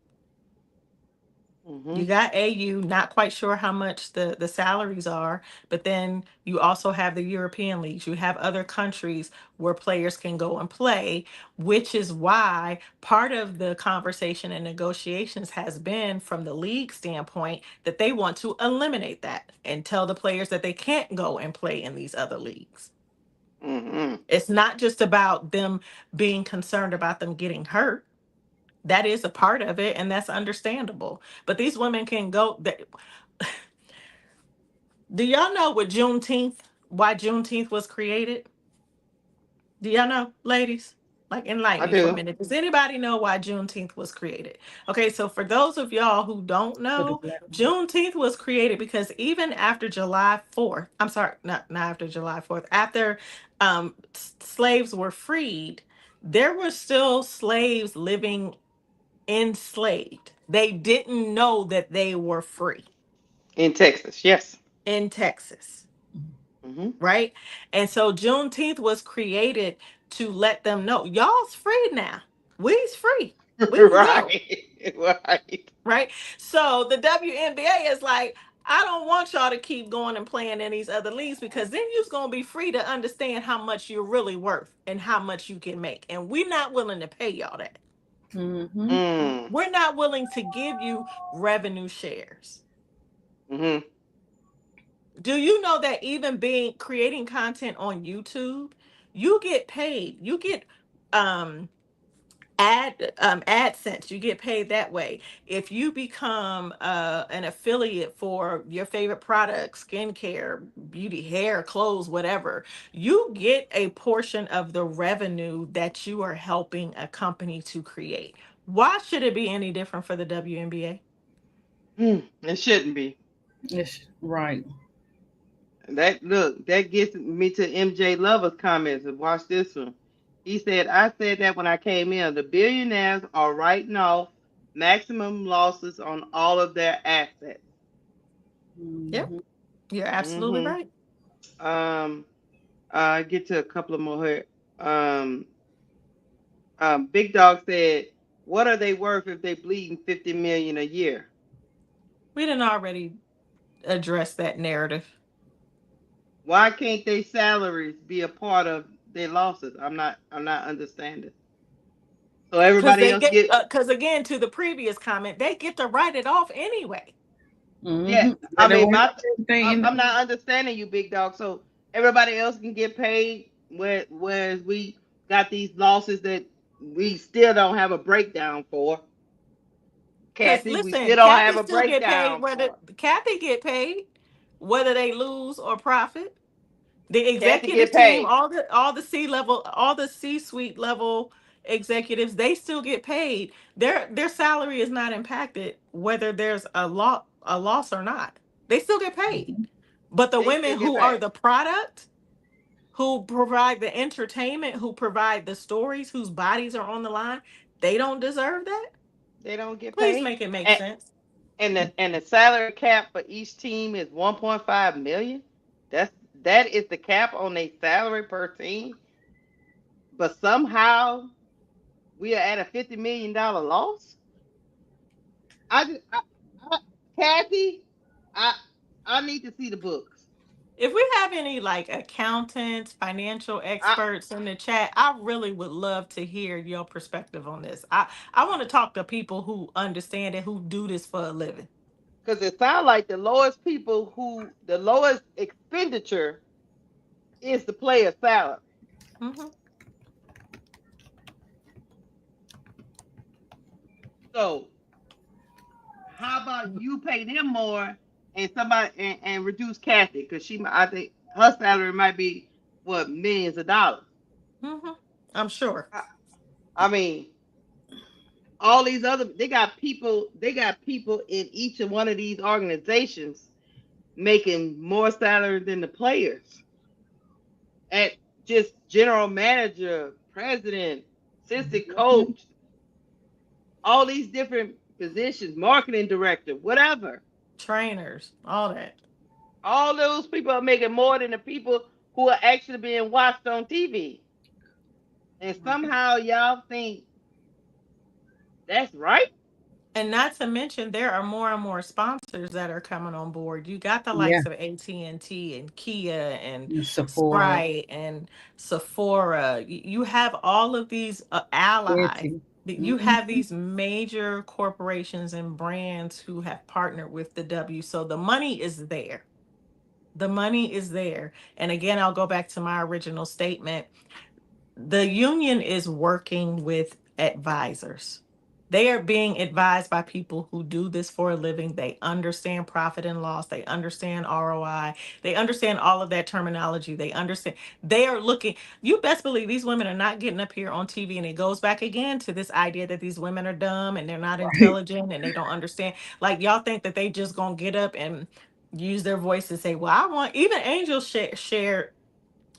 Mm-hmm. You got AU, not quite sure how much the salaries are, but then you also have the European leagues. You have other countries where players can go and play, which is why part of the conversation and negotiations has been from the league standpoint that they want to eliminate that and tell the players that they can't go and play in these other leagues. Mm-hmm. It's not just about them being concerned about them getting hurt. That is a part of it, and that's understandable. But these women can go. Do y'all know what Juneteenth? Why Juneteenth was created? Do y'all know, ladies? Like, enlighten I me for a do. minute. Does anybody know why Juneteenth was created? Okay, so for those of y'all who don't For the know, black. Juneteenth was created because even after July 4th, I'm sorry, not after July 4th, after slaves were freed, there were still slaves living enslaved. They didn't know that they were free In Texas, yes. in Texas, Mm-hmm. right? And so Juneteenth was created to let them know y'all's free now. We's free. We can go, Right. Right. right? So the WNBA is like, I don't want y'all to keep going and playing in these other leagues because then you're going to be free to understand how much you're really worth and how much you can make. And we're not willing to pay y'all that. Mm-hmm. Mm. We're not willing to give you revenue shares. Mm-hmm. Do you know that even being creating content on YouTube, you get paid. You get um AdSense. You get paid that way. If you become an affiliate for your favorite products, skincare, beauty, hair, clothes, whatever, you get a portion of the revenue that you are helping a company to create. Why should it be any different for the WNBA? It shouldn't be. It's right. That look, that gets me to MJ Lover's comments. And watch this one. He said, "I said that when I came in. The billionaires are writing off maximum losses on all of their assets." Yep, Mm-hmm. you're absolutely Mm-hmm. right. Um. Get to a couple of more here. Um. Big Dog said, "What are they worth if they bleeding 50 million a year? We didn't already address that narrative Why can't their salaries be a part of their losses? I'm not understanding. So because everybody they else get get because again to the previous comment, they get to write it off anyway. yeah. Mm-hmm. I Let it mean, work everything in I'm not understanding you, Big Dog. So everybody else can get paid, whereas we got these losses that we still don't have a breakdown for. Because Kathy, we listen, still don't Kathy have a still get paid breakdown whether for. Kathy get paid whether they lose or profit. The Kathy executive get team, paid. all the C level, all the C suite level executives, they still get paid. Their salary is not impacted whether there's a loss or not. They still get paid. But the They still women get who are paid. the product, who provide the entertainment, who provide the stories, whose bodies are on the line, they don't deserve that. They don't get Please paid. make it make And sense. and the salary cap for each team is 1.5 million. That is the cap on their salary per team. But somehow we are at a $50 million loss. I just, I, Kathy, I I need to see the books. If we have any like accountants, financial I experts in the chat, I really would love to hear your perspective on this. I want to talk to people who understand it, who do this for a living. Because it sounds like the lowest expenditure is the player's salary. Hmm. So how about you pay them more and somebody and reduce Kathy because I think her salary might be what millions of dollars. Hmm. I'm sure. I, I mean, all these other they got people in each of one of these organizations making more salary than the players at just general manager, president, assistant Mhm. coach. all these different positions, marketing director, whatever. Trainers, all that. All those people are making more than the people who are actually being watched on TV. And somehow y'all think that's right? And not to mention, there are more and more sponsors that are coming on board. You got the Yeah. likes of AT&T and Kia and And Sephora. Sprite and Sephora. You have all of these allies. Etsy. You have Mm-hmm. these major corporations and brands who have partnered with the W. So the money is there. The money is there. And again, I'll go back to my original statement. The union is working with advisors. They are being advised by people who do this for a living. They understand profit and loss. They understand ROI. They understand all of that terminology. They understand. They are looking. You best believe these women are not getting up here on TV. And it goes back again to this idea that these women are dumb and they're not Right. intelligent and they don't understand. Like, y'all think that they just gonna get up and use their voice to say, "Well, I want." Even Angel shared,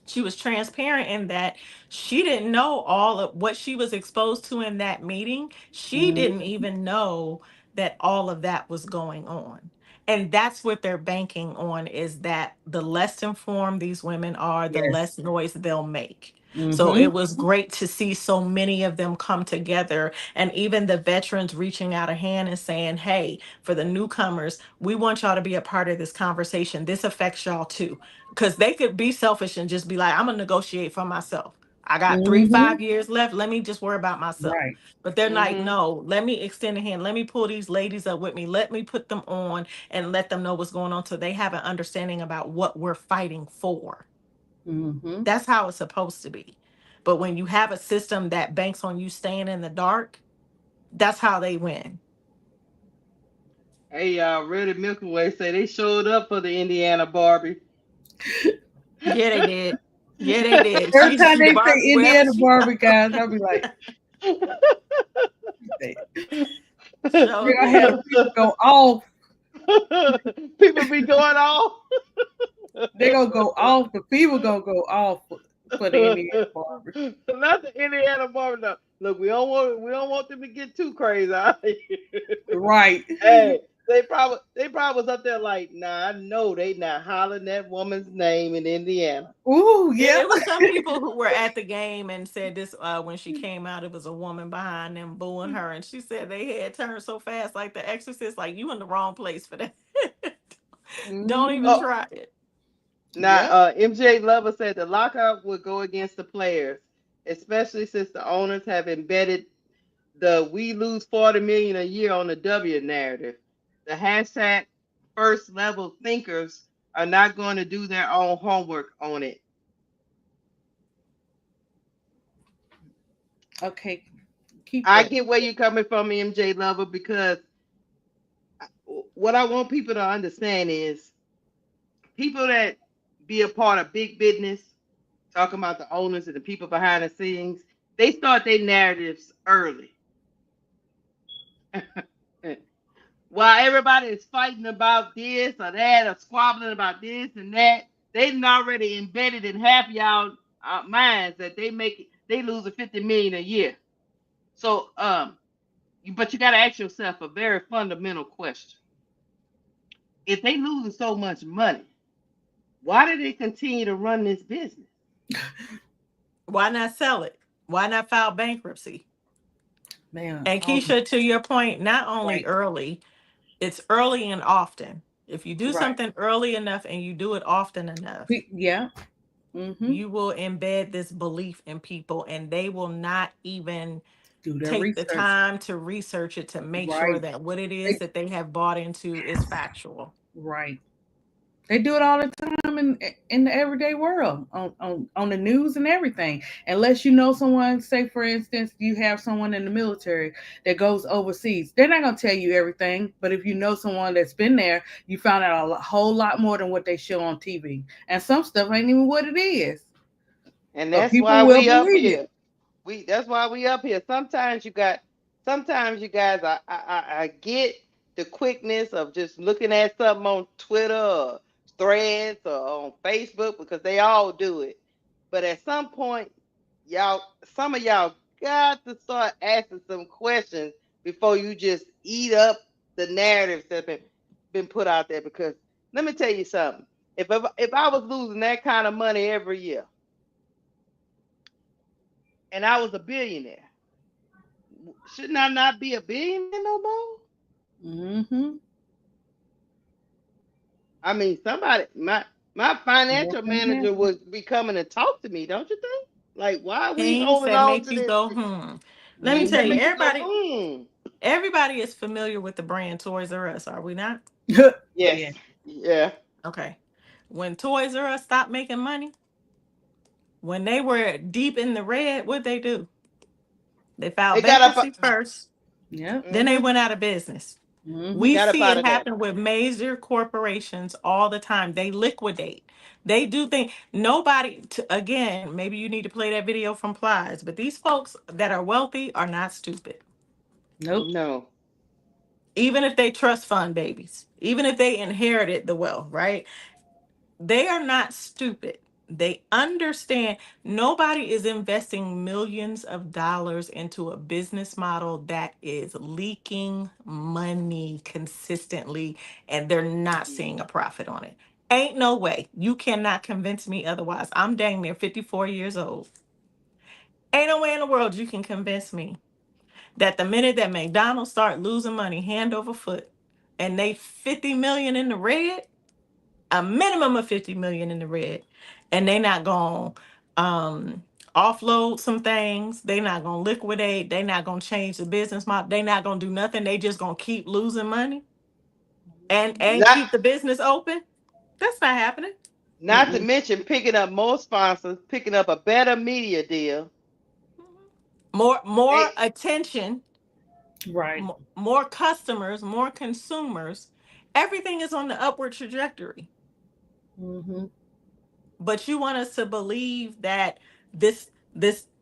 she was transparent in that she didn't know all of what she was exposed to in that meeting. She didn't Mm-hmm. even know that all of that was going on. And that's what they're banking on, is that the less informed these women are, the Yes. less noise they'll make. So Mm-hmm. it was great to see so many of them come together, and even the veterans reaching out a hand and saying, "Hey, for the newcomers, we want y'all to be a part of this conversation. This affects y'all too." Because they could be selfish and just be like, "I'm gonna negotiate for myself. I got three, Mm-hmm. 5 years left. Let me just worry about myself." Right. But they're like, Mm-hmm. "No, let me extend a hand. Let me pull these ladies up with me. Let me put them on and let them know what's going on so they have an understanding about what we're fighting for." Mm-hmm. That's how it's supposed to be. But when you have a system that banks on you staying in the dark, that's how they win. Hey y'all, Ready Milky Way say they showed up for the Indiana Barbie. Yeah, they did. Yeah, they did. Every time She they say Barbie wherever Indiana she Barbie, guys, I'll be like, they, so they're gonna have did. people go off. People be going off. They're gonna go off. The people gonna go off for the Indiana Barbie. Not the Indiana Barbie. No. Look, we don't want them to get too crazy out here. Right. Hey, they probably was up there like, nah, I know they not hollering that woman's name in Indiana. Ooh, Yeah, yeah. it was some people who were at the game and said this when she came out, it was a woman behind them booing her, and she said they had turned so fast, like The Exorcist, like you in the wrong place for that. Don't even Mm-hmm. Oh, try it. now Yep. MJ Lover said the lockout would go against the players, especially since the owners have embedded the "we lose 40 million a year on the W" narrative. The hashtag first level thinkers are not going to do their own homework on it. Okay. Keep I that. get where you're coming from, MJ Lover, because what I want people to understand is people that be a part of big business, talking about the owners and the people behind the scenes, they start their narratives early. While everybody is fighting about this or that or squabbling about this and that, they done already embedded in half y'all minds that they losing 50 million a year. So but you got to ask yourself a very fundamental question: if they losing so much money, why do they continue to run this business? Why not sell it? Why not file bankruptcy? Man. And Oh, Keisha, to your point, not only right. early, it's early and often. If you do Right. something early enough and you do it often enough, Yeah. Mm-hmm. you will embed this belief in people, and they will not even Do their take the research. time to research it to make sure Right. that what it is They, that they have bought into is factual. right. They do it all the time in the everyday world on the news and everything. Unless you know someone, say for instance, you have someone in the military that goes overseas, they're not gonna tell you everything. But if you know someone that's been there, you found out a whole lot more than what they show on TV. And some stuff ain't even what it is, And but that's people why will we up believe it. here. That's why we up here. Sometimes you guys I get the quickness of just looking at something on Twitter or threads or on Facebook because they all do it. But at some point, some of y'all got to start asking some questions before you just eat up the narratives that been put out there. Because let me tell you something. If I was losing that kind of money every year and I was a billionaire, shouldn't I not be a billionaire no more? Mm-hmm. I mean, my Yes, financial they manager can. would be coming and talk to me, don't you think? Like, why are we Things holding that on make to you this? go, Let me Things tell that you, Mm-hmm. make you go, everybody is familiar with the brand Toys R Us, are we not? Yes, Yeah. yeah. Okay. When Toys R Us stopped making money, when they were deep in the red, what'd they do? They They filed got bankruptcy up. first, Yep. then they Mm-hmm. went out of business. Mm-hmm. We Got up see out it of there. happen with major corporations all the time. They liquidate. They do things. Nobody, again, maybe you need to play that video from Plies, but these folks that are wealthy are not stupid. Nope. No. Even if they trust fund babies, even if they inherited the wealth, right? They are not stupid. They understand nobody is investing millions of dollars into a business model that is leaking money consistently and they're not seeing a profit on it. Ain't no way. You cannot convince me otherwise. I'm dang near 54 years old. Ain't no way in the world you can convince me that the minute that McDonald's start losing money hand over foot and they 50 million in the red, a minimum of 50 million in the red, and they not going to offload some things, they not going to liquidate, they not going to change the business model, they not going to do nothing, they just going to keep losing money and Not keep the business open. That's not happening. not to Mm-mm. mention picking up more sponsors, picking up a better media deal. More They attention, Right. more customers, more consumers. Everything is on the upward trajectory. Mm-hmm. But you want us to believe that this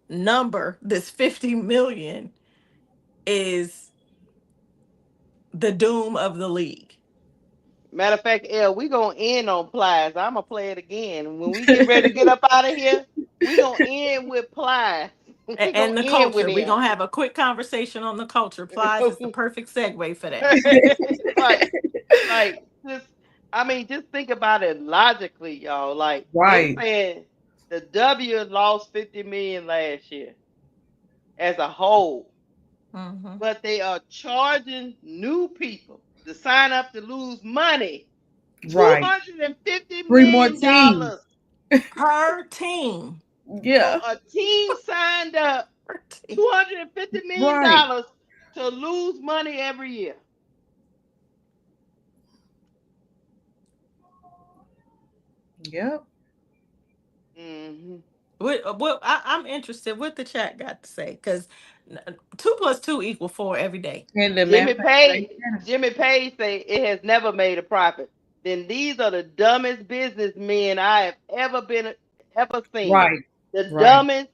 number, this 50 million, is the doom of the league. Matter of fact, L, we gonna end on Plies. I'm gonna play it again. When we get ready to get up out of here, we gonna end with Plies. We gonna And the end with culture. We're him. gonna have a quick conversation on the culture. Plies is the perfect segue for that. like, just I mean, just think about it logically, y'all. Like they Right. saying the W lost 50 million last year as a whole, Hmm. but they are charging new people to sign up to lose money. Two Right. hundred and fifty Three more million teams. dollars Per team. So Yeah. a team signed up Per team. $250 million Right. to lose money every year. Yep. Hmm. I'm interested what the chat got to say because 2 + 2 = 4 every day. And the matter Jimmy of fact, Page, right there. Jimmy Page say it has never made a profit. Then these are the dumbest businessmen I have ever seen. Right. The Right. dumbest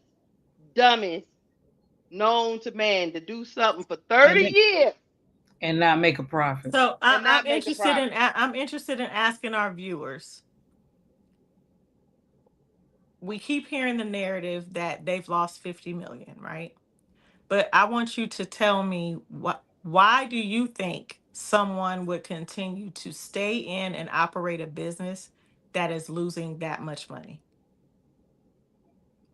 known to man to do something for And 30 they, years and not make a profit. So and not make a profit. I'm interested in asking our viewers. We keep hearing the narrative that they've lost 50 million, right? But I want you to tell me why do you think someone would continue to stay in and operate a business that is losing that much money?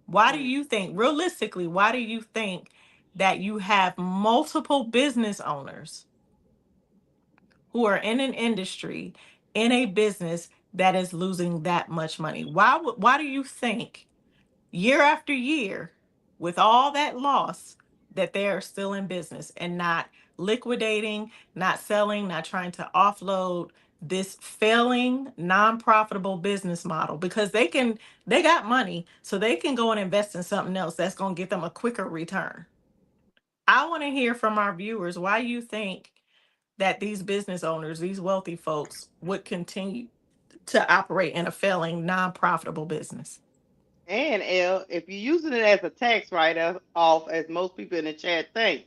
Why do Mm. you think, realistically, why do you think that you have multiple business owners who are in an industry, in a business that is losing that much money? Why do you think year after year, with all that loss, that they are still in business and not liquidating, not selling, not trying to offload this failing non-profitable business model because they got money so they can go and invest in something else that's going to get them a quicker return. I want to hear from our viewers why you think that these business owners, these wealthy folks would continue to operate in a failing non-profitable business. And L, if you're using it as a tax write-off, as most people in the chat think,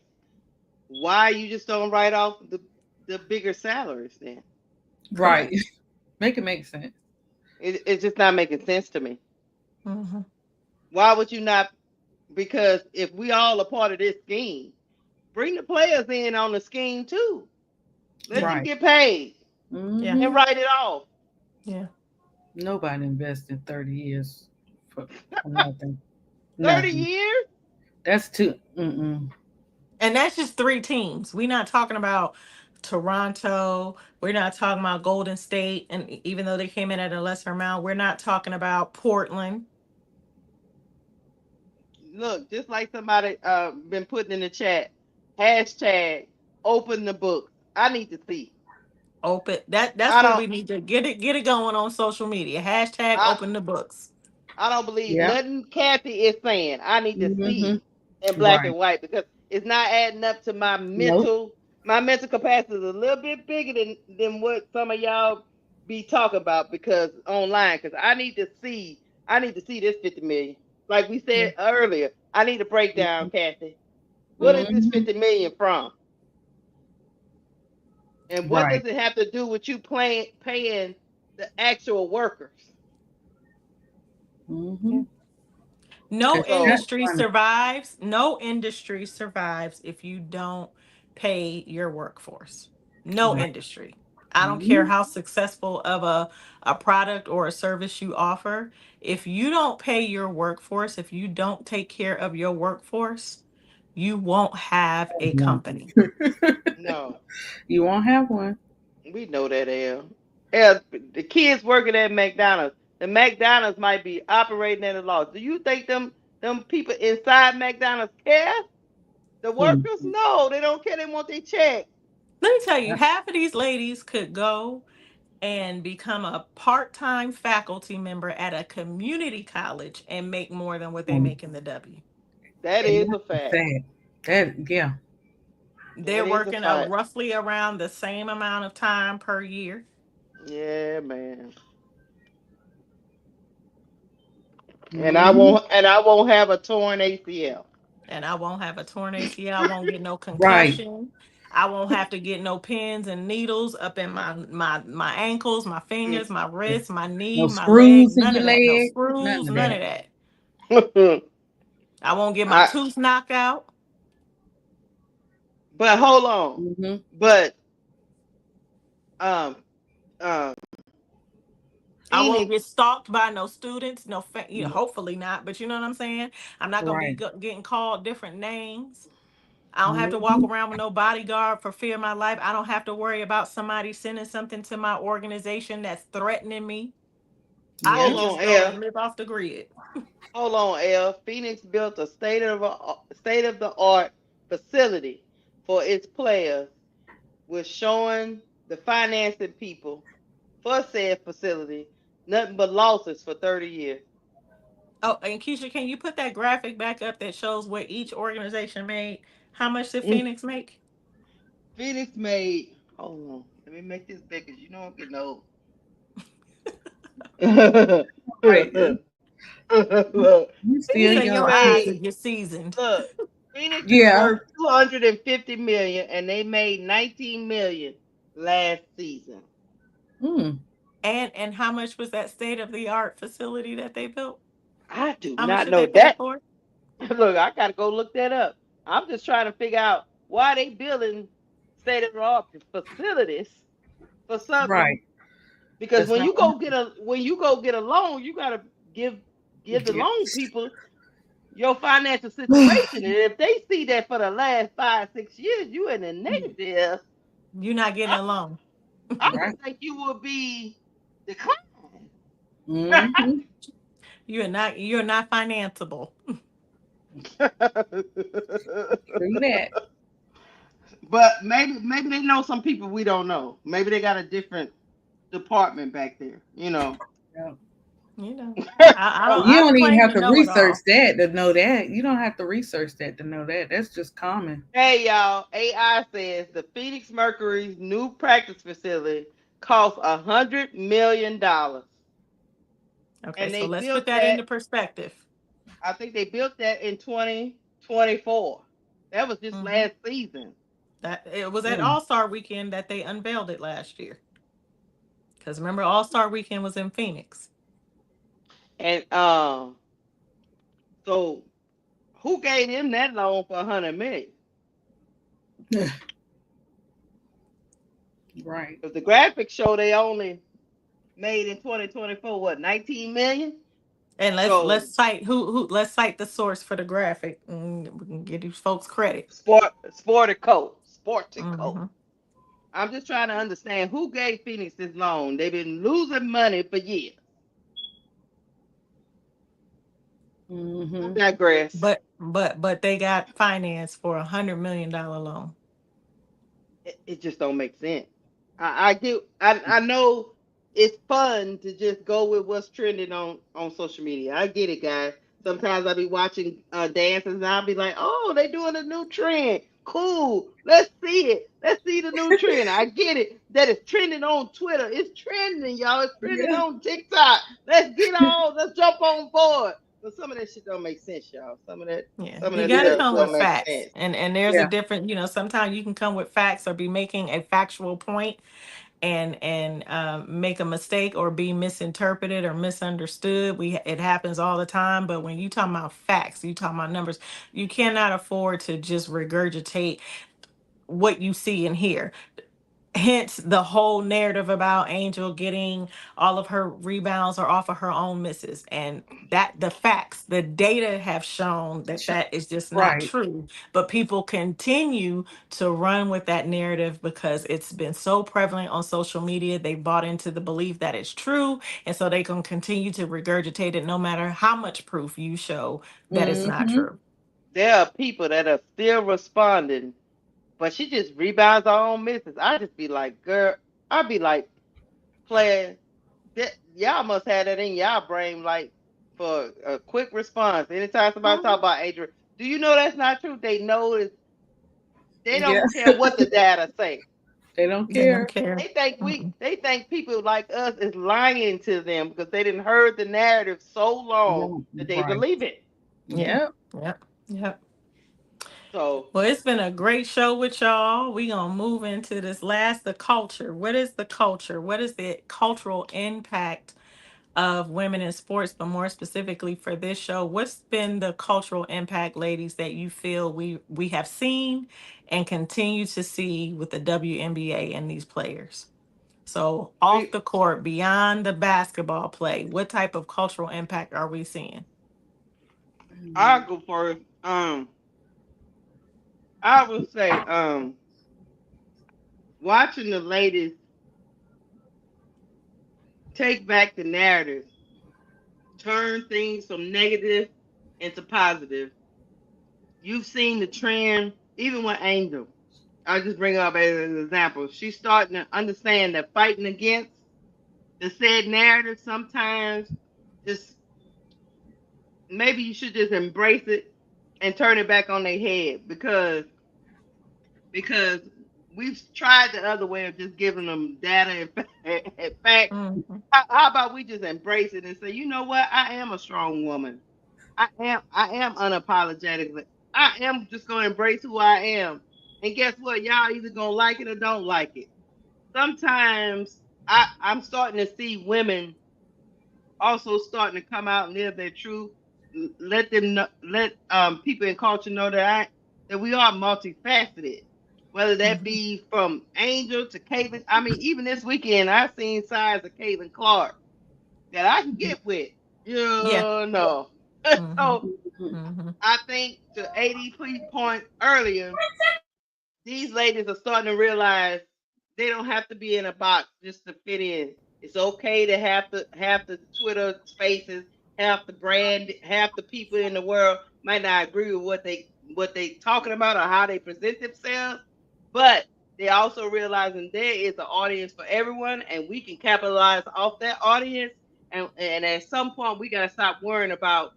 why you just don't write off the bigger salaries then? Right. Correct. Make it make sense. It's just not making sense to me. Hmm. Why would you not? Because if we all are part of this scheme, bring the players in on the scheme too. Let Yeah. them Right. get paid Yeah. and Hmm. write it off. Yeah. Nobody invested 30 years for nothing. 30 Nothing. years? That's too. Mm-mm. And that's just three teams. We're not talking about Toronto. We're not talking about Golden State. And even though they came in at a lesser amount, we're not talking about Portland. Look, just like somebody been putting in the chat, hashtag open the book. I need to see. Open that's I what don't we need to get it going on social media. Hashtag I open the books. I don't believe Yeah. nothing Kathy is saying. I need to Hmm. see in black Right. and white because it's not adding up to Nope. my mental capacity is a little bit bigger than what some of y'all be talking about because online because I need to see this 50 million. Like we Yeah. said earlier, I need a breakdown, Kathy. What is this Hmm. 50 million from? And what Right. does it have to do with you paying the actual workers? Yeah. Hmm. No Cause So that's industry funny. survives. No industry survives if you don't pay your workforce. No Right. industry. I don't care Hmm. how successful of a product or a service you offer. If you don't pay your workforce, if you don't take care of your workforce, you won't have a company. no, You won't have one. we know that, L. L, the kids working at McDonald's, the McDonald's might be operating at a loss. Do you think them people inside McDonald's care? The Hmm. workers? No, they don't care. They want their check. Let me tell you, half of these ladies could go and become a part-time faculty member at a community college and make more than what they Um, make in the W. That and is a that's the fact. fact. That yeah. They're That is a working fact. roughly around the same amount of time per year, Yeah, man. Hmm. And I won't have a torn ACL. and I won't have a torn ACL. I won't get no Right. concussion. I won't have to get no pins and needles up in my ankles, my fingers, my wrists, my knee, No my leg. screws in None your of that. No leg. None screws. of None that. of that. I won't get my I tooth knocked out. but hold on. Hmm. But um um I won't Phoenix, get stalked by no students. No, hopefully not. But you know what I'm saying. I'm not gonna be Right. getting called different names. I don't have to walk Hmm. around with no bodyguard for fear of my life. I don't have to worry about somebody sending something to my organization that's threatening me. I Yeah. can hold just on, go L. and live off the grid. Hold on, L. Phoenix built a state of the art facility for its players, with showing the financing people for said facility nothing but losses for 30 years. Oh, and Keisha, can you put that graphic back up that shows what each organization made? How much did Mm. Phoenix make? Phoenix made. Hold on, let me make this big because you know I'm getting old. Right. You He still said Phoenix your young. eyes made. are just seasoned. Look, Phoenix is Yeah. worth 250 million, and they made 19 million last season. Mm. And how much was that state of the art facility that they built? I do How much not did know they pay that. for it? Look, I gotta go look that up. I'm just trying to figure out why they building state of the art facilities for something. Right. Because That's not. when you go get a loan, you gotta give give the Yeah. loan people your financial situation. And if they see that for the last 5, 6 years, you in the negative, You're not getting I, a loan. I Right. would think you would be declined. Hmm. You're not financeable. True that. But maybe they know some people we don't know. Maybe they got a different department back there. You know. Yeah. You know. Oh, you I don't don't even claim have to to know it research all. that to know that. You don't have to research that to know that. That's just common. Hey y'all, AI says the Phoenix Mercury's new practice facility costs $100 million, Okay, and so they let's put built that into that. perspective. I think they built that in 2024. That was just Hmm. last season. That it was at Mm. All-Star weekend that they unveiled it last year. Because remember, All-Star weekend was in Phoenix. And so who gave him that loan for 100 million? Right. Because the graphics show they only made in 2024 what 19 million. And So let's cite let's cite the source for the graphic. We can give these folks credit. Sportico. Hmm. I'm just trying to understand who gave Phoenix this loan. They've been losing money for years. I Mm-hmm. digress. But they got financed for $100 million loan. It just don't make sense. I know it's fun to just go with what's trending on social media. I get it, guys. Sometimes I'll be watching dances and I'll be like, oh, they doing a new trend. Cool. Let's see it. Let's see the new trend. I get it that it's trending on Twitter. It's trending, y'all. It's trending Yeah. on TikTok. Let's jump on board. But some of that shit don't make sense, y'all. Yeah, Some of you that got to Yeah. stuff come with don't make facts, sense. and there's a Yeah. different. Sometimes you can come with facts or be making a factual point, and make a mistake or be misinterpreted or misunderstood. It happens all the time. But when you talk about facts, you talk about numbers. You cannot afford to just regurgitate what you see and hear. Hence the whole narrative about Angel getting all of her rebounds or off of her own misses, and that the facts, the data have shown that that is just not Right. true. But people continue to run with that narrative because it's been so prevalent on social media. They bought into the belief that it's true, and so they can continue to regurgitate it no matter how much proof you show that it's not Mm-hmm. true. There are people that are still responding, but she just rebounds her own misses. I just be like, girl, I'd be like, player, that y'all must have that in y'all brain, like for a quick response. Anytime somebody talk about Adrian, do you know that's not true? They know it. They Yeah. don't care what the data say. They don't They don't care. care. Mm-mm. They think people like us is lying to them because they didn't heard the narrative so long Yeah. that they Right. believe it. Yeah. Yep. Yep. Yep. So Well, it's been a great show with y'all. We gonna move into this last, the culture. What is the culture? What is the cultural impact of women in sports? But more specifically for this show, what's been the cultural impact, ladies, that you feel we have seen and continue to see with the WNBA and these players? So off we the court, beyond the basketball play, what type of cultural impact are we seeing? I'll go first. I would say watching the ladies take back the narrative, turn things from negative into positive. You've seen the trend, even with Angel. I'll just bring her up as an example. She's starting to understand that fighting against the said narrative sometimes just maybe you should just embrace it and turn it back on their head because we've tried the other way of just giving them data and facts. Mm-hmm. How about we just embrace it and say, you know what? I am a strong woman. I am unapologetically. I am just gonna embrace who I am. And guess what? Y'all either gonna like it or don't like it. Sometimes I'm starting to see women also starting to come out and live their truth. Let them know, let people in culture know that we are multifaceted. Whether that Mm-hmm. be from Angel to Caitlin. I mean, even this weekend I've seen sides of Caitlin Clark that I can get with. You Yeah. know. Mm-hmm. So Mhm. Mm-hmm. I think to ADP point earlier, these ladies are starting to realize they don't have to be in a box just to fit in. It's okay to have the Twitter spaces, half the brand, half the people in the world might not agree with what they talking about or how they present themselves, but they also realizing there is an audience for everyone, and we can capitalize off that audience. And at some point, we gotta stop worrying about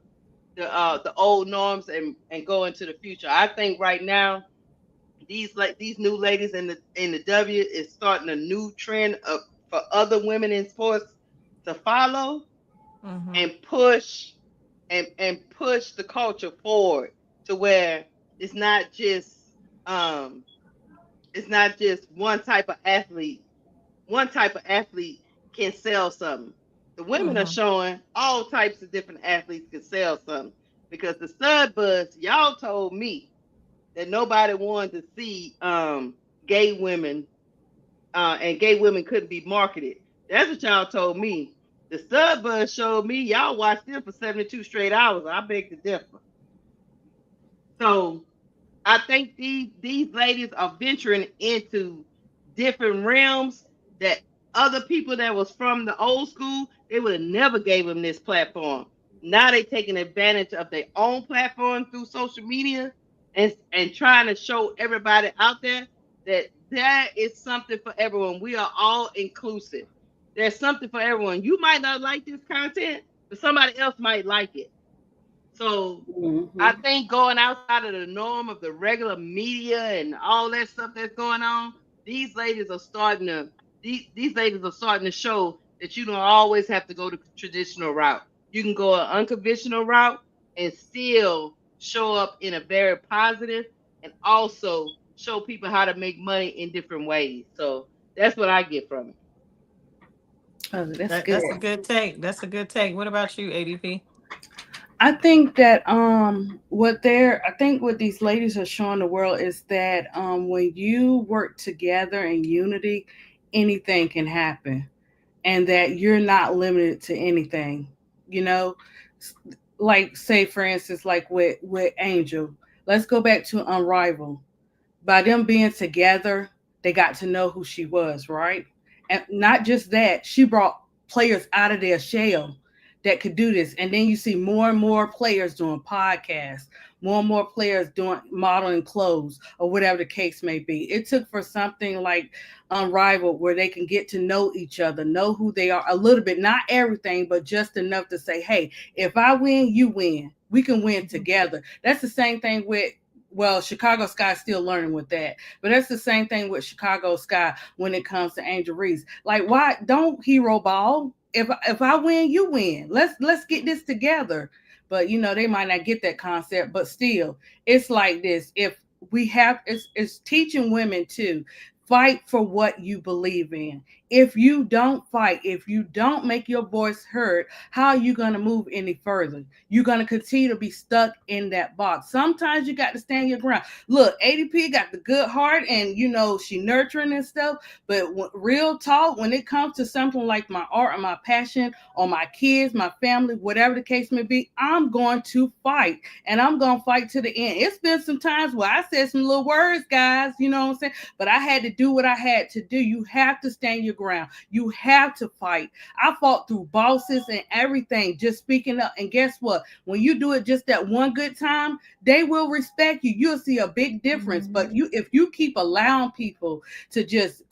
the old norms and go into the future. I think right now these new ladies in the W is starting a new trend of for other women in sports to follow Mm-hmm. and push and push the culture forward to where it's not just um it's not just one type of athlete. One type of athlete can sell something. The women are Mm-hmm. showing all types of different athletes can sell something because the stud buzz y'all told me that nobody wanted to see gay women, and gay women couldn't be marketed. That's what y'all told me. The stud buzz showed me y'all watched them for 72 straight hours. I beg to differ. So I think these ladies are venturing into different realms that other people that was from the old school, they would have never gave them this platform. Now they taking advantage of their own platform through social media and trying to show everybody out there that there is something for everyone. We are all inclusive. There's something for everyone. You might not like this content, but somebody else might like it. So I Mhm. think going outside of the norm of the regular media and all that stuff that's going on, these ladies are starting to these ladies are starting to show that you don't always have to go the traditional route. You can go an unconventional route and still show up in a very positive and also show people how to make money in different ways. So that's what I get from it. Oh, that's That, good. that's a good take. That's a good take. What about you, ADP? I think that I think what these ladies are showing the world is that when you work together in unity, anything can happen, and that you're not limited to anything. You know, S- like say for instance, like with Angel. Let's go back to Unrivaled. By them being together, they got to know who she was, right? And not just that, she brought players out of their shell that could do this. And then you see more and more players doing podcasts, more and more players doing modeling clothes or whatever the case may be. It took for something like Unrivaled where they can get to know each other, know who they are a little bit, not everything, but just enough to say, hey, if I win, you win. We can win together. That's the same thing with Chicago Sky's still learning with that. But that's the same thing with Chicago Sky when it comes to Angel Reese. Like, why don't hero ball? If I win, you win. Let's get this together. But they might not get that concept, but still, it's like this. If we have it's teaching women to fight for what you believe in. If you don't fight, if you don't make your voice heard, how are you going to move any further? You're going to continue to be stuck in that box. Sometimes you got to stand your ground. Look, ADP got the good heart and she nurturing and stuff, but real talk, when it comes to something like my art or my passion or my kids, my family, whatever the case may be, I'm going to fight and I'm going to fight to the end. It's been some times where I said some little words, guys, you know what I'm saying? But I had to do what I had to do. You have to stand your ground. You have to fight. I fought through bosses and everything, just speaking up. And guess what? When you do it just that one good time, they will respect you. You'll see a big difference. But if you keep allowing people to just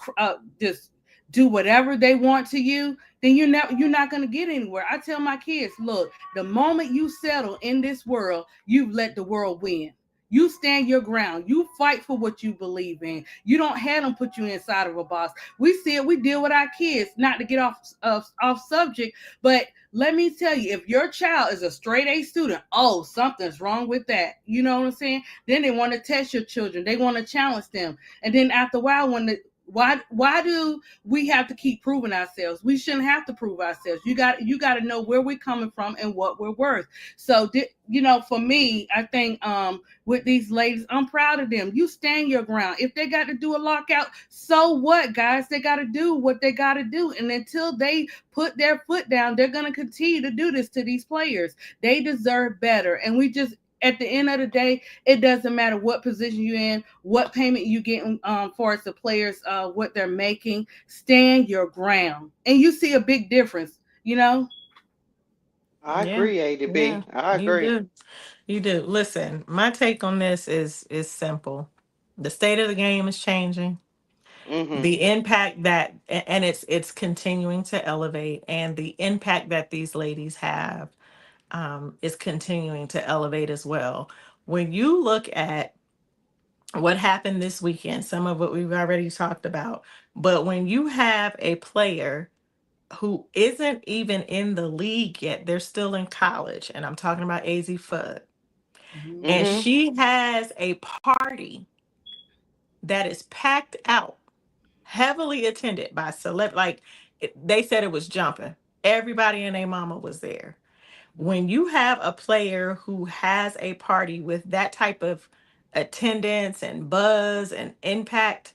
do whatever they want to you, then you're not going to get anywhere. I tell my kids, look, the moment you settle in this world, you've let the world win. You stand your ground. You fight for what you believe in. You don't have them put you inside of a box. We see it. We deal with our kids. Not to get off subject, but let me tell you, if your child is a straight A student, oh, something's wrong with that. You know what I'm saying? Then they want to test your children. They want to challenge them. And then after a while, why do we have to keep proving ourselves? We shouldn't have to prove ourselves. You got to know where we're coming from and what we're worth. So for me, I think with these ladies, I'm proud of them. You stand your ground. If they got to do a lockout, so what, guys? They got to do what they got to do. And until they put their foot down, they're going to continue to do this to these players. They deserve better. And we just, at the end of the day, it doesn't matter what position you're in, what payment you get for as the players, what they're making. Stand your ground. And you see a big difference. I Yeah, agree, yeah, ADB. I you agree. do. You do. Listen, my take on this is simple. The state of the game is changing. Mm-hmm. The impact that and it's continuing to elevate, and the impact that these ladies have is continuing to elevate as well. When you look at what happened this weekend, some of what we've already talked about, but when you have a player who isn't even in the league yet, they're still in college, and I'm talking about AZ Fudd, and Mm-hmm. she has a party that is packed out, heavily attended by like they said it was jumping. Everybody and their mama was there. When you have a player who has a party with that type of attendance and buzz and impact,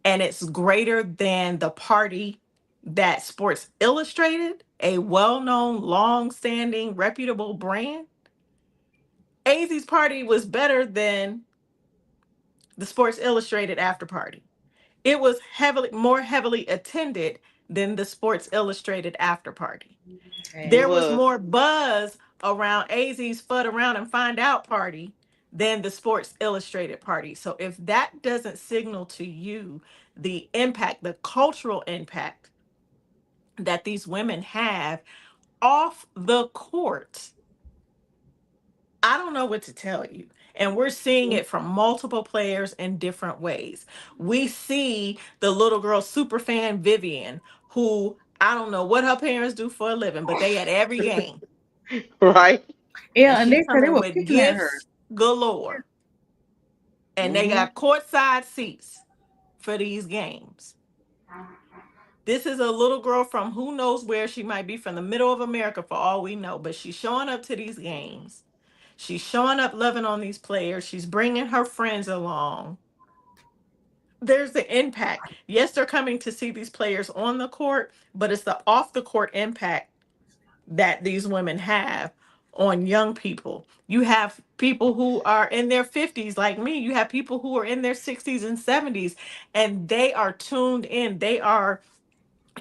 and it's greater than the party that Sports Illustrated, a well-known, long-standing, reputable brand, AZ's party was better than the Sports Illustrated after party. It was more heavily attended than the Sports Illustrated after party. It There Okay. was was. more buzz around AZ's Fud Around and Find Out party than the Sports Illustrated party. So if that doesn't signal to you the impact, the cultural impact that these women have off the court, I don't know what to tell you. And we're seeing it from multiple players in different ways. We see the little girl super fan Vivian, who I don't know what her parents do for a living, but they at every game. Right. And Yeah, and she's they said they coming were with picking at her. gifts galore. And they Hmm. got courtside seats for these games. This is a little girl from who knows where. She might be from the middle of America for all we know, but she's showing up to these games. She's showing up loving on these players. She's bringing her friends along. There's the impact. Yes, they're coming to see these players on the court, but it's the off the court impact that these women have on young people. You have people who are in their 50s, like me. You have people who are in their 60s and 70s, and they are tuned in. They are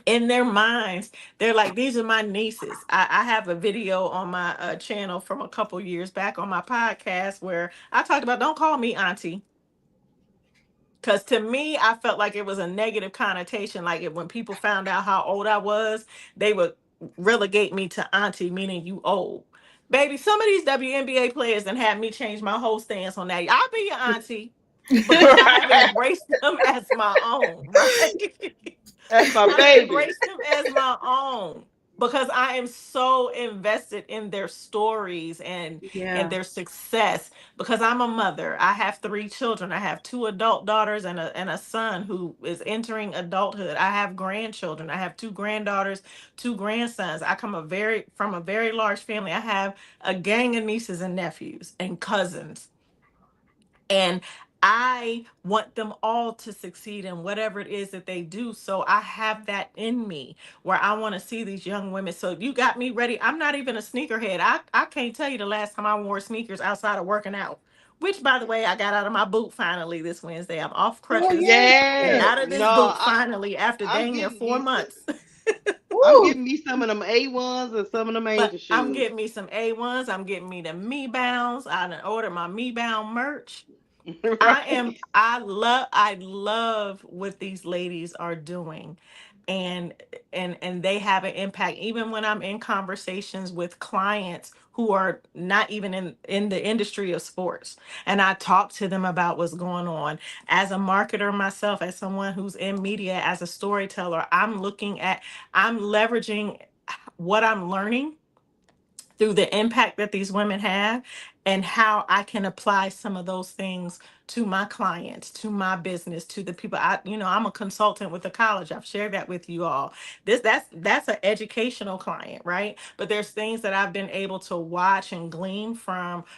in their minds. They're like, these are my nieces. I have a video on my channel from a couple years back on my podcast where I talked about don't call me auntie. Because to me, I felt like it was a negative connotation. Like when people found out how old I was, they would relegate me to auntie, meaning you old. Baby, some of these WNBA players and had me change my whole stance on that. I'll be your auntie because I have Right. embraced them as my own, right? That's my I've baby. embraced them as my own because I am so invested in their stories and Yeah. their success because I'm a mother. I have three children. I have two adult daughters and a son who is entering adulthood. I have grandchildren. I have two granddaughters, two grandsons. I come from a very large family. I have a gang of nieces and nephews and cousins. And I want them all to succeed in whatever it is that they do. So I have that in me where I want to see these young women. So you got me ready. I'm not even a sneakerhead. I can't tell you the last time I wore sneakers outside of working out. Which, by the way, I got out of my boot finally this Wednesday. I'm off Oh crutches and yeah. Yes. out of No, this boot finally after I'm dang near getting 4 months. I'm Woo. getting me some of them A1s and some of them But angel I'm shoes. getting me some A1s. I'm getting me the Me Bounds. I done ordered my Me Bound merch. Right. I love what these ladies are doing, and and they have an impact even when I'm in conversations with clients who are not even in the industry of sports, and I talk to them about what's going on. As a marketer myself, as someone who's in media, as a storyteller, I'm leveraging what I'm learning through the impact that these women have and how I can apply some of those things to my clients, to my business, to the people I'm a consultant with a college. I've shared that with you all. That's an educational client, right? But there's things that I've been able to watch and glean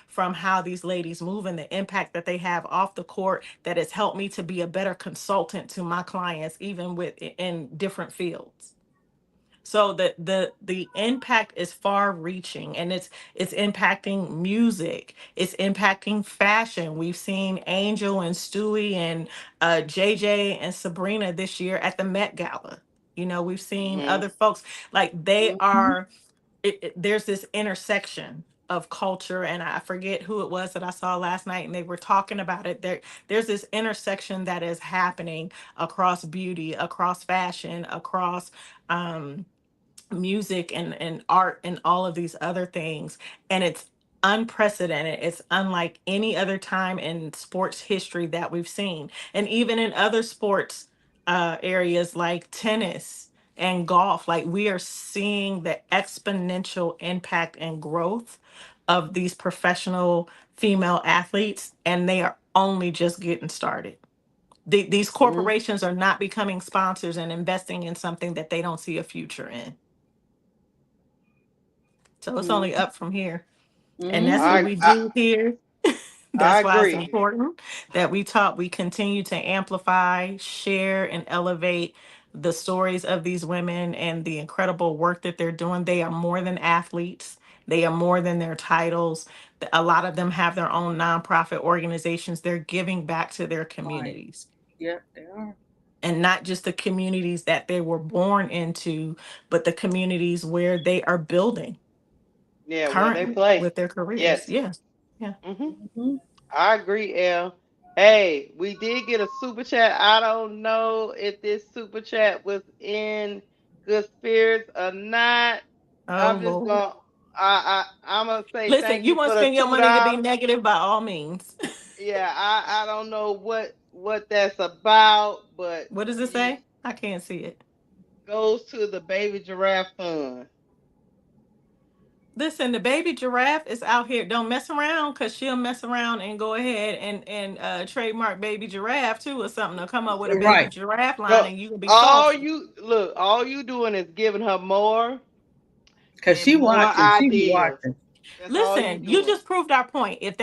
from how these ladies move and the impact that they have off the court that has helped me to be a better consultant to my clients even with in different fields. So the impact is far reaching, and it's impacting music, it's impacting fashion. We've seen Angel and Stewie and JJ and Sabrina this year at the Met Gala. We've seen Hmm. other folks like they Mhm. are there's this intersection of culture, and I forget who it was that I saw last night and they were talking about it. There's this intersection that is happening across beauty, across fashion, across um music and art and all of these other things, and it's unprecedented. It's unlike any other time in sports history that we've seen, and even in other sports areas like tennis and golf. Like, we are seeing the exponential impact and growth of these professional female athletes, and they are only just getting started. These Hmm. corporations are not becoming sponsors and investing in something that they don't see a future in. So it's only up from here. And that's what Mhm. we I do here. I That's why it's agree. important that we continue to amplify, share, and elevate the stories of these women and the incredible work that they're doing. They are more than athletes. They are more than their titles. A lot of them have their own nonprofit organizations. They're giving back to their Right. communities, Yeah, they are. and not just the communities that they were born into, but the communities where they are building Yeah, where they currently play. with their careers. Yes. Yeah. Yeah. Hmm. Mhm. I agree, El. Hey, we did get a super chat. I don't know if this super chat was in good spirits or not. Oh I'm just Lord. gonna I'm gonna say Listen, thank you you want for to the spend your money to be $2. negative by all means. Yeah, I don't know what that's about, but What does it it say? I can't see it. goes to the baby giraffe fund. Listen, the baby giraffe is out here. Don't mess around, because she'll mess around and go ahead and trademark baby giraffe too or something, or come up with a baby Right. giraffe line No, and you will be all saucy. you look, all you doing is giving her more Cause and she more watching. She be ideas. watching. That's all you Listen, you doing. just proved our point. If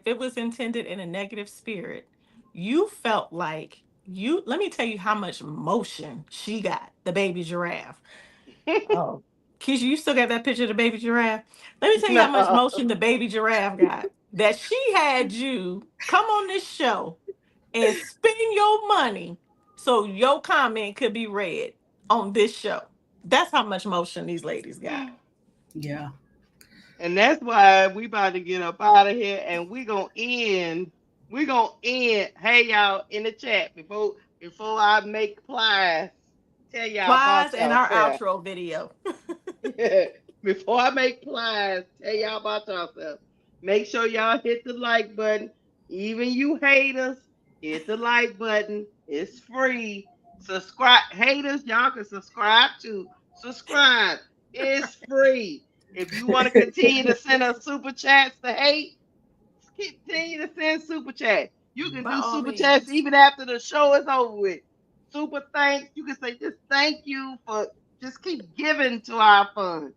it was intended in a negative spirit, you felt like you let me tell you how much motion she got, the baby giraffe. Oh. Keisha, you still got that picture of the baby giraffe? Let me tell you how much No. motion the baby giraffe got. That she had you come on this show and spend your money so your comment could be read on this show. That's how much motion these ladies got. Yeah. And that's why we about to get up out of here and we gonna end. Hey y'all in the chat before I make plies, tell y'all Plies about and our yourself. outro video. Before I make plies, tell y'all about yourself. Make sure y'all hit the like button. Even you haters, hit the like button. It's free. Subscribe. Haters, y'all can subscribe to. Subscribe. It's free. If you want to continue to send us super chats to hate, continue to send super chat. You can By do all super chats means. even after the show is over with. Super thanks. You can say just thank you for just keep giving to our fund.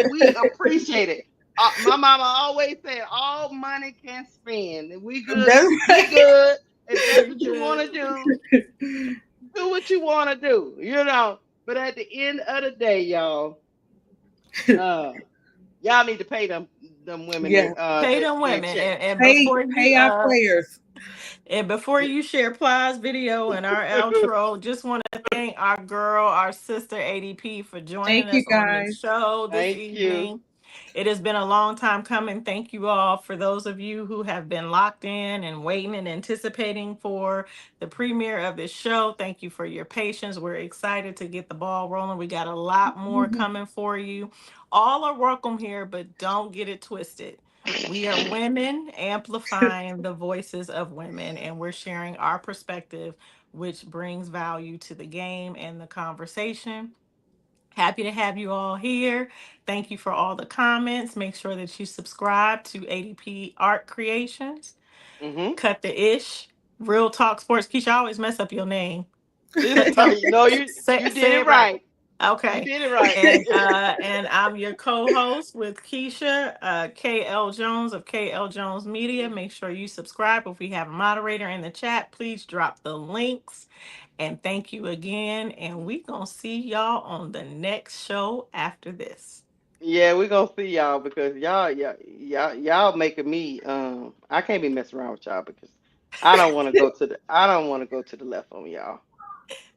We appreciate it. My mama always said all money can spend, and we good. That's We good. If that's We what you want good. to do what you want to do. But at the end of the day, y'all, uh, y'all need to pay them women yeah. Pay them their women. check. And Pay before pay you our players. And before you share Plies video and our outro, just want to thank our girl, our sister ADP for joining Thank you us on the guys. show this Thank you. evening. It has been a long time coming. Thank you all for those of you who have been locked in and waiting and anticipating for the premiere of this show. Thank you for your patience. We're excited to get the ball rolling. We got a lot more coming for you. All are welcome here, but don't get it twisted. We are women amplifying the voices of women, and we're sharing our perspective, which brings value to the game and the conversation. Happy to have you all here. Thank you for all the comments. Make sure that you subscribe to ADP Art Creations. Hmm. Cut the Ish. Real Talk Sports. Keisha, I always mess up your name. It's no, you did Say it it right. right. You Okay. did it right. And I'm your co-host with Keisha, KL Jones of KL Jones Media. Make sure you subscribe. If we have a moderator in the chat, please drop the links. And thank you again. And we gonna see y'all on the next show after this. Yeah, we gonna see y'all because y'all making me I can't be messing around with y'all because I don't want to go to the left on y'all.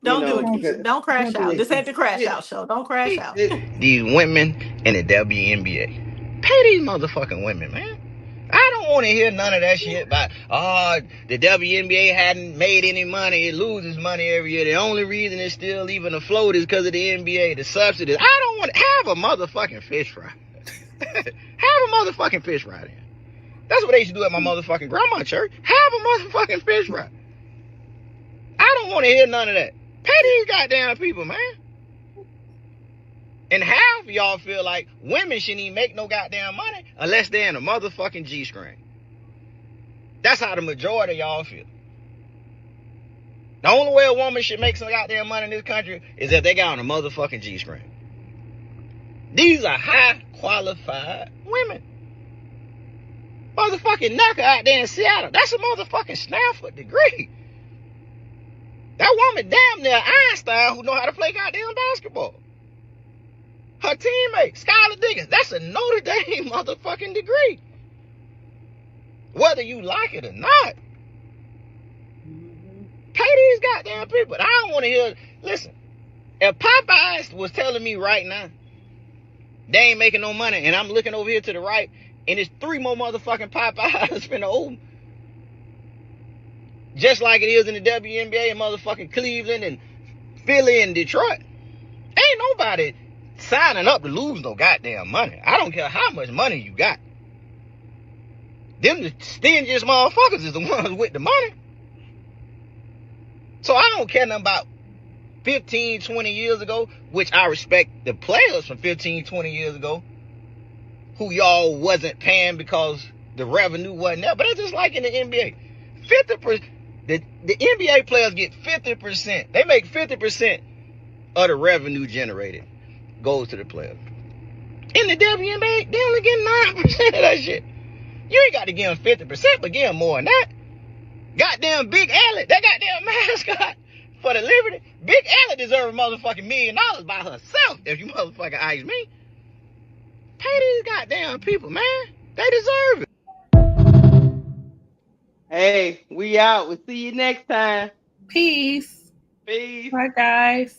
Don't do it, Because Keisha. Don't crash Don't do out. it. This ain't the crash it, out show. Don't crash out. it, These women in the WNBA. Pay these motherfucking women, man. I don't want to hear none of that shit about, the WNBA hadn't made any money. It loses money every year. The only reason it's still even afloat is because of the NBA, the subsidies. I don't want to have a motherfucking fish fry. Have a motherfucking fish fry then. That's what they used to do at my motherfucking grandma's church. Have a motherfucking fish fry. I don't want to hear none of that. Pay these goddamn people, man. And half of y'all feel like women shouldn't even make no goddamn money unless they're in a motherfucking G-string. That's how the majority of y'all feel. The only way a woman should make some goddamn money in this country is if they got on a motherfucking G-string. These are high qualified women. Motherfucking knucker out there in Seattle. That's a motherfucking Stanford degree. That woman damn near Einstein who know how to play goddamn basketball. Her teammate, Skylar Diggins, that's a Notre Dame motherfucking degree. Whether you like it or not. Pay these goddamn people. I don't want to hear, listen, if Popeyes was telling me right now, they ain't making no money, and I'm looking over here to the right, and it's 3 more motherfucking Popeyes finna open. Just like it is in the WNBA in motherfucking Cleveland and Philly and Detroit. Ain't nobody signing up to lose no goddamn money. I don't care how much money you got. Them the stingiest motherfuckers is the ones with the money. So I don't care nothing about 15, 20 years ago, which I respect the players from 15, 20 years ago, who y'all wasn't paying because the revenue wasn't there. But it's just like in the NBA. 50%, the NBA players get 50%. They make 50% of the revenue generated goes to the players. In the WNBA, they only get 9% of that shit. You ain't got to give them 50%, but give them more than that. Goddamn Big Allie, that goddamn mascot for the Liberty. Big Allie deserves a motherfucking $1 million by herself, if you motherfucking ask me. Pay these goddamn people, man. They deserve it. Hey, we out. We'll see you next time. Peace. Peace. Bye, guys.